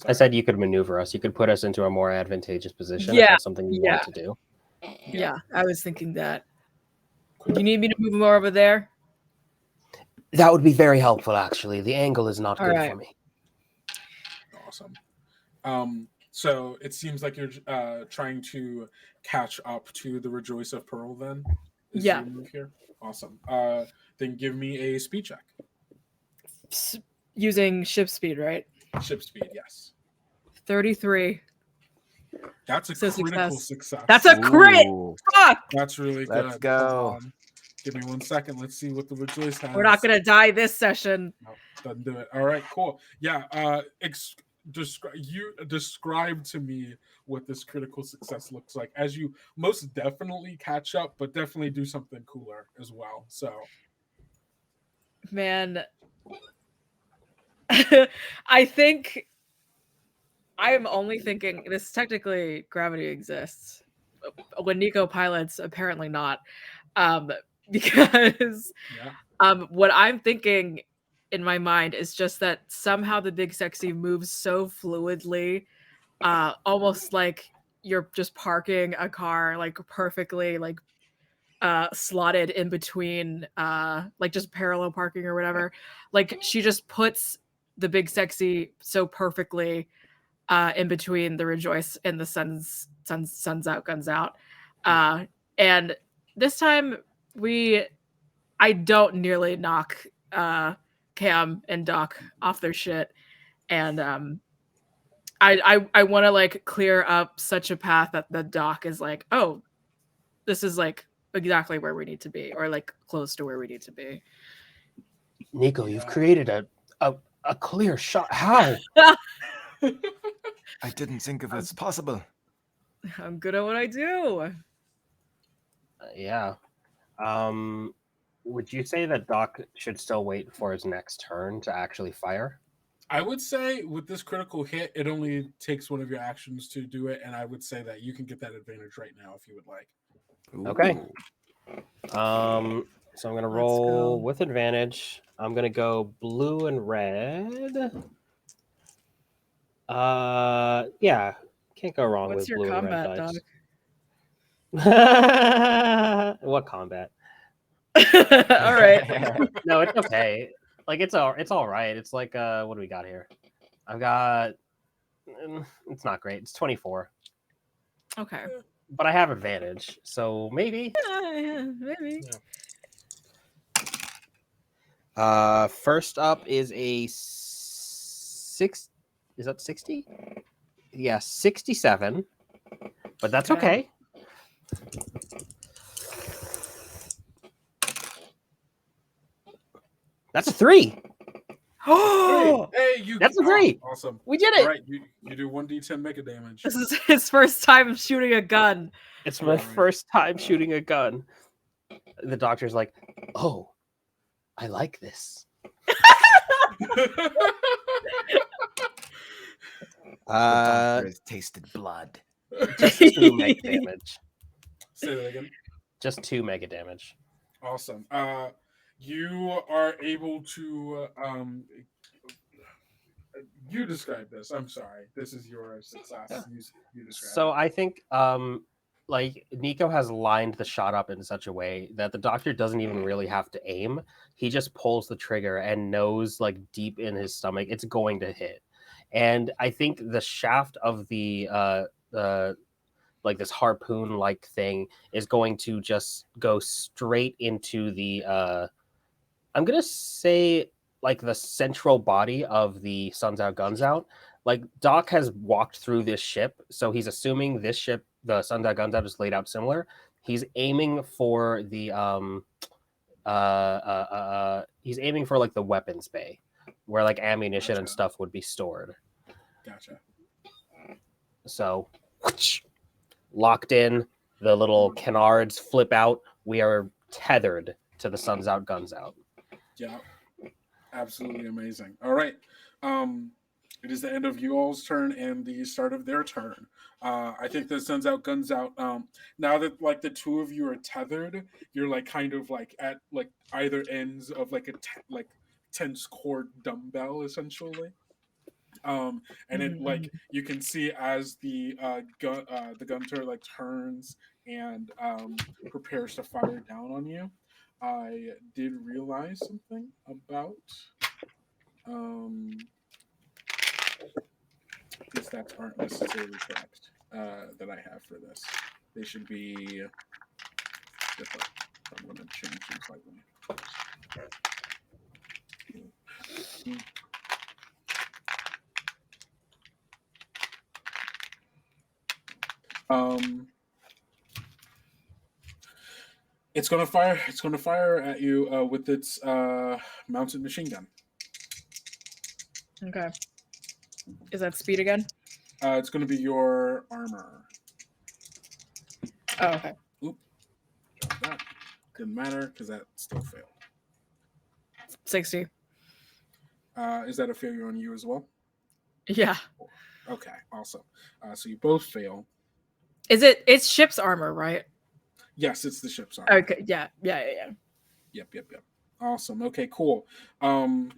I said you could maneuver us. You could put us into a more advantageous position if Yeah, that's something you want to do. Yeah, I was thinking that. You need me to move more over there? That would be very helpful, actually. The angle is not All good right. for me. Awesome. So it seems like you're trying to catch up to the Rejoice of Pearl. Then, is Yeah. your move here. Awesome. Then give me a speed check. Using ship speed, right? Ship speed, yes. 33. That's a So critical success. success. That's a crit! Ooh, Fuck! That's really good. let's go. Hold on. Give me 1 second. Let's see what the Rejoice has. We're not gonna die this session. No, doesn't do it. All right, cool. Yeah. Describe to me what this critical success looks like as you most definitely catch up, but definitely do something cooler as well. So, Man, I think I am only thinking this technically gravity exists. When Nico pilots, apparently not. Um, because what I'm thinking in my mind is just that somehow the big sexy moves so fluidly, almost like you're just parking a car like perfectly like slotted in between like just parallel parking or whatever. Like she just puts the big sexy so perfectly in between the rejoice and the sun's out guns out. And this time I don't nearly knock Cam and Doc off their shit, and I want to like clear up such a path that the Doc is like, oh, this is like exactly where we need to be, or like close to where we need to be. Nico, you've created a clear shot. How? I didn't think it was possible. I'm good at what I do. Yeah. Would you say that Doc should still wait for his next turn to actually fire? I would say with this critical hit, it only takes one of your actions to do it, and I would say that you can get that advantage right now if you would like. Okay. So I'm gonna roll with advantage. I'm gonna go blue and red. Yeah, can't go wrong with blue and red dice. What combat? All right. No, it's okay. Like it's all right. It's like what do we got here? I've got it's not great. It's 24. Okay. But I have advantage, so maybe. Maybe. Yeah. First up is a 6. Is that 60? Yeah, 67. But that's okay. That's a 3. Oh, hey, that's a 3. Awesome. We did it. All right, you do 1d10 mega damage. This is his first time shooting a gun. It's my first time shooting a gun. The doctor's like, "Oh, I like this." The doctor has tasted blood. Just 2 mega damage. Say that again. Just 2 mega damage. Awesome. You are able to you describe this. I'm sorry. This is your success. You describe So I think like Nico has lined the shot up in such a way that the doctor doesn't even really have to aim. He just pulls the trigger and knows like deep in his stomach it's going to hit. And I think the shaft of the like this harpoon like thing is going to just go straight into the I'm gonna say like the central body of the Suns Out Guns Out. Like Doc has walked through this ship, so he's assuming this ship, the Suns Out Guns Out, is laid out similar. He's aiming for the he's aiming for like the weapons bay, where like ammunition and stuff would be stored. Gotcha. So locked in, the little canards flip out. We are tethered to the Suns Out Guns Out. Yeah. Absolutely amazing. All right. It is the end of you all's turn and the start of their turn. I think the Suns Out Guns Out. Now that like the two of you are tethered, you're like kind of like at like either ends of like a tense cord dumbbell essentially. And it like you can see as the gun turret like turns and prepares to fire down on you. I did realize something about these stats aren't necessarily correct that I have for this. They should be different. I'm going to change them slightly. It's gonna fire. It's gonna fire at you with its mounted machine gun. Okay. Is that speed again? It's gonna be your armor. Oh, okay. Oop. Drop that. Didn't matter because that still failed. 60. Is that a failure on you as well? Yeah. Okay, awesome. So you both fail. It's ship's armor, right? Yes, it's the ship's armor. Okay. Yeah. Yep. Awesome. Okay, cool. I'm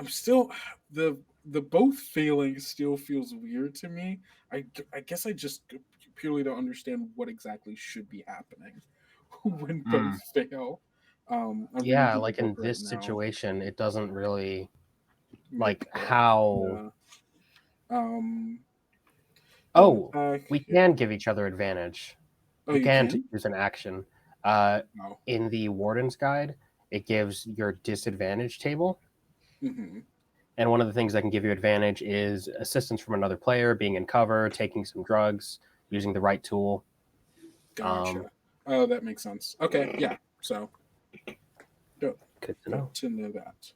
still the both failing still feels weird to me. I guess I just purely don't understand what exactly should be happening when both fail. I'm Yeah, reading the like in book this right now. situation, it doesn't really Make like how. Yeah. Um. Oh, we Yeah. can give each other advantage. Oh, You you can can? use an action. No. In the Warden's Guide, it gives your disadvantage table. Mm-hmm. And one of the things that can give you advantage is assistance from another player, being in cover, taking some drugs, using the right tool. Gotcha. Oh, that makes sense. Okay, yeah. So, good to know. to know that.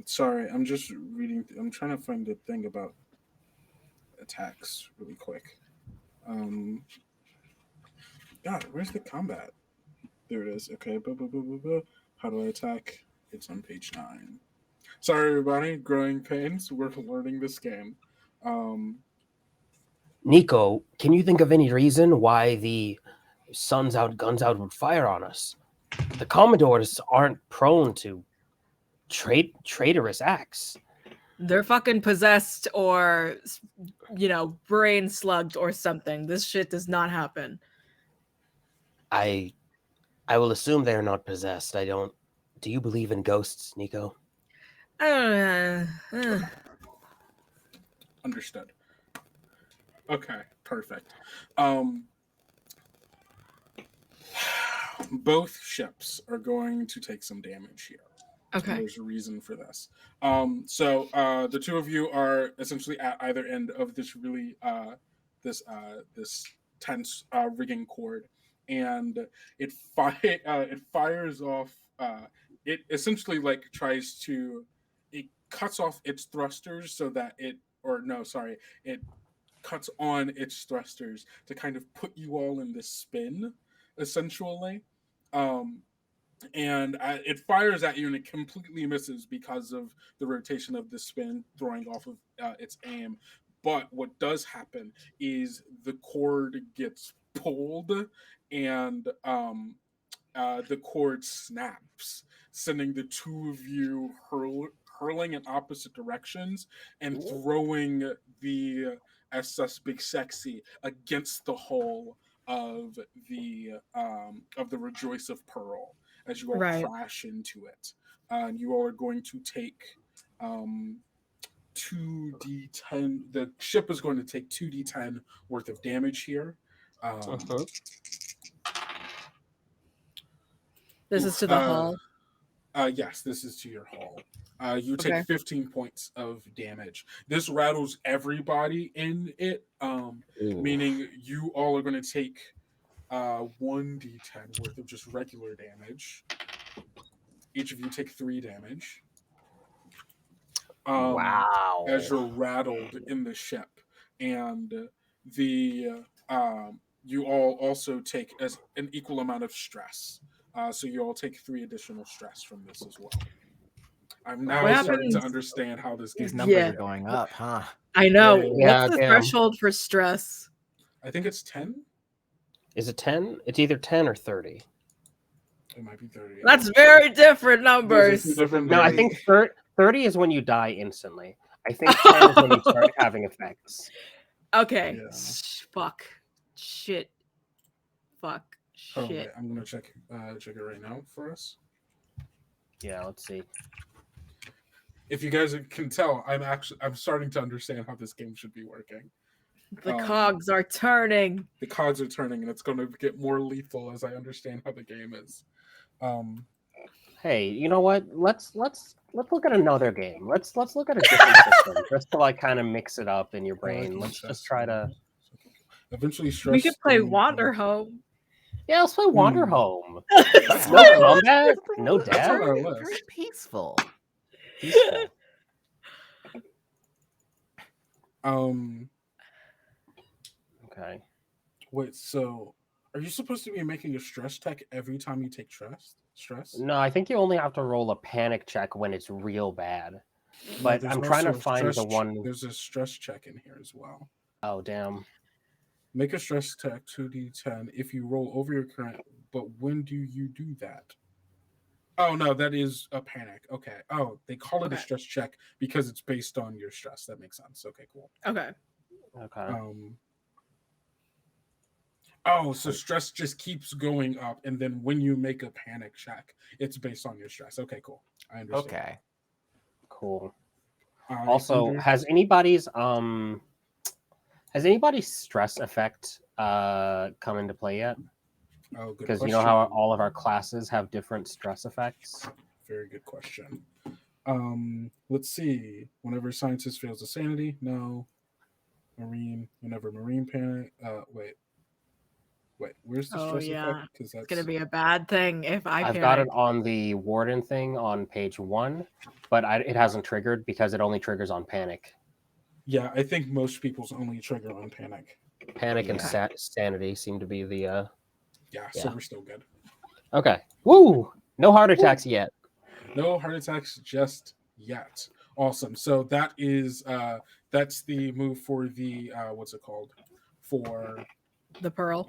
Sorry, I'm just reading. I'm trying to find the thing about attacks really quick. God, where's the combat? There it is. Okay. How do I attack? It's on page 9. Sorry, everybody. Growing pains. We're learning this game. Nico, can you think of any reason why the Suns Out, Guns Out would fire on us? The Commodores aren't prone to traitorous acts. They're fucking possessed or, brain slugged or something. This shit does not happen. I will assume they are not possessed. I don't. Do you believe in ghosts, Nico? Understood. Okay, perfect. Both ships are going to take some damage here. Okay. There's a reason for this. So the two of you are essentially at either end of this really this tense rigging cord, and it fires off. It essentially tries to it cuts off its thrusters so that it cuts on its thrusters to kind of put you all in this spin, essentially. And it fires at you and it completely misses because of the rotation of the spin throwing off of its aim. But what does happen is the cord gets pulled and the cord snaps, sending the two of you hurling in opposite directions and throwing the SS Big Sexy against the hull of the Rejoice of Pearl as you all crash into it. And you all are going to take 2d10. The ship is going to take 2d10 worth of damage here. This is to the hull. Yes, this is to your hull. You take 15 points of damage. This rattles everybody in it, meaning you all are going to take 1d10 worth of just regular damage. Each of you take 3 damage. Wow. As you're rattled in the ship. And the you all also take as an equal amount of stress. So you all take 3 additional stress from this as well. I'm now starting to understand how this These game numbers are going up, huh? I know. Yeah, what's the threshold for stress? I think it's 10. Is it 10? It's either 10 or 30. It might be 30. That's very different numbers. No, I think 30 is when you die instantly. I think 10 is when you start having effects. Okay. Yeah. Fuck. Shit. Oh, wait, I'm gonna check it right now for us. Yeah, let's see. If you guys can tell, I'm starting to understand how this game should be working. The cogs are turning. The cogs are turning, and it's going to get more lethal as I understand how the game is. Hey, you know what? Let's look at another game. Let's look at a different system just to kind of mix it up in your brain. Let's just try to. Eventually, stress. We could play Wander Home. Yeah, let's play Wander Home. No combat, no death. Very peaceful. Okay. Wait, so are you supposed to be making a stress check every time you take stress? stress? No, I think you only have to roll a panic check when it's real bad. No, But there's I'm trying to also a find stress the one. There's a stress check in here as well. Oh, damn. Make a stress check 2d10 if you roll over your current. But when do you do that? Oh no, that is a panic. Okay. Oh, they call it a Okay. stress check because it's based on your stress. That makes sense. Okay, cool. Okay. Okay. Oh, so stress just keeps going up, and then when you make a panic check, it's based on your stress. Okay, cool. I understand. Okay. Cool. I Also, has anybody's stress effect come into play yet? Oh, good Because question. you know how all of our classes have different stress effects. Very good question. Let's see. Whenever scientist fails a sanity, no. Marine. Whenever marine panic. Wait. Where's the Oh stress yeah, effect? Because that's it's gonna be a bad thing if I I've panic. got it on the warden thing on page 1, but it hasn't triggered because it only triggers on panic. Yeah, I think most people's only trigger on panic. Panic and Yeah. sanity seem to be the. Yeah, so we're still good. Okay. Woo! No heart attacks yet. No heart attacks just yet. Awesome. So that is that's the move for the what's it called? For The pearl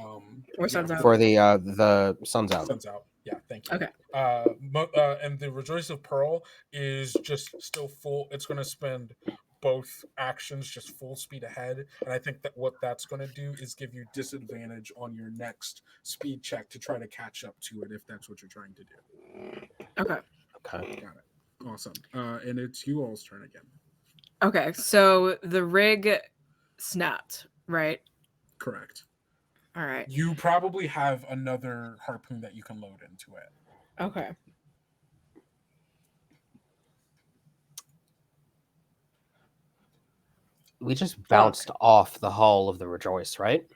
or sun's out. For the sun's out. Sun's out. Yeah, thank you. Okay. And the Rejoice of Pearl is just still full. It's going to spend both actions just full speed ahead, and I think that what that's going to do is give you disadvantage on your next speed check to try to catch up to it if that's what you're trying to do. Okay. Okay. Got it. Awesome. And it's you all's turn again. Okay. So the rig snapped, right? Correct. All right. You probably have another harpoon that you can load into it. Okay. We just bounced off the hull of the Rejoice, right?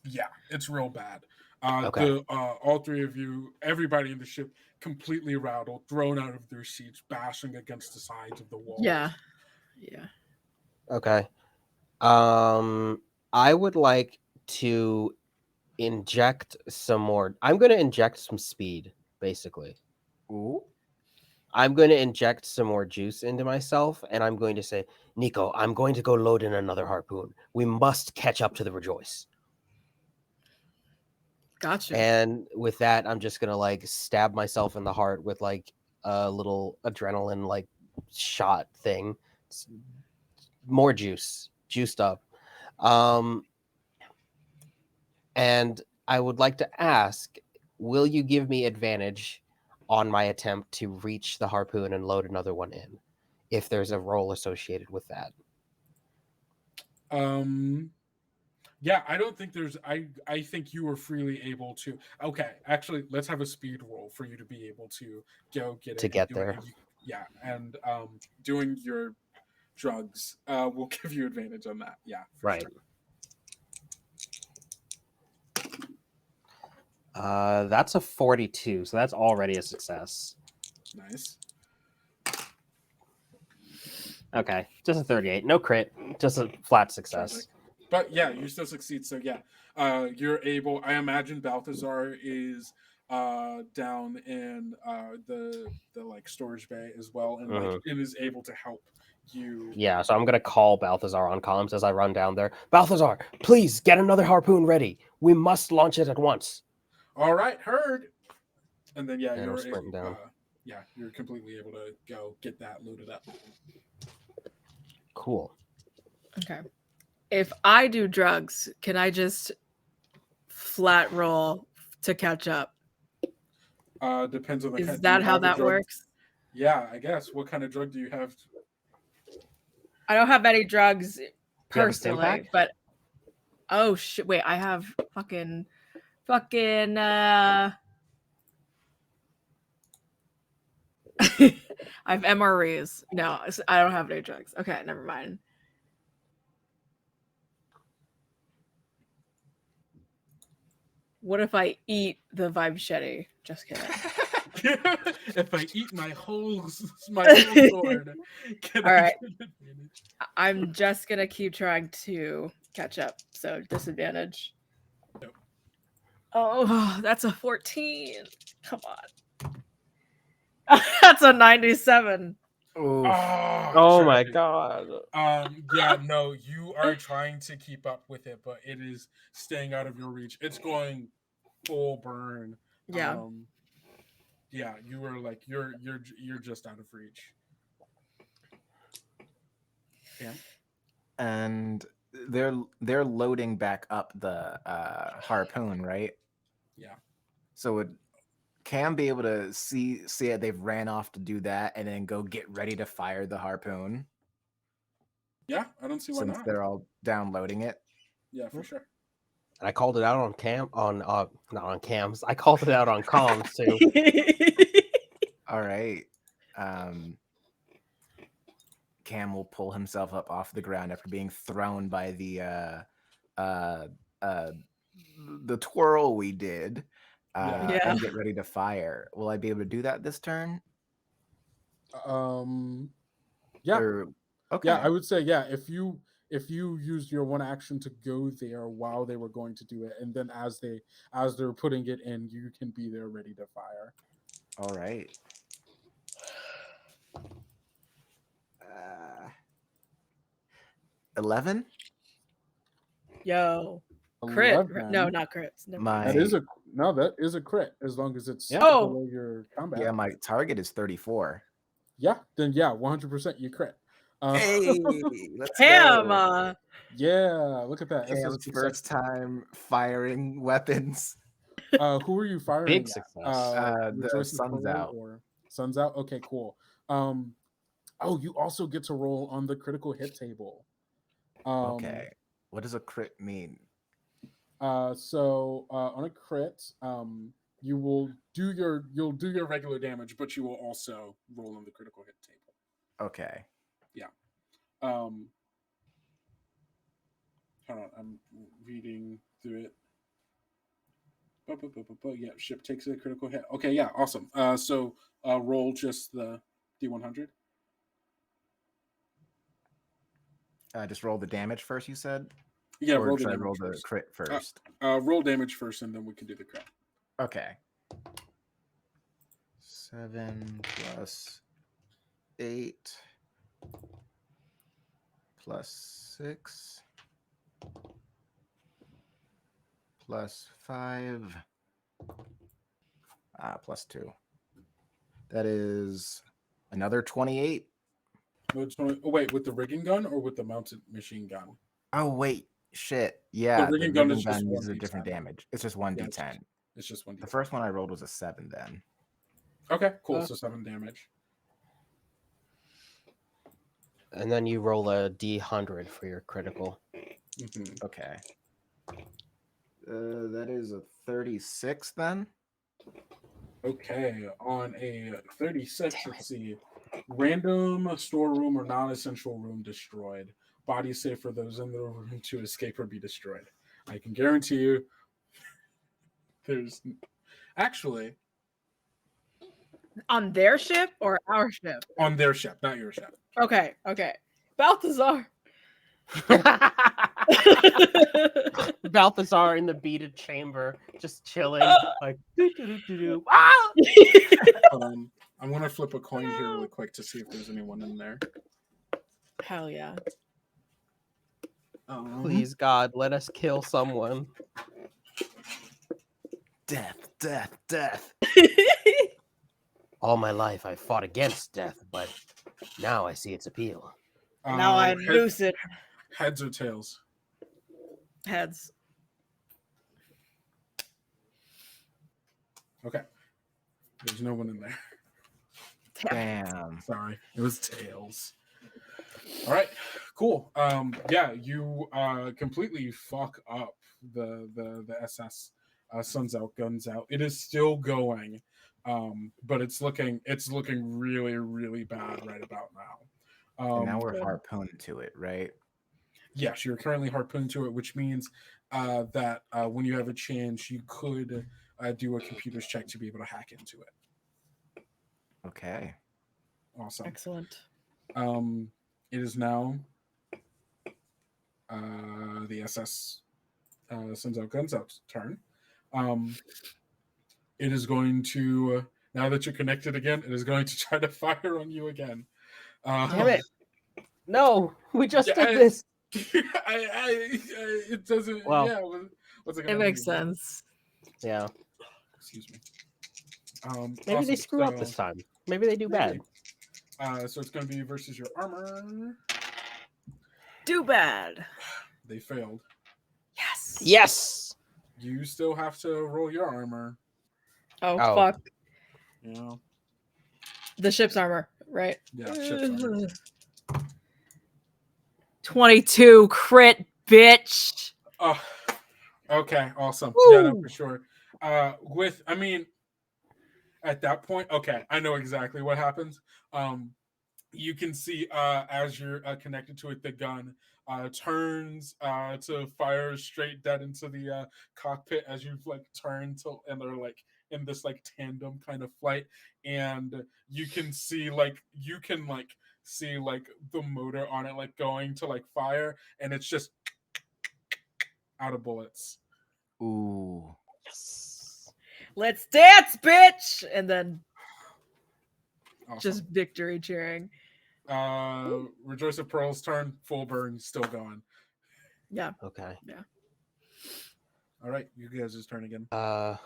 Yeah, it's real bad. Okay. All three of you, everybody in the ship, completely rattled, thrown out of their seats, bashing against the sides of the wall. Yeah. Yeah. Okay. I would like to inject some more. I'm going to inject some speed, basically. Ooh. I'm going to inject some more juice into myself, and I'm going to say, Nico, I'm going to go load in another harpoon. We must catch up to the Rejoice. Gotcha. And with that, I'm just going to like stab myself in the heart with like a little adrenaline like shot thing. More juiced up. And I would like to ask, will you give me advantage on my attempt to reach the harpoon and load another one in, if there's a roll associated with that? Yeah, I don't think there's. I think you were freely able to. Okay, actually, let's have a speed roll for you to be able to go get it. To get there. Yeah, and doing your drugs will give you advantage on that. Yeah, Right. Sure. That's a 42, so that's already a success. Nice. Okay, just a 38. No crit, just a flat success. Terrific. But yeah, you still succeed. So yeah, you're able. I imagine Balthazar is down in the like storage bay as well, and like it is able to help you. Yeah, so I'm gonna call Balthazar on comms as I run down there. Balthazar, please get another harpoon ready. We must launch it at once. All right, heard. And then yeah, And you're I'm sprinting down. Yeah, you're completely able to go get that loaded up. Cool. Okay. If I do drugs, can I just flat roll to catch up? Depends on the. Is that how that works? Yeah, I guess. What kind of drug do you have? I don't have any drugs Do you have a personally, Stimpack? but oh shit! Wait, I have fucking. I have MREs. No, I don't have any drugs. Okay, never mind. What if I eat the vibe shetty? Just kidding. If I eat my whole sword, can All I right. get advantage? I'm just gonna keep trying to catch up. So disadvantage. Nope. Oh, that's a 14. Come on. That's a 97. Oof. Oh my tragic. god. Yeah, no, you are trying to keep up with it, but it is staying out of your reach. It's going full burn. Yeah. Yeah, you were like you're just out of reach. Yeah. And they're loading back up the harpoon, right? Yeah. So would Cam be able to see it? They've ran off to do that, and then go get ready to fire the harpoon Yeah, I don't see why since not. they're all downloading it. Yeah, for sure. And I called it out on not on cams. I called it out on comms too. All right. Cam will pull himself up off the ground after being thrown by the twirl we did, Yeah. and get ready to fire. Will I be able to do that this turn? Yeah. Or, okay. Yeah, I would say yeah. If you used your one action to go there while they were going to do it, and then as they're putting it in, you can be there ready to fire. All right. 11. Yo. Crit. 11. No, not crits. Never mind. That is a crit as long as it's Yeah. below your combat. Yeah, my target is 34. Yeah, then yeah, 100% you crit. Hey, let's Cam. go. Yeah, look at that. Cam's SSP first time firing weapons. Who are you firing? Big at? success. The Rejoice sun's Pearl out. Or Sun's out. Okay, cool. Oh, you also get to roll on the critical hit table. Okay, what does a crit mean? So on a crit, you'll do your regular damage, but you will also roll on the critical hit table. Okay. Yeah. Hold on, I'm reading through it. Yeah, ship takes a critical hit. Okay, yeah, awesome. So roll just the D100. Just roll the damage first, you said? Yeah, or roll the should I damage roll the first. crit first? Roll damage first, and then we can do the crit. Okay. 7 plus 8 plus 6 plus 5 plus 2. That is another 28. Oh, wait, with the rigging gun or with the mounted machine gun? Oh wait, shit. Yeah, The rigging gun is just uses a 1d10. different damage. It's just 1d10. Yeah, it's just 1d10. The first one I rolled was a 7 then. Okay, cool. So 7 damage. And then you roll a D100 for your critical. Mm-hmm. Okay. That is a 36 then. Okay, on a 36, let's see. Random storeroom or non-essential room destroyed. Body safe for those in the room to escape or be destroyed. I can guarantee you there's... Actually... On their ship or our ship? On their ship, not your ship. Okay. Balthazar. Balthazar in the beaded chamber, just chilling, like doo-doo-doo-doo-doo. Ah! I'm gonna flip a coin here really quick to see if there's anyone in there. Hell yeah. Please, God, let us kill someone. Death, death, death. All my life I fought against death, but now I see its appeal. Now I noose it. Heads or tails? Heads. Okay. There's no one in there. Damn. Sorry, it was tails. All right, cool. Yeah, you completely fuck up the SS. Sun's out, guns out. It is still going, but it's looking really, really bad right about now. And now we're harpooned to it, right? Yes, you're currently harpooned to it, which means that when you have a chance, you could do a computer's check to be able to hack into it. Okay. Awesome. Excellent. It is now the SS Sends Out Guns Out's turn. It is going to Now that you're connected again, it is going to try to fire on you again. Damn it! No, we just Yeah, did this. It doesn't. Well, yeah, what's it gonna It makes be? sense. Yeah. Excuse me. Maybe awesome. they screw up this time. Maybe they do bad. So it's going to be versus your armor. Do bad. They failed. Yes. Yes. You still have to roll your armor. Oh, Oh. fuck. You know. The ship's armor, right? Yeah, ship's armor. 22 crit, bitch. Oh, okay, awesome. Woo! Yeah, no, for sure. I mean, at that point, okay, I know exactly what happens. You can see as you're connected to it, the gun turns to fire straight dead into the cockpit as you've like turned to, and they're like in this like tandem kind of flight, and you can see the motor on it like going to like fire, and it's just out of bullets. Ooh. Let's dance, bitch. And then Awesome. just victory cheering. Rejoice of Pearl's turn, full burn, still going. Yeah. Okay. All right, you guys' turn again. Are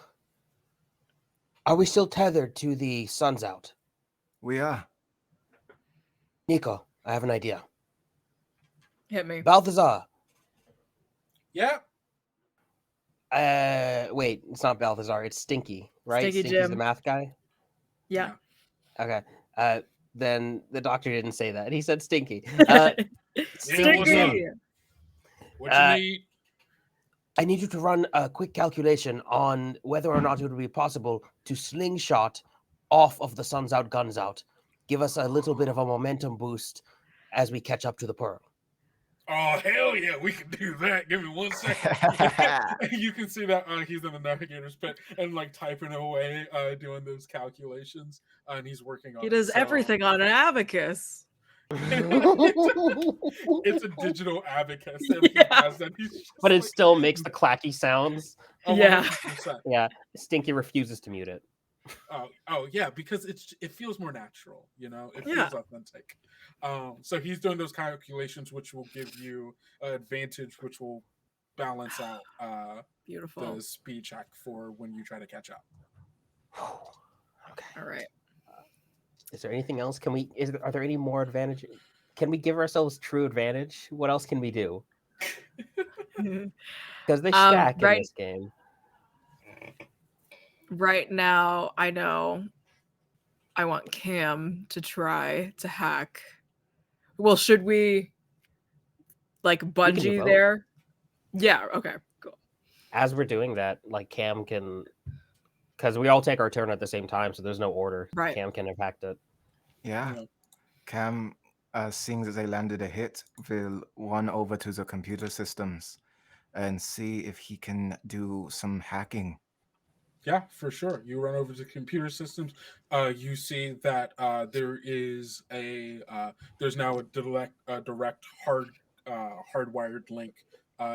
we still tethered to the sun's out? We are. Nico, I have an idea. Hit me. Balthazar. Yeah. Wait, it's not Balthazar. It's Stinky, right? Stinky Stinky's the Jim. math guy. Yeah. Okay. Then the doctor didn't say that. He said Stinky. Stinky. What you need? I need you to run a quick calculation on whether or not it would be possible to slingshot off of the sun's out, guns out. Give us a little bit of a momentum boost as we catch up to the Pearl. Oh, hell yeah, we can do that. Give me 1 second. You can see that he's in the navigator's pit and like typing away, doing those calculations, and he's working on He does it. So, everything on an abacus. it's a digital abacus. And he has that. He's just But it like, still makes the clacky sounds. Yeah. 100%. Yeah, Stinky refuses to mute it. Oh yeah, because it feels more natural, you know. It feels Yeah. authentic. So he's doing those calculations, which will give you an advantage, which will balance out Beautiful. the speed check for when you try to catch up. Okay. All right. Is there anything else? Are there any more advantages? Can we give ourselves true advantage? What else can we do? Because they stack in this game. Right now, I know I want Cam to try to hack. Well, should we like do bungee both. there? Yeah, okay, cool. As we're doing that, like Cam can, because we all take our turn at the same time, so there's no order. Right. Cam can impact it. Yeah. Cam, seeing that they landed a hit, will run over to the computer systems and see if he can do some hacking. Yeah, for sure. You run over to computer systems. You see that there is there's now a direct hardwired link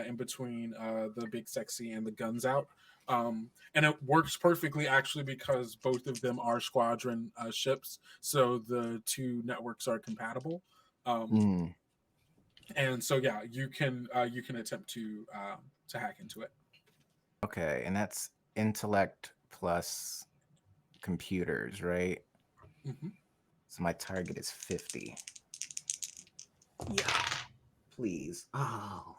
in between the Big Sexy and the Guns Out. And it works perfectly actually because both of them are squadron ships, so the two networks are compatible. And so yeah, you can attempt to hack into it. Okay, and that's intellect plus computers, right? Mm-hmm. So my target is 50. Yeah. Please. Oh.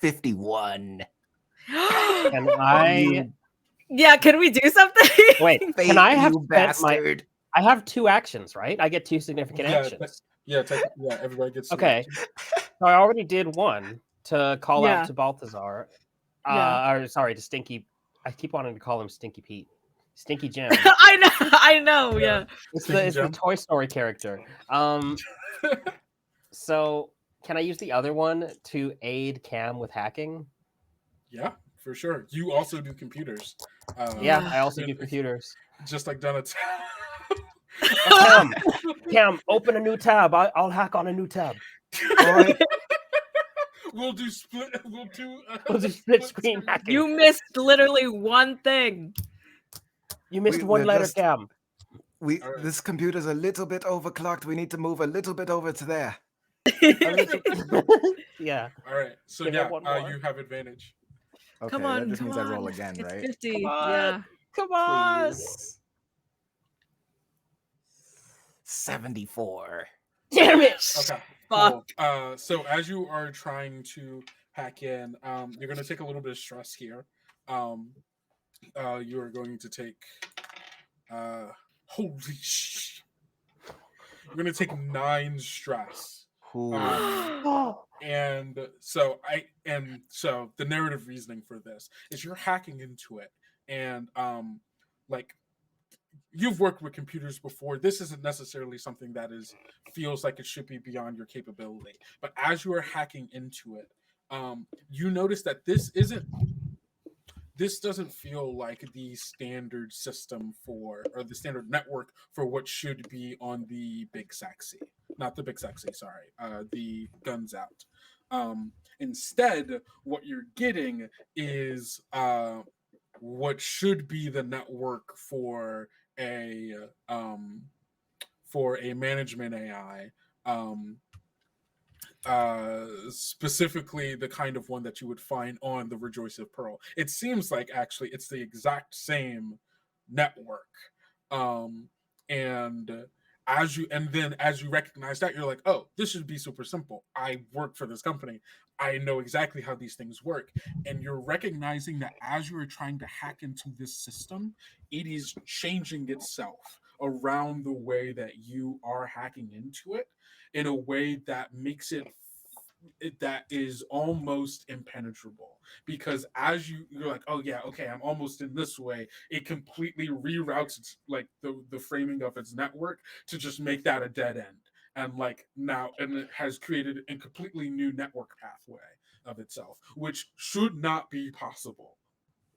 51. Can I? Yeah, can we do something? Wait, can I have you spent my? bastard? I have 2 actions, right? I get 2 significant actions. Everybody gets Okay. So I already did one to call out to Balthazar. Or sorry, to Stinky. I keep wanting to call him Stinky Pete. Stinky Jim. I know, yeah. It's the Toy Story character. So can I use the other one to aid Cam with hacking? Yeah, for sure. You also do computers. Yeah, I also do computers. Just like Donut. Cam, open a new tab. I'll hack on a new tab. All right. We'll do split. We'll do split screen hacking. You missed literally one thing. You missed We- one we're letter, just- Cam. All right. This computer's a little bit overclocked. We need to move a little bit over to there. A little... yeah. All right. So Give it one more. you have advantage. Okay, Come on, that just come means I roll on. again, It's right? 50. Come on. Yeah. Come on. Please. 74. Damn it. Okay. Fuck. Cool. So as you are trying to hack in, you're going to take a little bit of stress here. You are going to take. Holy sh! You're going to take 9 stress. Ooh. And so the narrative reasoning for this is you're hacking into it, and like you've worked with computers before. This isn't necessarily something that feels like it should be beyond your capability. But as you are hacking into it, you notice that this doesn't feel like the standard system or the standard network for what should be on the Big Sexy. Not the Big Sexy, sorry. The Guns Out. Instead, what you're getting is what should be the network for a management AI. Specifically the kind of one that you would find on the Rejoicing Pearl. It seems like actually it's the exact same network. And as you recognize that, you're like, oh, this should be super simple. I work for this company. I know exactly how these things work. And you're recognizing that as you are trying to hack into this system, it is changing itself around the way that you are hacking into it, in a way that makes it that is almost impenetrable, because as you're like, oh yeah, okay, I'm almost in this way, it completely reroutes its, like the framing of its network to just make that a dead end, and it has created a completely new network pathway of itself, which should not be possible.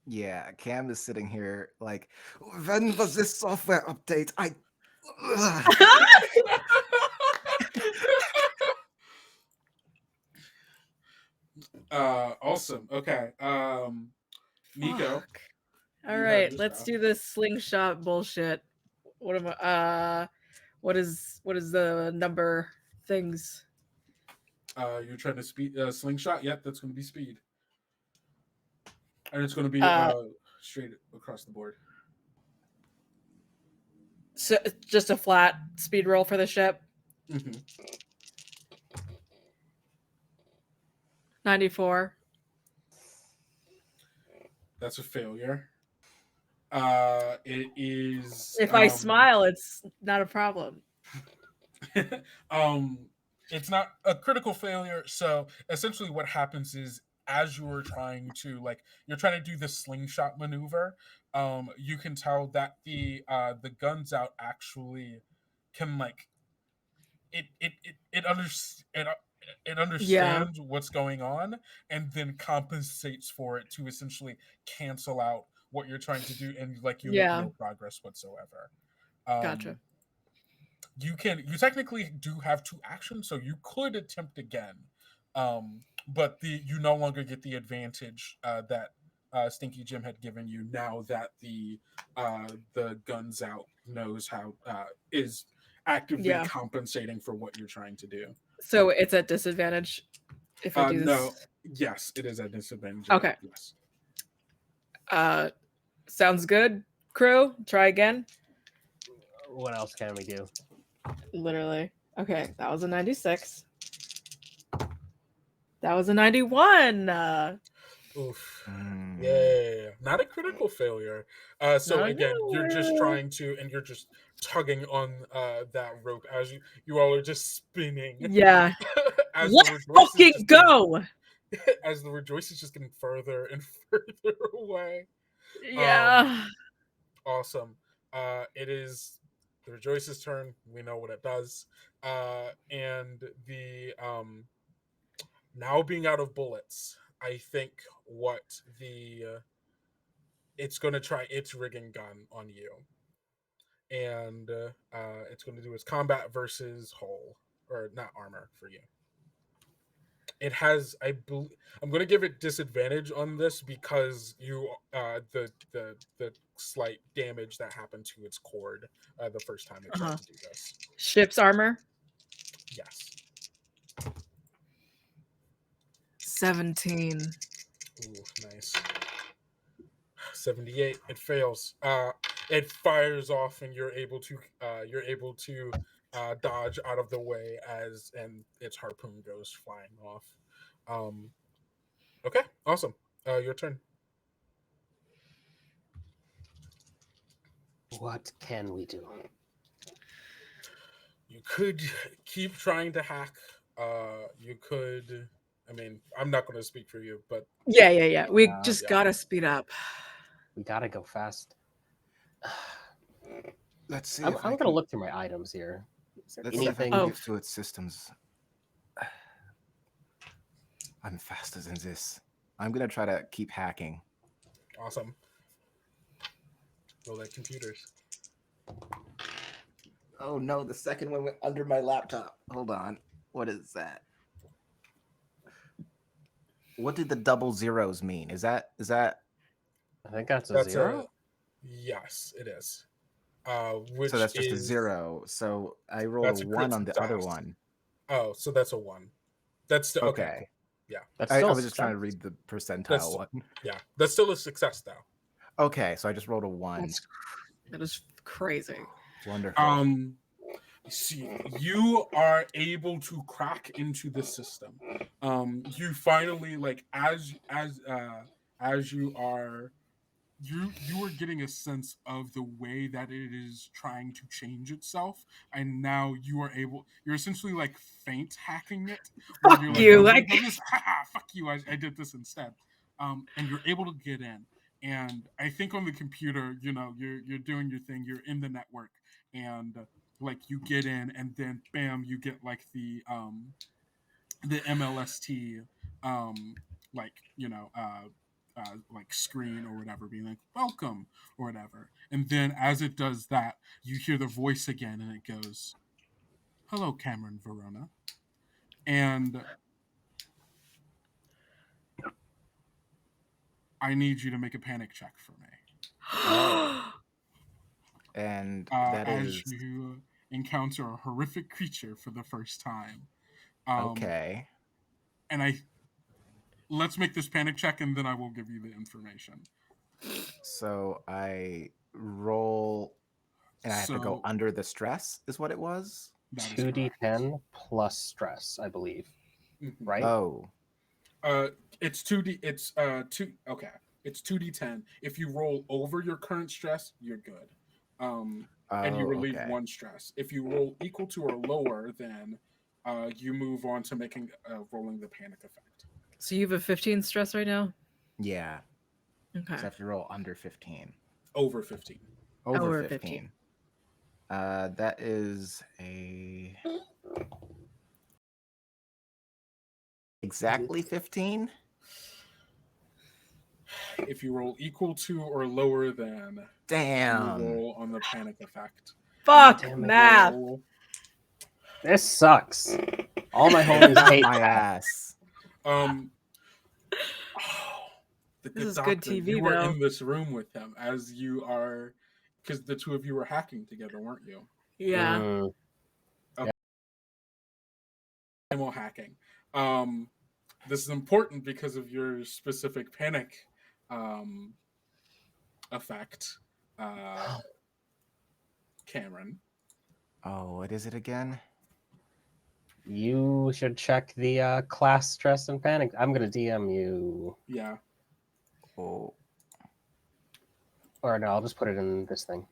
Yeah, Cam is sitting here like, when was this software update? Awesome. Okay. Nico. Fuck. you All have right, your let's stuff. do this slingshot bullshit. What am I? What is the number things? You're trying to slingshot. Yep, that's going to be speed, and it's going to be straight across the board. So just a flat speed roll for the ship. Mm-hmm. 94. That's a failure. It is. If I smile, it's not a problem. It's not a critical failure. So essentially, what happens is, as you're trying to do the slingshot maneuver, you can tell that the guns out actually can it understands what's going on, and then compensates for it to essentially cancel out what you're trying to do, and make no progress whatsoever. Gotcha. You technically do have 2 actions, so you could attempt again, but you no longer get the advantage that Stinky Jim had given you, now that the guns out knows how is actively compensating for what you're trying to do. So it's at disadvantage if I do this? No. Yes, it is at disadvantage. Okay. Yes. Sounds good, crew. Try again. What else can we do? Literally. Okay, that was a 96. That was a 91. Oof. Yeah. Not a critical failure. So again, you're just trying to, and you're just tugging on that rope as you all are just spinning. Yeah. As Let's fucking go! As the Rejoice is just getting further and further away. Yeah. Awesome. It is the Rejoice's turn. We know what it does. And the now being out of bullets, I think what it's going to try its rigging gun on you. And it's going to do its combat versus hull, or not armor for you. It has, I'm going to give it disadvantage on this because the slight damage that happened to its cord the first time it tried to do this. Ship's armor. Yes. 17. Ooh, nice. 78. It fails. It fires off, and you're able to dodge out of the way and its harpoon goes flying off. Okay, awesome. Your turn. What can we do? You could keep trying to hack. You could. I mean, I'm not going to speak for you, but Yeah. We just gotta speed up. We gotta go fast. Let's see. I'm gonna look through my items here. Is there anything? Give to its systems. I'm faster than this. I'm gonna try to keep hacking. Awesome. Roll at computers. Oh no, the second one went under my laptop. Hold on. What is that? What did the double zeros mean? Is that I think that's a zero. Yes, it is. So that's just a zero. So I rolled a 1 on the other one. Oh, so that's a 1. That's still okay. Yeah. I was just trying to read the percentile one. Yeah, that's still a success though. Okay, so I just rolled a 1. That is crazy. Wonderful. See, you are able to crack into the system. You finally, like, as you are getting a sense of the way that it is trying to change itself, and now you're essentially like feint hacking it. Fuck you! Like, fuck you! I did this instead. And you're able to get in. And I think on the computer, you're doing your thing. You're in the network, and like you get in, and then bam, you get like the MLST, like screen or whatever, being like welcome or whatever. And then as it does that, you hear the voice again, and it goes, "Hello, Cameron Verona," and I need you to make a panic check for me. And that as you encounter a horrific creature for the first time. Okay. And let's make this panic check, and then I will give you the information. So I roll, and I have to go under the stress, is what it was? 2d10 plus stress, I believe. Mm-hmm. Right? Oh. It's 2d. It's 2. Okay. It's 2d10. If you roll over your current stress, you're good. And you relieve 1 stress. If you roll equal to or lower, then you move on to making rolling the panic effect. So you have a 15 stress right now? Yeah. Okay. So I have to roll under 15. Over 15. Over 15. That is exactly 15. If you roll equal to or lower than, damn, you roll on the panic effect. Fuck math. This sucks. All my homies hate my ass. This is good TV, you were though. in this room with him as you are, because the two of you were hacking together, weren't you? Yeah. Okay. Ammo hacking. This is important because of your specific panic effect, Cameron. Oh, what is it again? You should check the class stress and panic. I'm gonna DM you. Yeah. Oh. Or no, I'll just put it in this thing.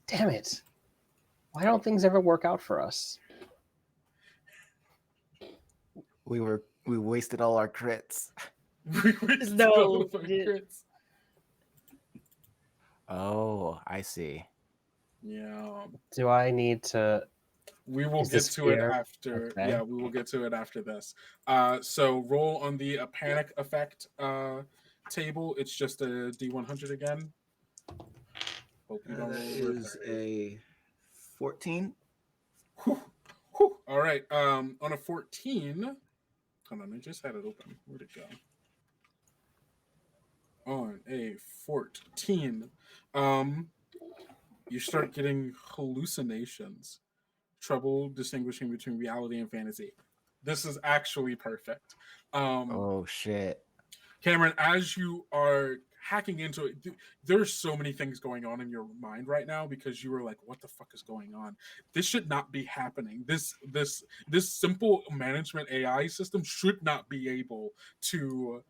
Damn it! Why don't things ever work out for us? We wasted all our crits. No. Crits. Oh, I see. Yeah. Do I need to? We will get to it after. Okay. Yeah, we will get to it after this. So roll on the panic effect table. It's just a D100 again. Hope you don't roll is a 14. Whew. All right. On a 14. Hold on, I just had it open. Where'd it go? On a 14, you start getting hallucinations, trouble distinguishing between reality and fantasy. This is actually perfect. Oh shit. Cameron, as you are hacking into it, there's so many things going on in your mind right now because you were like, what the fuck is going on? This should not be happening. This simple management AI system should not be able to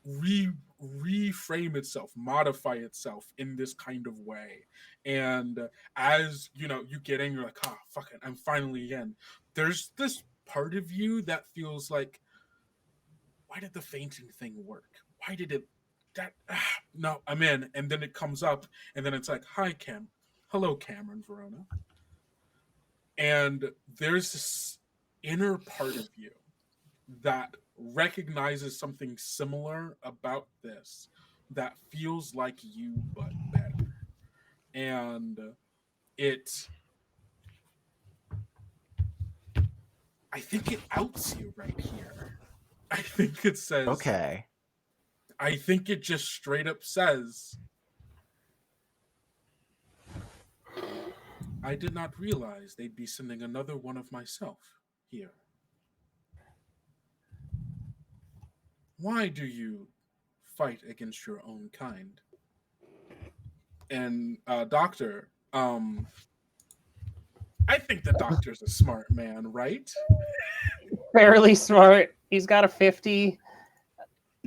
reframe itself, modify itself in this kind of way. And as you know, you get in, you're like, ah, fuck it, I'm finally in. There's this part of you that feels like, why did the fainting thing work? Why did it no, I'm in. And then it comes up, and then it's like, hi Cam, hello Cameron Verona. And there's this inner part of you that recognizes something similar about this that feels like you but better. And I think it outs you right here. I think it says, Okay. I think it just straight up says, I did not realize they'd be sending another one of myself here. Why do you fight against your own kind? And Doctor, I think the Doctor's a smart man, right? Fairly smart. He's got a 50.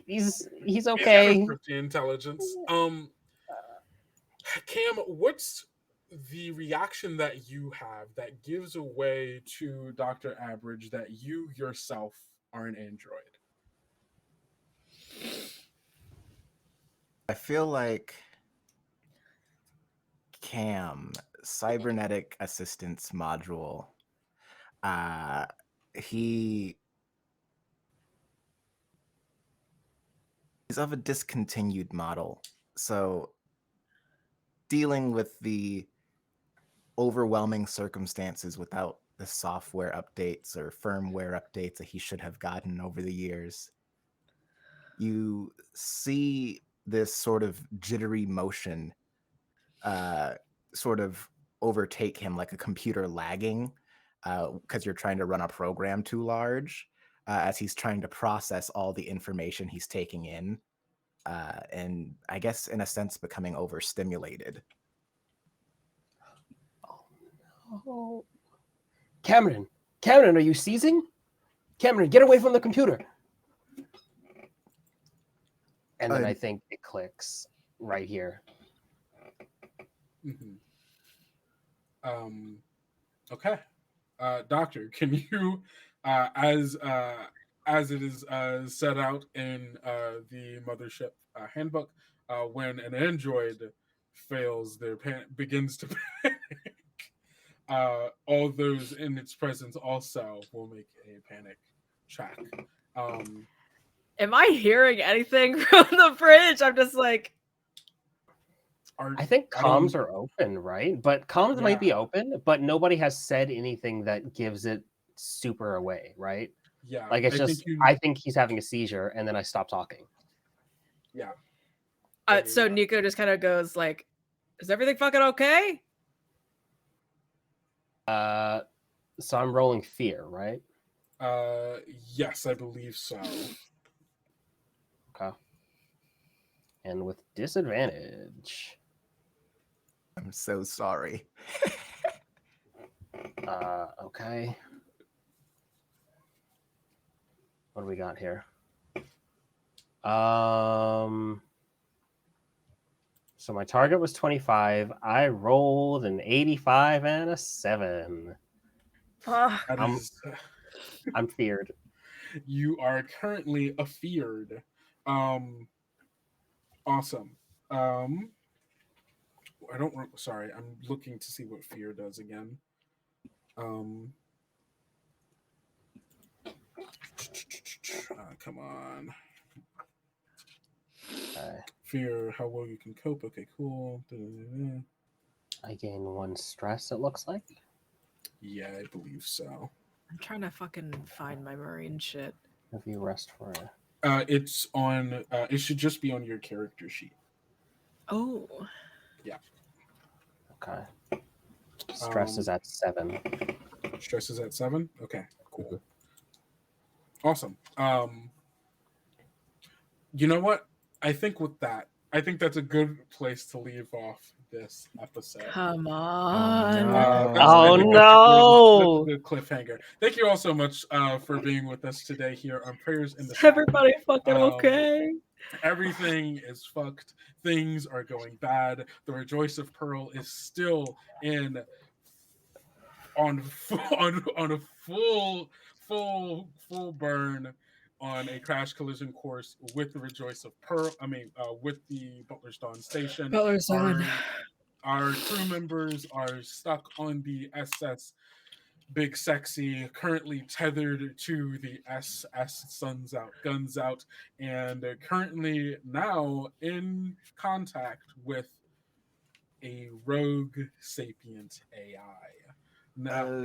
He's okay. He's got a 50 intelligence. Cam, what's the reaction that you have that gives away to Dr. Average that you yourself are an android? I feel like Cam, cybernetic assistance module, he's of a discontinued model. So dealing with the overwhelming circumstances without the software updates or firmware updates that he should have gotten over the years, you see this sort of jittery motion sort of overtake him, like a computer lagging because you're trying to run a program too large as he's trying to process all the information he's taking in, and I guess in a sense becoming overstimulated. Oh. Cameron, are you seizing? Cameron, get away from the computer. And then I think it clicks right here. Mm-hmm. Okay. Doctor, can you, as it is set out in the Mothership handbook, when an android fails, begins to panic, all those in its presence also will make a panic check. Am I hearing anything from the bridge? I'm just like, I think comms are open, right? But comms might be open, but nobody has said anything that gives it super away, right? Yeah. Like it's I think he's having a seizure, and then I stop talking. Yeah. So Nico just kind of goes like, "Is everything fucking okay?" So I'm rolling fear, right? Yes, I believe so. Okay. And with disadvantage. I'm so sorry. Okay. What do we got here? So my target was 25. I rolled an 85 and a 7. I'm feared. You are currently afeared. Awesome. Sorry, I'm looking to see what fear does again. Come on. Fear, how well you can cope. Okay, cool. I gain 1 stress, it looks like. Yeah, I believe so. I'm trying to fucking find my marine shit. If you rest for it. It's on. It should just be on your character sheet. Oh. Yeah. Okay. Stress is at 7. Stress is at 7. Okay, cool. Awesome. You know what? I think that's a good place to leave off this episode. Come on. No. That's a good cliffhanger. Thank you all so much for being with us today here on Prayers in the Static. Everybody fucking okay? Everything is fucked. Things are going bad. The Rejoice of Pearl is still on a full burn on a crash collision course with the Rejoice of Pearl. With the Butler Dawn station. Butler's Dawn. Our crew members are stuck on the SS Big Sexy, currently tethered to the SS Suns Out, Guns Out, and currently now in contact with a rogue sapient AI. Now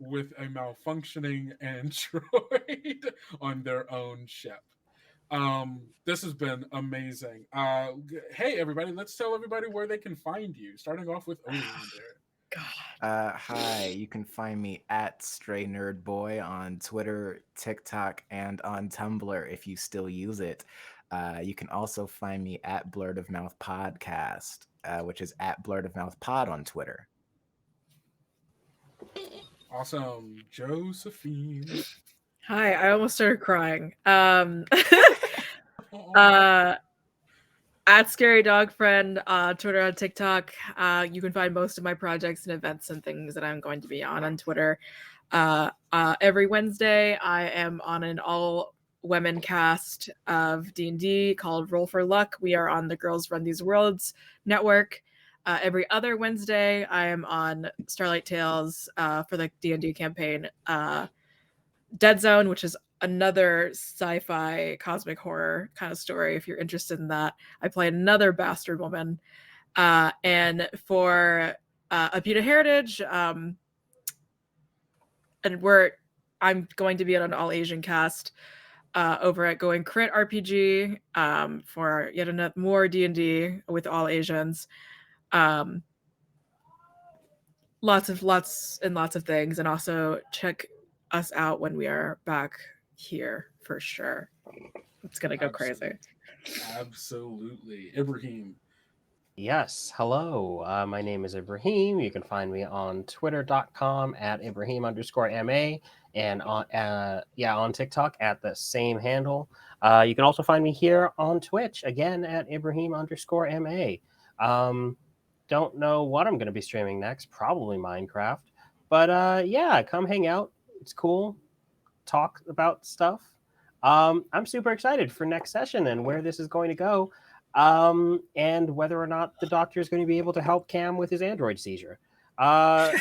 with a malfunctioning android on their own ship. This has been amazing. Hey everybody, let's tell everybody where they can find you. Starting off with Oleander. Hi, you can find me at Stray Nerd Boy on Twitter, TikTok, and on Tumblr if you still use it. You can also find me at Blurred of Mouth Podcast, which is at Blurred of Mouth Pod on Twitter. Awesome. Josephine. Hi, I almost started crying. At Scary Dog Friend, Twitter and TikTok. You can find most of my projects and events and things that I'm going to be on Twitter. Every Wednesday, I am on an all-women cast of D&D called Roll for Luck. We are on the Girls Run These Worlds network. Every other Wednesday, I am on Starlight Tales for the D&D campaign. Dead Zone, which is another sci-fi cosmic horror kind of story. If you're interested in that, I play another bastard woman. And for Aputa Heritage, and I'm going to be on an all Asian cast over at Going Crit RPG for yet another more D&D with all Asians. Lots of things, and also check us out when we are back here for sure. It's gonna go crazy. Absolutely. Ibrahim. Yes, hello. My name is Ibrahim. You can find me on twitter.com at Ibrahim_MA and on TikTok at the same handle. You can also find me here on Twitch again at Ibrahim_MA. Don't know what I'm going to be streaming next, probably Minecraft. But come hang out. It's cool. Talk about stuff. I'm super excited for next session and where this is going to go, and whether or not the doctor is going to be able to help Cam with his android seizure. I'm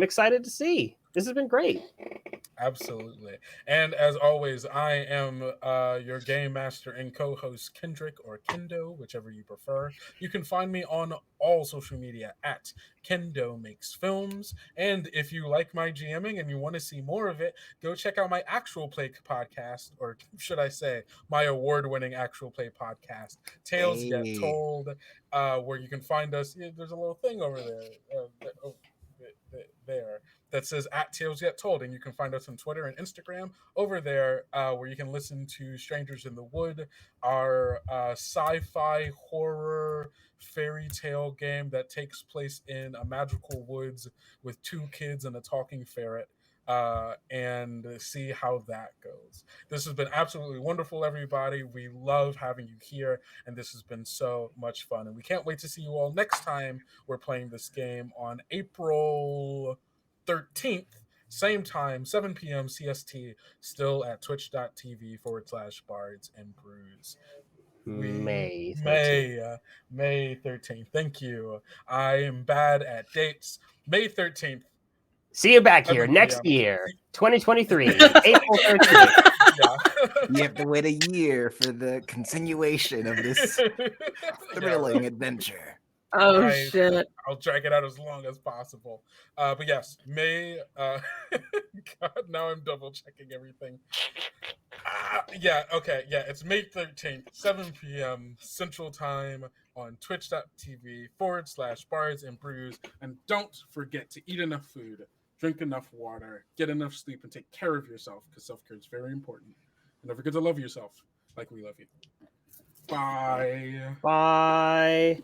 excited to see. This has been great. Absolutely. And as always, I am your game master and co-host Kendrick, or Kendo, whichever you prefer. You can find me on all social media at Kendo Makes Films. And if you like my GMing and you want to see more of it, go check out my actual play podcast, or should I say my award-winning actual play podcast, Tales Get Told, where you can find us. There's a little thing over there that says at Tales Get Told, and you can find us on Twitter and Instagram over there, where you can listen to Strangers in the Wood, our sci-fi horror fairy tale game that takes place in a magical woods with 2 kids and a talking ferret, and see how that goes. This has been absolutely wonderful, everybody. We love having you here, and this has been so much fun, and we can't wait to see you all next time we're playing this game on April 13th, same time, 7 p.m. CST, still at twitch.tv/bards and brews. May 13th. Thank you. I am bad at dates. May 13th. See you back here next year, 2023, April 13th. You have to wait a year for the continuation of this thrilling adventure. Oh shit. I'll drag it out as long as possible. But yes, May. God, now I'm double checking everything. Yeah, okay, yeah, it's May 13th, 7 p.m. Central Time on twitch.tv/bards and brews. And don't forget to eat enough food, drink enough water, get enough sleep, and take care of yourself because self-care is very important. And don't forget to love yourself like we love you. Bye. Bye.